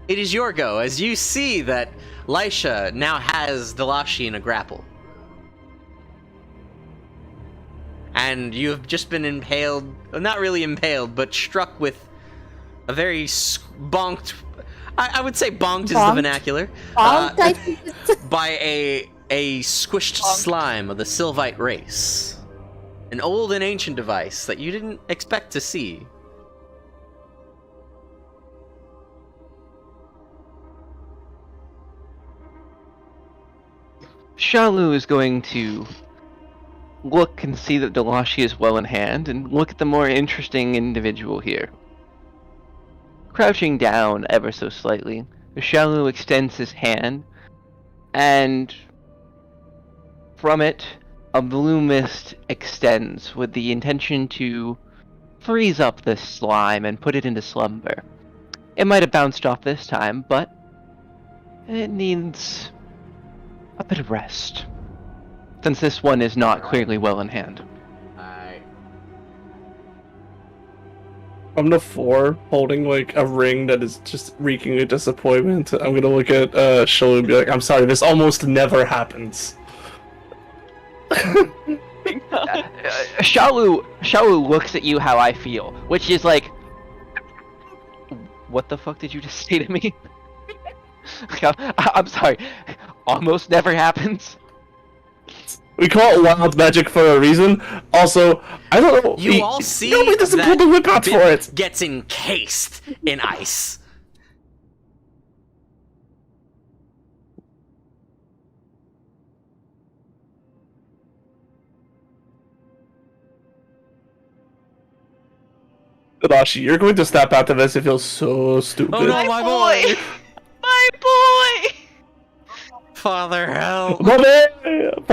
it is your go, as you see that Lisha now has Delashi in a grapple. And you have just been impaled, not really impaled, but struck with a very bonked, I would say bonked is the vernacular, by a squished slime of the Sylvite race. An old and ancient device that you didn't expect to see. Shalu is going to look and see that Delashi is well in hand, and look at the more interesting individual here. Crouching down ever so slightly, Shalu extends his hand, and from it, a blue mist extends with the intention to freeze up this slime and put it into slumber. It might have bounced off this time, but it needs a bit of rest, since this one is not clearly well in hand. Alright. From the floor, holding like a ring that is just reeking of disappointment, I'm gonna look at Shalu and be like, I'm sorry, this almost never happens. Shalu looks at you how I feel, which is like, what the fuck did you just say to me? I'm sorry, almost never happens. We call it wild magic for a reason. Also, I don't know. You all see nobody doesn't pull that the whip out for it. gets encased in ice. Adachi, you're going to snap out of this. It feels so stupid. Oh no, my boy! My boy! Father help! Father, Help!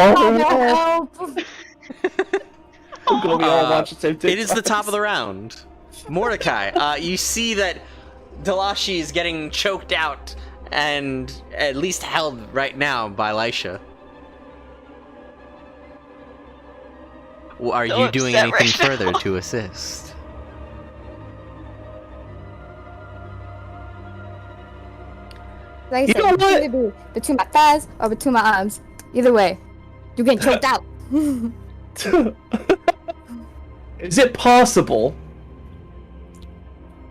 I'm gonna be all watching the same thing. It is the top of the round. Mordecai, you see that Dalashi is getting choked out and at least held right now by Lisha. Are So you doing upset anything right further now. to assist? Like I You said, know it can what? either be between my thighs or between my arms. Either way, you're getting choked out. Is it possible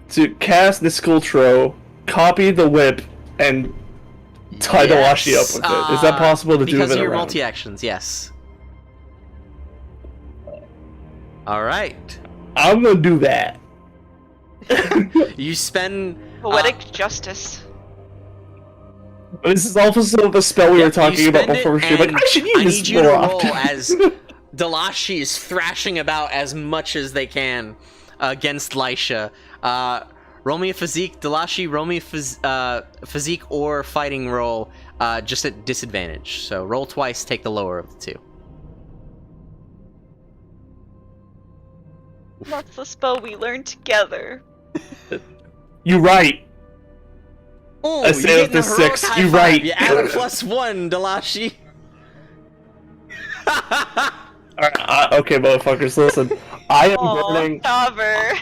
to cast the Skulltro, copy the whip, and tie Dalashi up with it? Is that possible to do because with of your around? multi-actions, yes. Alright. I'm gonna do that. You spend... Poetic justice. This is also the spell we were talking you about spend before. it, She was like, and I should use I this need you more to often. roll as Dalashi is thrashing about as much as they can against Lisha. Roll me a physique, Dalashi. Roll me a physique or fighting roll, just at disadvantage. So roll twice, take the lower of the two. That's the spell we learned together. You're right. Oh, I you say get up to a heroic 6, high you're five. right. You add a +1, Dalashi. Alright, okay, motherfuckers, listen. I am Aw, burning. Dauber.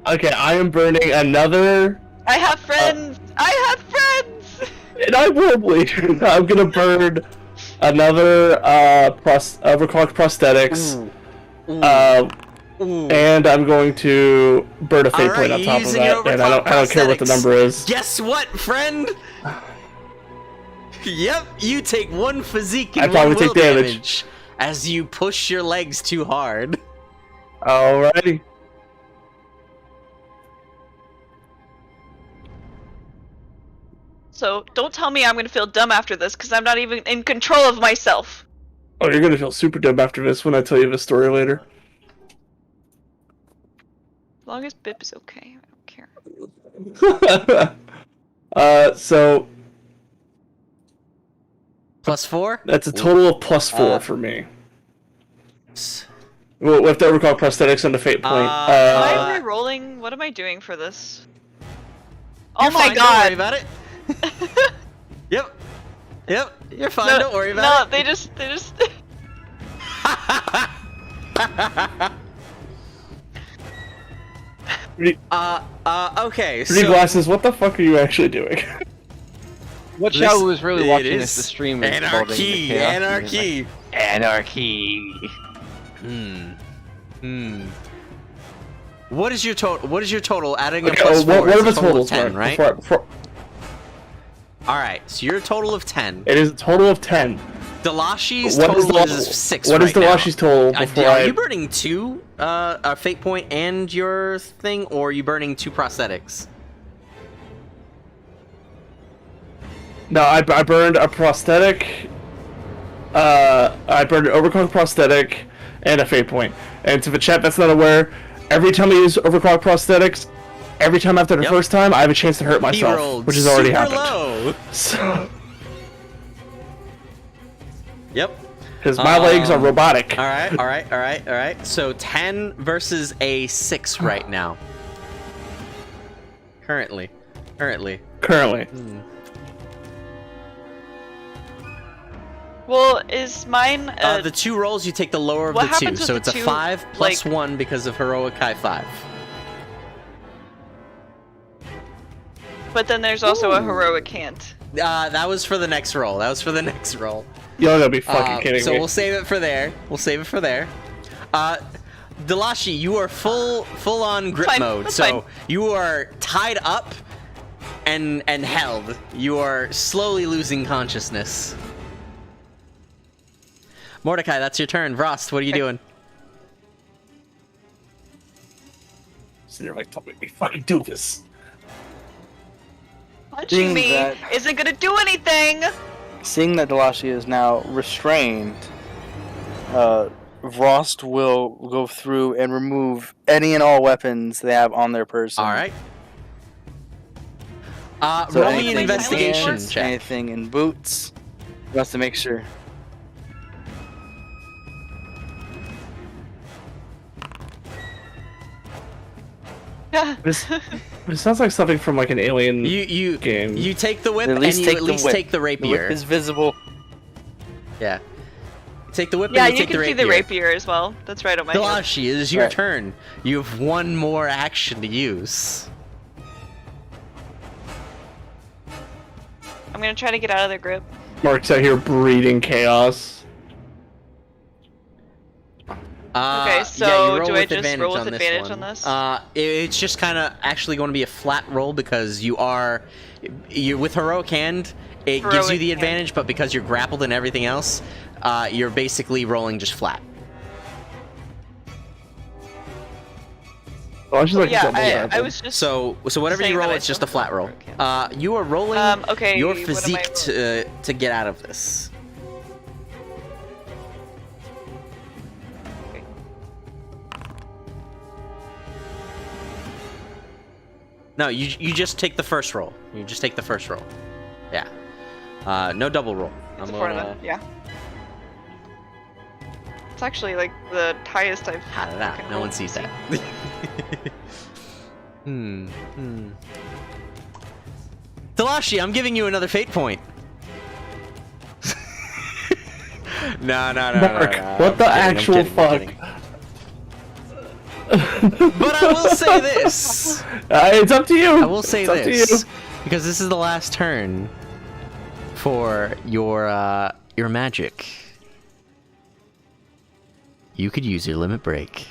Okay, I am burning another. I have friends. I have friends. And I will bleed. I'm gonna burn another overclock prosthetics. Ooh. And I'm going to burn a fate Alright, point on you're top of using that. your And I don't care what the overclock number is. Guess what, friend? Yep, you take 1 physique I and probably 1 will take damage. as you push your legs too hard. Alrighty. So don't tell me I'm gonna feel dumb after this, because I'm not even in control of myself. Oh, you're gonna feel super dumb after this when I tell you the story later. As long as Bip is okay, I don't care. So +4? that's a total of +4 for me. S- Well, with the overclock prosthetics and the fate point. Am I re-rolling? What am I doing for this? Oh You're my fine, Don't worry god! about it. Yep. Yep, you're fine, No, don't worry no, about they just. it. Okay, Three so... glasses, what the fuck are you actually doing? What This- Shalu was really it watching is is the stream is involving the Anarchy! chaos, and Anarchy! Anarchy. What is your total? What is your total? Adding a Okay, plus 4. what are the it's a total of totals? 10, Mark? right? Before- All right, so you're a total of 10. It is a total of 10. Dalashi's What is total the- is 6 What right is Dalashi's total before Are I... you burning 2 a fate point and your thing, or are you burning 2 prosthetics? No, I burned a prosthetic. I burned an overclock prosthetic and a fate point. And to the chat that's not aware, every time I use overclock prosthetics, every time after the Yep. first time, I have a chance to hurt He myself, rolled which has already super happened. low. So, Yep. Because my legs are robotic. All right. So 10 versus a 6 right now. Currently. Currently. Well, is mine The 2 rolls, you take the lower of what the 2. happens with So the it's a 2, 5 plus like- 1 because of heroic high 5. but then there's also a heroic can't. That was for the next roll. Y'all gotta be fucking kidding So me. we'll save it for there. Delashi, you are full on grip Fine, mode. that's So fine. you are tied up and held. You are slowly losing consciousness. Mordecai, that's your turn. Vrost, what are you doing? So you're like, don't make me fucking do this. Punching Seeing me that- isn't gonna do anything! Seeing that Delashi is now restrained, Vrost will go through and remove any and all weapons they have on their person. All right. So Roll me an anything in investigation hands, check. anything in boots. Just to make sure. This sounds like something from like an alien You game. you take the whip At and least you take at the least whip. take the The rapier. whip is visible. Yeah. Take the whip Yeah, and you you take can the see rapier. the rapier as well. That's right on my head. Delashi, it is your Right. turn. You have one more action to use. I'm gonna try to get out of their grip. Mark's out here breeding chaos. Okay, Yeah, so you roll do I with just advantage roll with on advantage this on one. this? It's just kind of actually going to be a flat roll because you're with heroic hand. It gives you Heroic the hand. advantage, but because you're grappled and everything else, you're basically rolling just flat. Oh, I just like Yeah, double I grapple. was just. So whatever saying you roll, that I it's just a still flat roll. have heroic You are rolling Okay, your what am I physique to get out of this. No, you just take the first roll. You just take the first roll. Yeah. No double roll. It's I'm a 4 gonna yeah. It's actually like the highest I've. hat it out. fucking No one rolled. sees that. Delashi, I'm giving you another fate point. No. Mark, what the actual fuck? But I will say this. It's up to you. I will say It's up to this you. because this is the last turn for your magic. You could use your limit break. You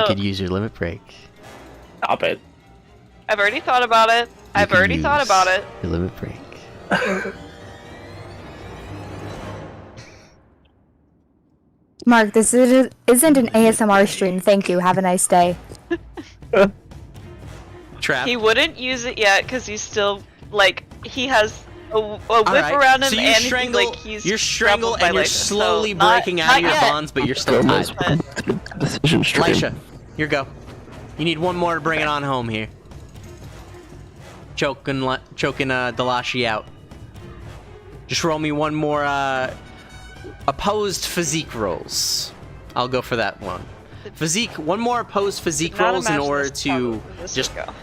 So, could use your limit break. Stop it. I've already thought about it. I've could already thought use about it. Your limit break. Mark, this isn't an ASMR stream. Thank you. Have a nice day. Trap. He wouldn't use it yet because he's still like he has a whip Alright, around him so you and strangle, he's like he's you're strangled grappled by and you're Lysa, so slowly not- breaking out not of your yet. bonds, but you're still tied. But Decision stream. Lisha, your go. You need one more to bring it on home here. Choking Delashi out. Just roll me one more opposed physique rolls. I'll go for that one. Physique, one more opposed physique did not rolls in imagine order this to probably this just would go.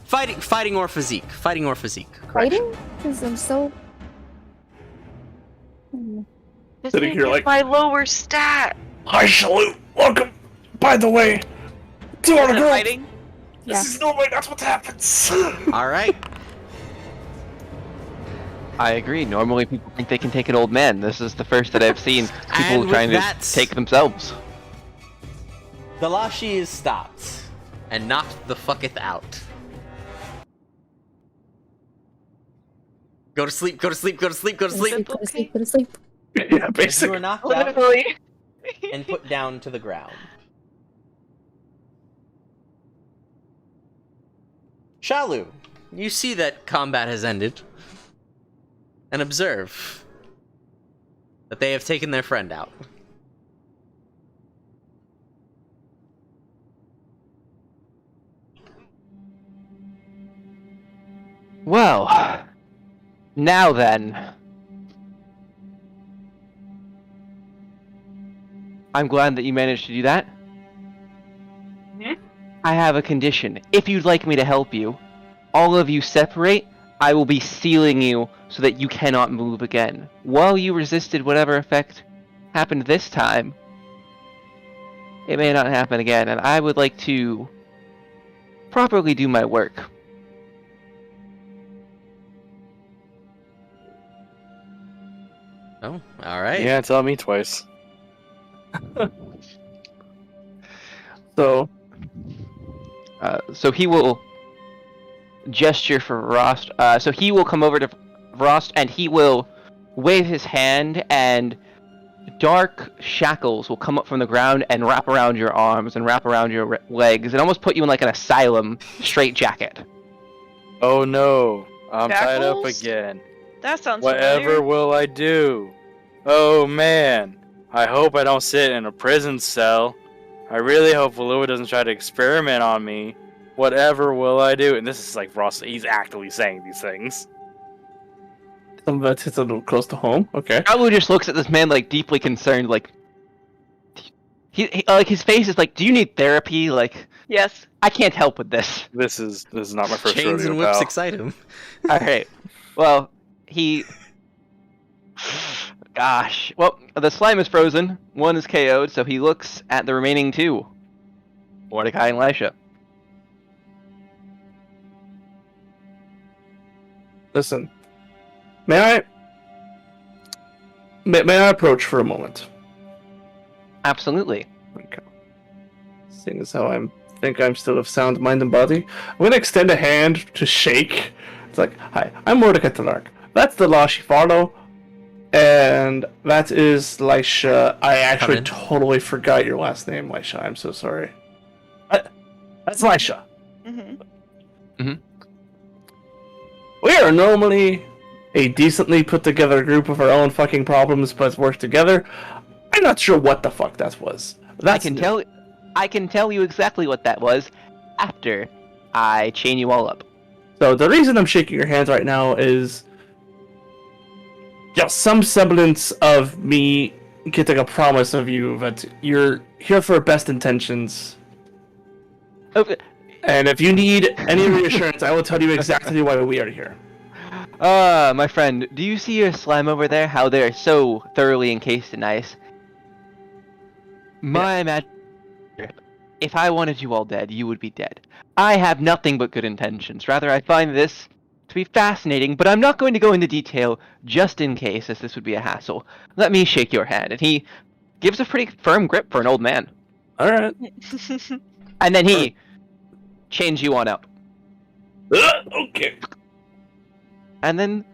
fighting or physique. Correction. Fighting? Because I'm so. This Sitting is here like- my lower stat. Hi, salute. Welcome. By the way, to our Is it girl. fighting? Yeah. This is normally not what happens. All right. I agree. Normally people think they can take an old man. This is the first that I've seen And people with trying that- to take themselves. Delashi is stopped and knocked the fucketh out. Go to sleep. Go to sleep. Go to sleep. Go to sleep. Go to sleep. Go to sleep. Yeah, You are basically. knocked out Literally. and put down to the ground. Shalu, you see that combat has ended, and observe that they have taken their friend out. Well, now then. I'm glad that you managed to do that. Mhm. I have a condition. If you'd like me to help you, all of you separate. I will be sealing you so that you cannot move again. While you resisted whatever effect happened this time, it may not happen again, and I would like to properly do my work. Oh, all right. Yeah, tell me twice. So, So he will gesture for Rost. So he will come over to Rost and he will wave his hand, and dark shackles will come up from the ground and wrap around your arms and wrap around your legs and almost put you in like an asylum straitjacket. Oh no, I'm tied up Shackles? again. That sounds Whatever familiar. will I do? Oh man, I hope I don't sit in a prison cell. I really hope Valua doesn't try to experiment on me. Whatever will I do? And this is like Ross, he's actively saying these things. some of that hits a little close to home. Okay. Alu just looks at this man like deeply concerned, like he like his face is like, "Do you need therapy?" Like, Yes. I can't help with this. This is not my first Chains rodeo, and whips pal. excite him. All right. Well, he. Gosh. Well, the slime is frozen. One is KO'd, so he looks at the remaining two, Mordecai and Lisha. Listen, may I approach for a moment? Absolutely. Okay. Seeing as how I'm still of sound mind and body, I'm gonna extend a hand to shake. It's like, hi, I'm Mordecai Talark. That's the law she follow, and that is Lisha. I actually in. totally forgot your last name, Lisha. I'm so sorry. That's Lisha. Mm-hmm. We are normally a decently put together group of our own fucking problems, but work together. I'm not sure what the fuck that was. I can tell you exactly what that was after I chain you all up. So the reason I'm shaking your hands right now is just some semblance of me getting a promise of you that you're here for best intentions. Okay. And if you need any reassurance, I will tell you exactly why we are here. My friend, do you see your slime over there? How they're so thoroughly encased in ice? My imagine, if I wanted you all dead, you would be dead. I have nothing but good intentions. Rather, I find this to be fascinating, but I'm not going to go into detail just in case, as this would be a hassle. Let me shake your hand. And he gives a pretty firm grip for an old man. Alright. And then he chains you on up. Okay. And then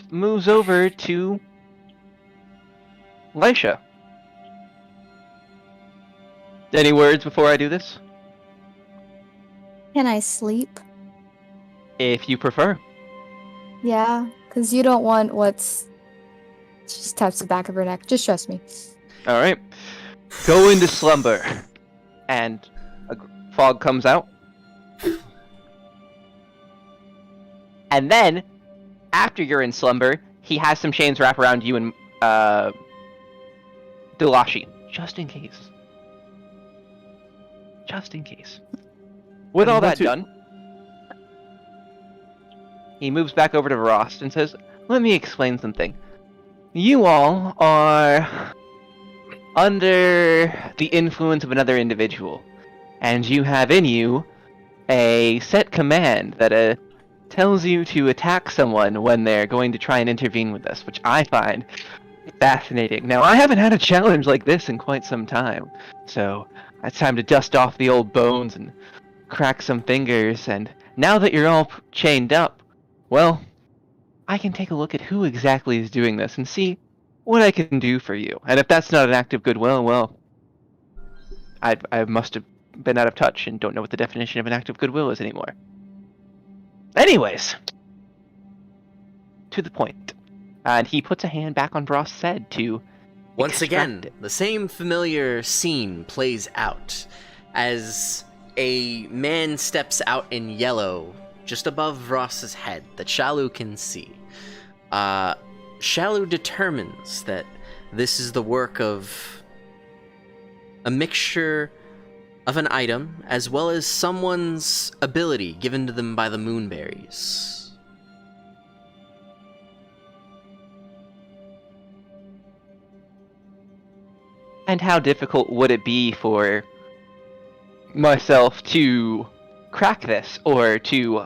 moves over to Lisha. Any words before I do this? Can I sleep? If you prefer. Yeah, because you don't want what's... She just taps the back of her neck. Just trust me. Alright. Go into slumber. And a fog comes out. And then, after you're in slumber, he has some chains wrap around you and Delashi. Just in case. Just in case. With all that done, he moves back over to Rost and says, "Let me explain something. You all are under the influence of another individual, and you have in you a set command that tells you to attack someone when they're going to try and intervene with us, which I find fascinating. Now, I haven't had a challenge like this in quite some time, so it's time to dust off the old bones and crack some fingers, and now that you're all chained up, well, I can take a look at who exactly is doing this and see what I can do for you. And if that's not an act of goodwill, well, I must have been out of touch and don't know what the definition of an act of goodwill is anymore. Anyways, to the point. And he puts a hand back on Brost's head to Once again, extract it. the same familiar scene plays out as a man steps out in yellow just above Ross's head that Shalu can see. Shalu determines that this is the work of a mixture of an item as well as someone's ability given to them by the moonberries. And how difficult would it be for myself to crack this, or to,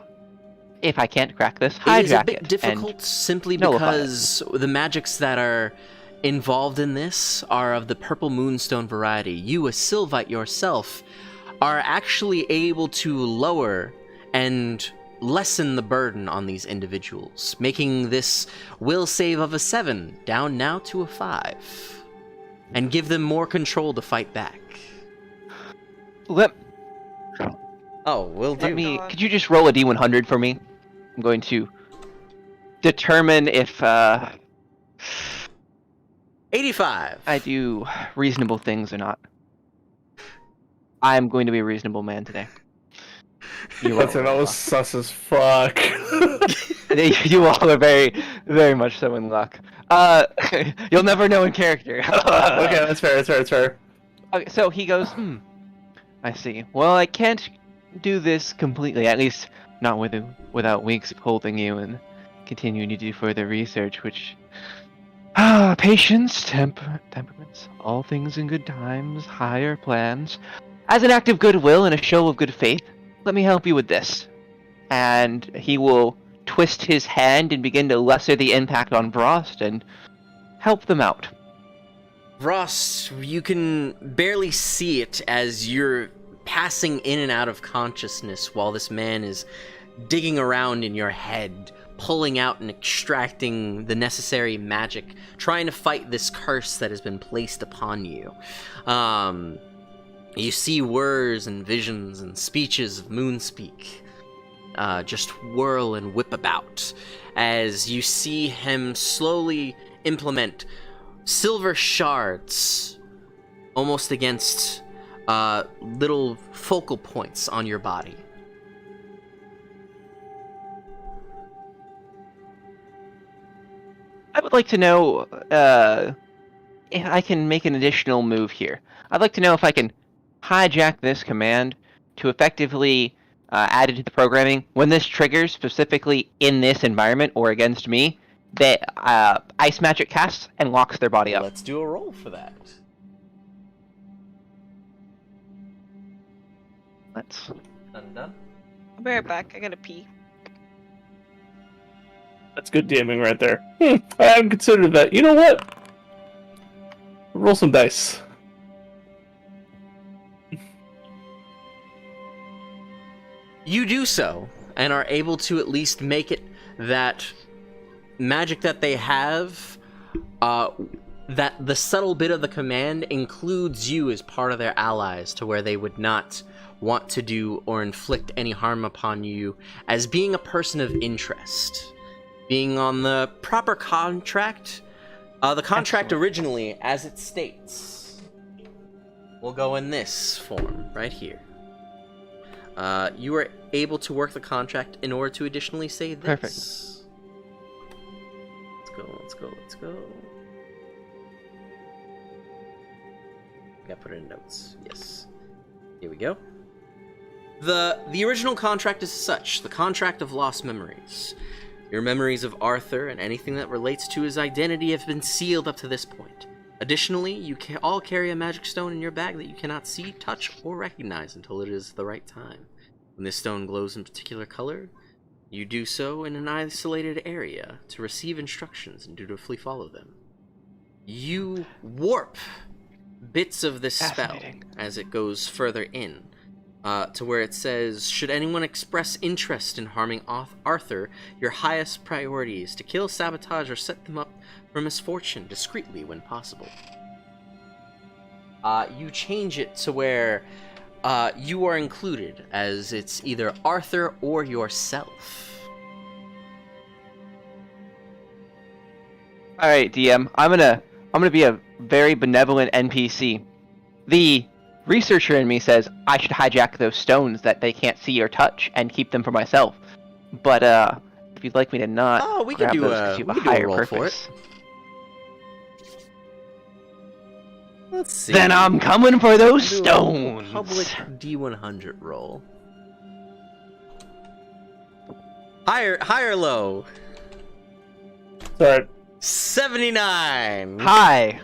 if I can't crack this, hijack it? It is a bit difficult simply nullify because the magics that are involved in this are of the purple moonstone variety. You, a Sylvite yourself, are actually able to lower and lessen the burden on these individuals, making this will save of a 7 down now to a 5, and give them more control to fight back. Will do. Could you just roll a D100 for me? I'm going to determine if 85. I do reasonable things or not. I'm going to be a reasonable man today. That was sus as fuck. You all are very, very much so in luck. You'll never know in character. Okay, that's fair. Okay, so he goes, I see. Well, I can't do this completely, at least not without weeks of holding you and continuing to do further research, which... patience, temperaments, all things in good times, higher plans. As an act of goodwill and a show of good faith, let me help you with this. And he will twist his hand and begin to lesser the impact on Vrost and help them out. Vrost, you can barely see it as you're passing in and out of consciousness while this man is digging around in your head, pulling out and extracting the necessary magic, trying to fight this curse that has been placed upon you. You see words and visions and speeches of Moonspeak just whirl and whip about as you see him slowly implement silver shards almost against little focal points on your body. I would like to know if I can make an additional move here. I'd like to know if I can hijack this command to effectively add it to the programming. When this triggers, specifically in this environment or against me, that ice magic casts and locks their body up. Let's do a roll for that. Let's... Done. I'll be right back. I gotta pee. That's good DMing right there. I haven't considered that. You know what? Roll some dice. You do so, and are able to at least make it that magic that they have, that the subtle bit of the command includes you as part of their allies, to where they would not want to do or inflict any harm upon you as being a person of interest. Being on the proper contract, the contract Excellent. originally, as it states, will go in this form, right here. You are able to work the contract in order to additionally say this. Perfect. Let's go. Gotta put it in notes. Yes. Here we go. The original contract is such: the contract of lost memories. Your memories of Arthur and anything that relates to his identity have been sealed up to this point. Additionally, you all carry a magic stone in your bag that you cannot see, touch, or recognize until it is the right time. When this stone glows in a particular color, you do so in an isolated area to receive instructions and dutifully follow them. You warp bits of this spell as it goes further in, to where it says, should anyone express interest in harming Arthur, your highest priority is to kill, sabotage, or set them up for misfortune discreetly when possible. You change it to where you are included, as it's either Arthur or yourself. All right, DM. I'm gonna be a very benevolent NPC. The researcher in me says I should hijack those stones that they can't see or touch and keep them for myself. But if you'd like me to not, we can grab do those a 'cause you have we can do a higher roll for purpose. it. Let's see. Then I'm coming for those Do a stones. Public D100 roll. Higher, or low? Sorry. 79. Hi.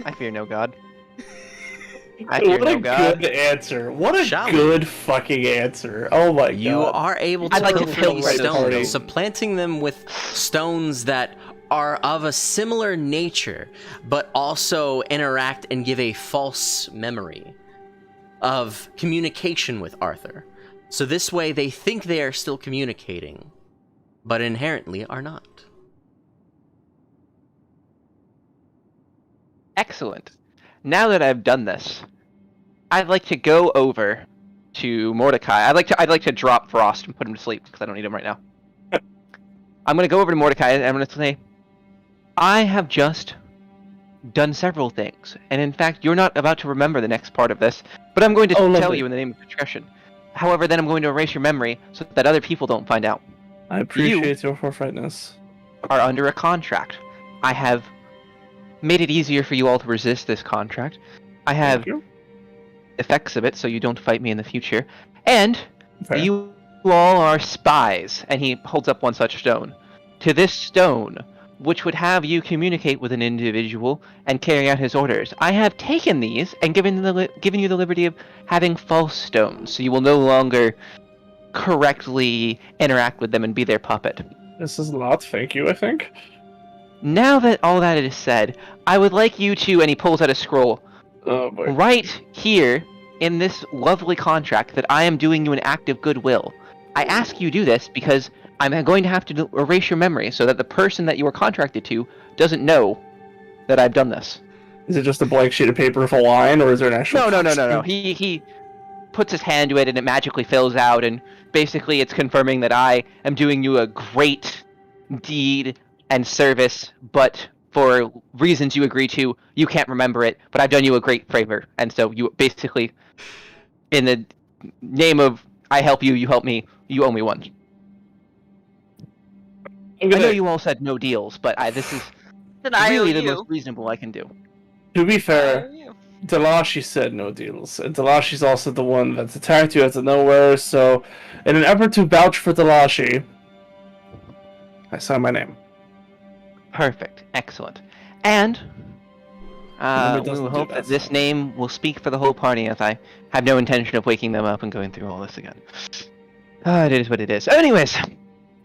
I fear no god. I fear What a no god. good answer. What a Shall we? good fucking answer. Oh my god. You are able to I'd like to perfect fill these right stones, party. supplanting them with stones that are of a similar nature, but also interact and give a false memory of communication with Arthur. So this way they think they are still communicating, but inherently are not. Excellent. Now that I've done this, I'd like to go over to Mordecai. I'd like to drop Frost and put him to sleep because I don't need him right now. I'm gonna go over to Mordecai and I'm gonna say, I have just done several things, and in fact, you're not about to remember the next part of this, but I'm going to tell lovely. you in the name of discretion. However, then I'm going to erase your memory so that other people don't find out. I appreciate your forthrightness. Are under a contract. I have made it easier for you all to resist this contract. I have Thank you. effects of it so you don't fight me in the future. And Fair. you all are spies. And he holds up one such stone. To this stone, which would have you communicate with an individual and carry out his orders. I have taken these and given you the liberty of having false stones, so you will no longer correctly interact with them and be their puppet. This is a lot, thank you, I think. Now that all that is said, I would like you to, and he pulls out a scroll, Oh boy. right here in this lovely contract that I am doing you an act of goodwill. I ask you do this because I'm going to have to erase your memory so that the person that you were contracted to doesn't know that I've done this. Is it just a blank sheet of paper with a line, or is there an actual... No. He puts his hand to it and it magically fills out, and basically it's confirming that I am doing you a great deed and service, but for reasons you agree to, you can't remember it, but I've done you a great favor. And so you basically, in the name of I help you, you help me, you owe me one. I know you all said no deals, but this is Then I owe really the you. most reasonable I can do. To be I fair, owe you. Delashi said no deals, and Delashi's also the one that's attacked you out of nowhere, so in an effort to vouch for Delashi, I sign my name. Perfect. Excellent. And Remember, it we doesn't will do hope that, that this so. name will speak for the whole party, as I have no intention of waking them up and going through all this again. It is what it is. Anyways,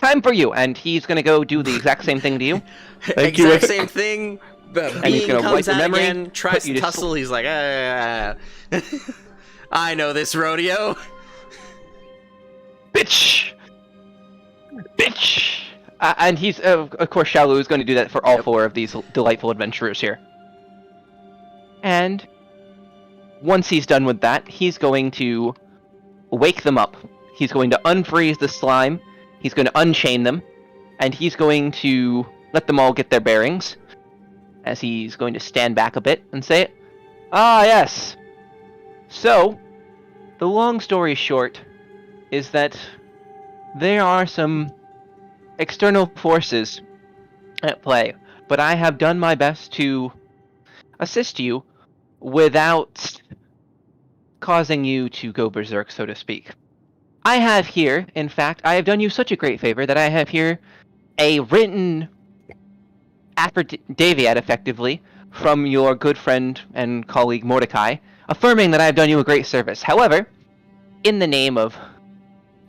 time for you, and he's gonna go do the exact same thing to you. Thank you. Exact same thing. The And he's being gonna wipe comes your out memory, again, tries put you to to tussle. He's like, I know this rodeo. Bitch! Bitch! And he's, of course, Shaolu is going to do that for all four of these delightful adventurers here. And once he's done with that, he's going to wake them up. He's going to unfreeze the slime, he's going to unchain them, and he's going to let them all get their bearings, as he's going to stand back a bit and say, Ah, yes! So, the long story short is that there are some external forces at play, but I have done my best to assist you without causing you to go berserk, so to speak. I have here, in fact, I have done you such a great favor that I have here a written affidavit, effectively, from your good friend and colleague Mordecai, affirming that I have done you a great service. However, in the name of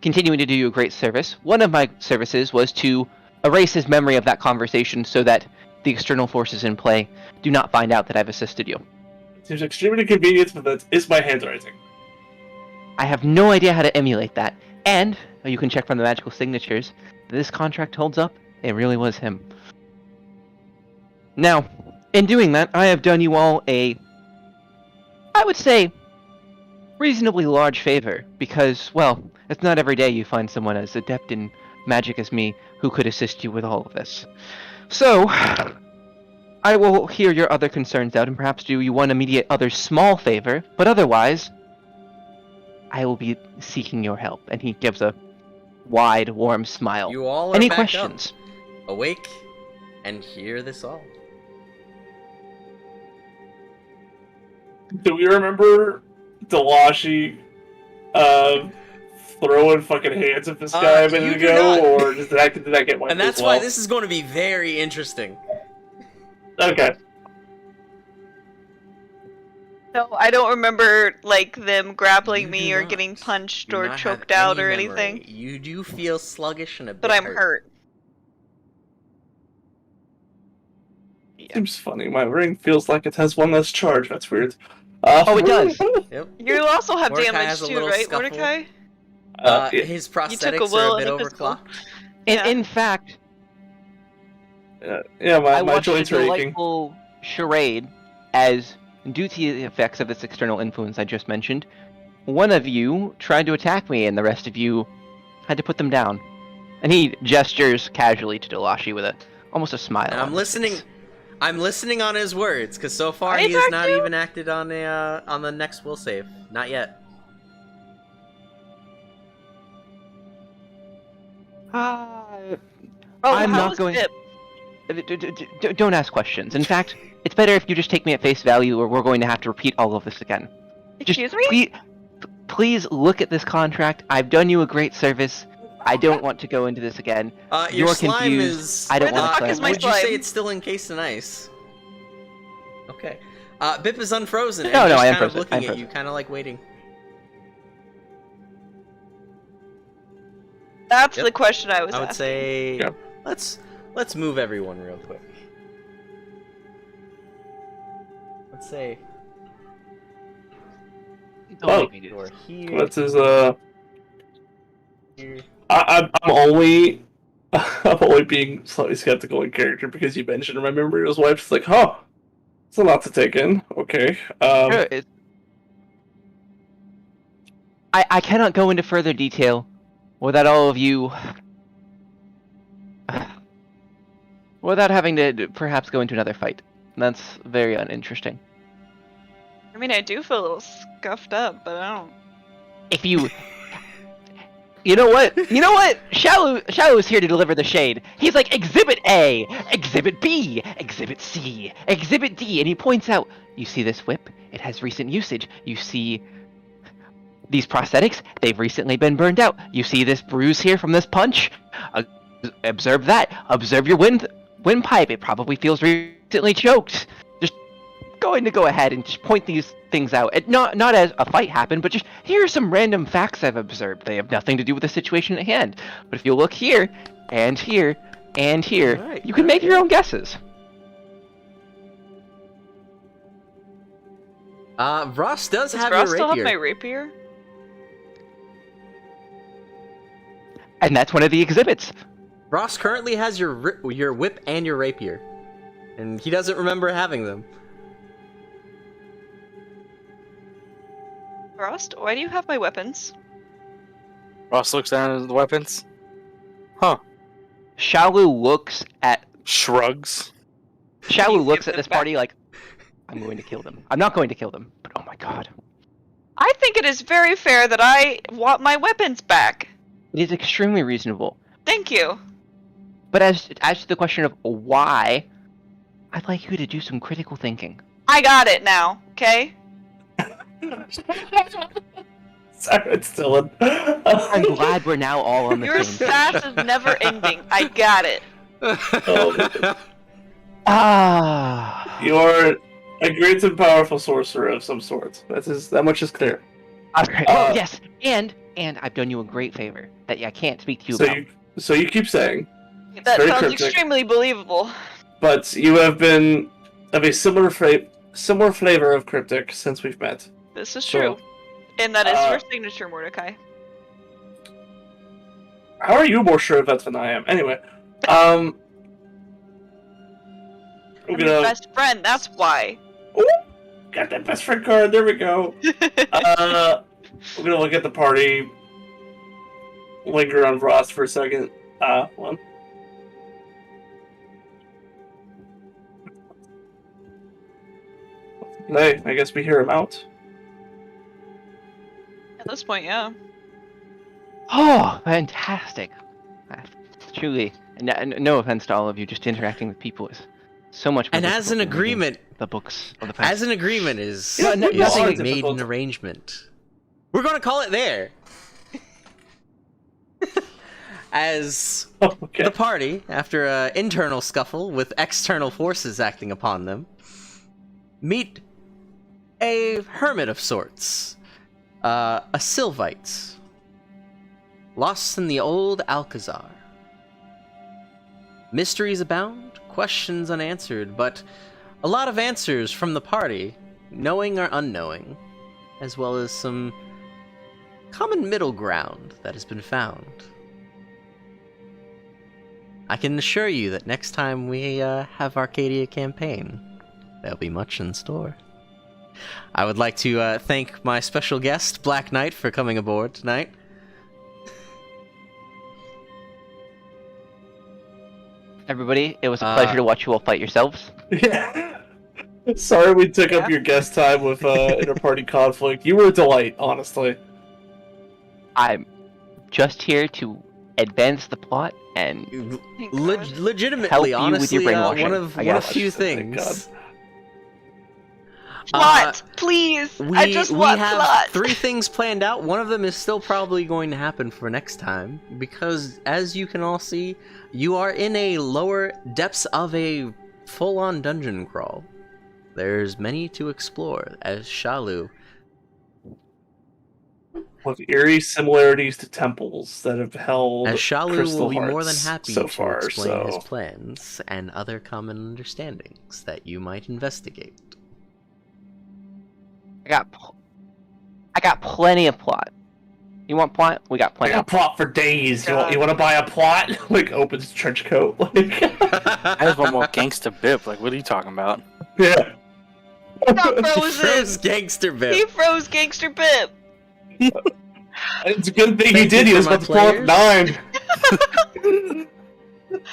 continuing to do you a great service, one of my services was to erase his memory of that conversation so that the external forces in play do not find out that I've assisted you. Seems extremely inconvenient, but that is my handwriting. I have no idea how to emulate that, and you can check from the magical signatures that this contract holds up. It really was him. Now, in doing that, I have done you all a, I would say, reasonably large favor, because, well, it's not every day you find someone as adept in magic as me who could assist you with all of this. So, I will hear your other concerns out and perhaps do you one immediate other small favor, but otherwise, I will be seeking your help. And he gives a wide, warm smile. You all are Any back questions? up, awake, and hear this all. Do we remember Delashi throwing fucking hands at this guy a minute do ago, not. or did that get wiped And that's as well? why this is going to be very interesting. Okay. No, I don't remember like them grappling You me do or not. getting punched Do or not have choked out any or memory. anything. You do feel sluggish and a bit But I'm hurt. Seems funny. My ring feels like it has one less charge. That's weird. Oh, it does. Yep. You also have Mordecai damage has a too, little right, scuffle. Mordecai? Yeah. His took a prosthetics will are a bit and a physical. overclocked. Yeah. In fact, Yeah, I my watched a joints are aching. delightful charade as, due to the effects of this external influence I just mentioned, one of you tried to attack me and the rest of you had to put them down. And he gestures casually to Delashi with almost a smile. And on I'm his listening. face. I'm listening on his words because so far I he has attacked not you? even acted on the next will save. Not yet. Oh, I'm how not was going- Pip? Don't ask questions. In fact, it's better if you just take me at face value or we're going to have to repeat all of this again. Just Excuse me? please look at this contract. I've done you a great service. I don't want to go into this again. Your You're slime confused. is. I don't Where the want fuck to is play. my Would you say slime? it's still encased in ice? Okay. Bip is unfrozen and No, just I am kind of frozen. looking I'm at frozen. you, kind of like waiting. That's Yep. the question I was I would asking. say Yeah. let's move everyone real quick. Let's say Don't make me do you're this. here. What is Here. I'm only I'm only being slightly skeptical in character because you mentioned my memory was wiped. It's like, huh, it's a lot to take in. Okay. Sure, I cannot go into further detail without all of you. Without having to perhaps go into another fight. That's very uninteresting. I mean, I do feel a little scuffed up, but I don't. If you. You know what? You know what? Shallow is here to deliver the shade. He's like, Exhibit A, Exhibit B, Exhibit C, Exhibit D, and he points out, you see this whip? It has recent usage. You see these prosthetics? They've recently been burned out. You see this bruise here from this punch? Observe that. Observe your windpipe. It probably feels recently choked. Just going to go ahead and just point these things out. Not as a fight happened, but just here are some random facts I've observed. They have nothing to do with the situation at hand. But if you look here, and here, and here, Alright, you can make your own guesses. Ross does Does have Ross your still have rapier. my rapier? And that's one of the exhibits. Ross currently has your whip and your rapier, and he doesn't remember having them. Frost, why do you have my weapons? Ross looks down at the weapons. Huh. Shaolu looks at Shrugs. Shaolu You looks give at this them back. party like, I'm going to kill them. I'm not going to kill them, but oh my god. I think it is very fair that I want my weapons back. It is extremely reasonable. Thank you. But as to the question of why, I'd like you to do some critical thinking. I got it now, okay? Sorry, it's Dylan. I'm glad we're now all on the Your same page. sass is never ending. I got it. Oh, Ah. you are a great and powerful sorcerer of some sort. That much is clear. Okay. Oh yes, and I've done you a great favor that I can't speak to you about. So you keep saying, That very sounds cryptic. extremely believable. but you have been of a similar flavor of cryptic since we've met. This is So, true. And that is uh, your signature, Mordecai. How are you more sure of that than I am? Anyway, I'm we're your gonna best friend, that's why. got that best friend card. There we go. We're gonna look at the party. Linger on Ross for a second. One. Play. I guess we hear him out. At this point, yeah. Oh, fantastic! Truly, no offense to all of you, just interacting with people is So much. more And as difficult an than reading agreement, the books of the past. as an agreement is, Yeah, is nothing made difficult. an arrangement. We're gonna call it there. As Okay. the party, after an internal scuffle with external forces acting upon them, meet a hermit of sorts, a Sylvite, lost in the old Alcazar. Mysteries abound, questions unanswered, but a lot of answers from the party, knowing or unknowing, as well as some common middle ground that has been found. I can assure you that next time we have Arcadia campaign, there'll be much in store. I would like to thank my special guest, Black Knight, for coming aboard tonight. Everybody, it was a pleasure to watch you all fight yourselves. Yeah. Sorry we took up your guest time with inter-party conflict. You were a delight, honestly. I'm just here to advance the plot and Thank God. Legitimately, Help you with honestly, your brainwashing, one of I guess. few Thank things. Plot, please. I just want have plot. 3 things planned out. One of them is still probably going to happen for next time, because as you can all see, you are in a lower depths of a full-on dungeon crawl. There's many to explore, as Shalu. With eerie similarities to temples that have held As Shalu crystal will be more than hearts happy so to far, explain his so... plans and other common understandings that you might investigate. I got plenty of plot. You want plot? We got I plenty. got plot for days. God. You want to buy a plot? Like, opens trench coat. Like, I just want more gangsta bip. Like, what are you talking about? yeah. Got Froze frozen. gangster bit. He froze Gangster Bip. It's a good thing he Thank did. you He was for about to my pull up 9.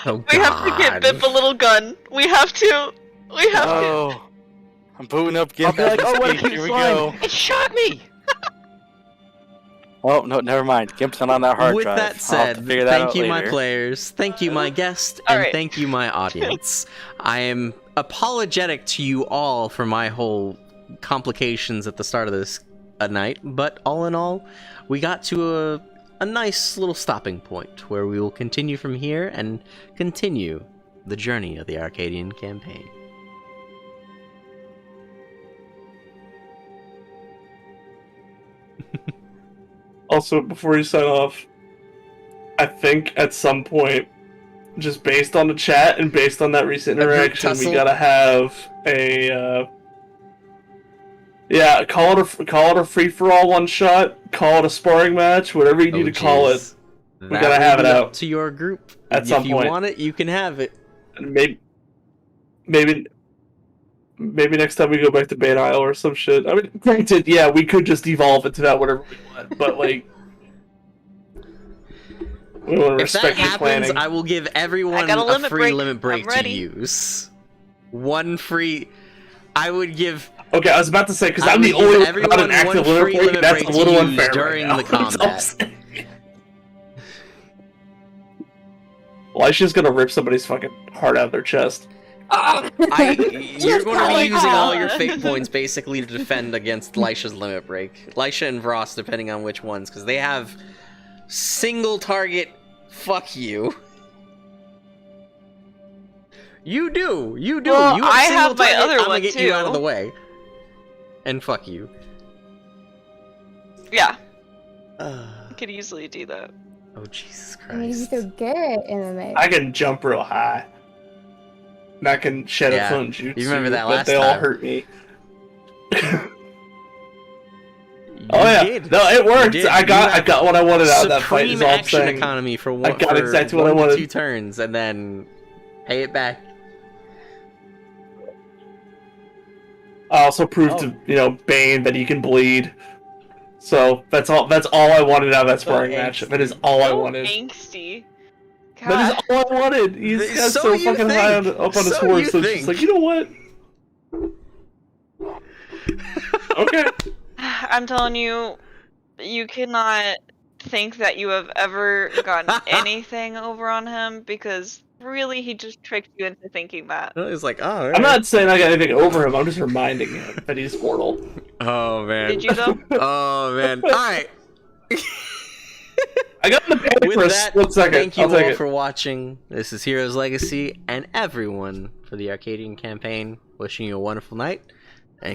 Oh, We have to get Bip a little gun. We have to. We have to. Oh, I'm booting up. I'll be like, oh, what a Here cute we slime! go. It shot me! Oh no, never mind. Gimp's not on that hard With drive. that I'll have said, to figure that thank out you, my later. players. Thank you, my guest, All and right. thank you, my audience. I am apologetic to you all for my whole complications at the start of this night, but all in all, we got to a nice little stopping point where we will continue from here and continue the journey of the Arcadian campaign. Also, before you sign off, I think at some point, just based on the chat and based on that recent A group interaction, we tussle? gotta have a yeah, call it a free for all one shot, call it a sparring match, whatever you need to call it. We gotta have it out. up to your group. At some if you point. want it, you can have it. And maybe next time we go back to Bane Isle or some shit. I mean, granted, yeah, we could just evolve it to that whatever we want, but like, we want to If that respect your happens, planning. I will give everyone I got a limit free break. limit break I'm to ready. use. One free. I would give. Okay, I was about to say because I I'm the would give only one everyone without an active one free limit break. limit That's break a little to use unfair during right the now. That's all I'm combat. saying. Elisha's gonna rip somebody's fucking heart out of their chest. You're going to be using all your God. fate points basically to defend against Lisha's limit break. Lisha and Vrost, depending on which ones, because they have single target. Fuck you. You do. Well, you I single have my target, other I'm gonna one, get you out of too. the way. And fuck you. Yeah, I could easily do that. Oh Jesus I mean, you Christ. throw Garrett in the mix. I can jump real high. And I can shed Yeah, a phone jutsu. you remember that but last they all time. hurt me. You Oh yeah, did. no, it worked. did. I You got have what I wanted out of that fight. Supreme Is all I'm action saying. economy for I got exactly what I 1 to wanted. 2 turns, and then pay it back. I also proved to Bane that he can bleed. So that's all I wanted out of that sparring match. That is all I So wanted. angsty. That is God. all I wanted. He's got So so you fucking high think. up on his So horse. you So it's think. just like, you know what? Okay. I'm telling you, you cannot think that you have ever gotten anything over on him because really, he just tricked you into thinking that. He's like, oh, I'm not saying I got anything over him. I'm just reminding him that he's mortal. Oh man. Did you though? Oh man. All right. I got in the panic With for a that, split second. thank you I'll take all it. for watching. This is Heroes Legacy, and everyone for the Arcadian campaign. Wishing you a wonderful night.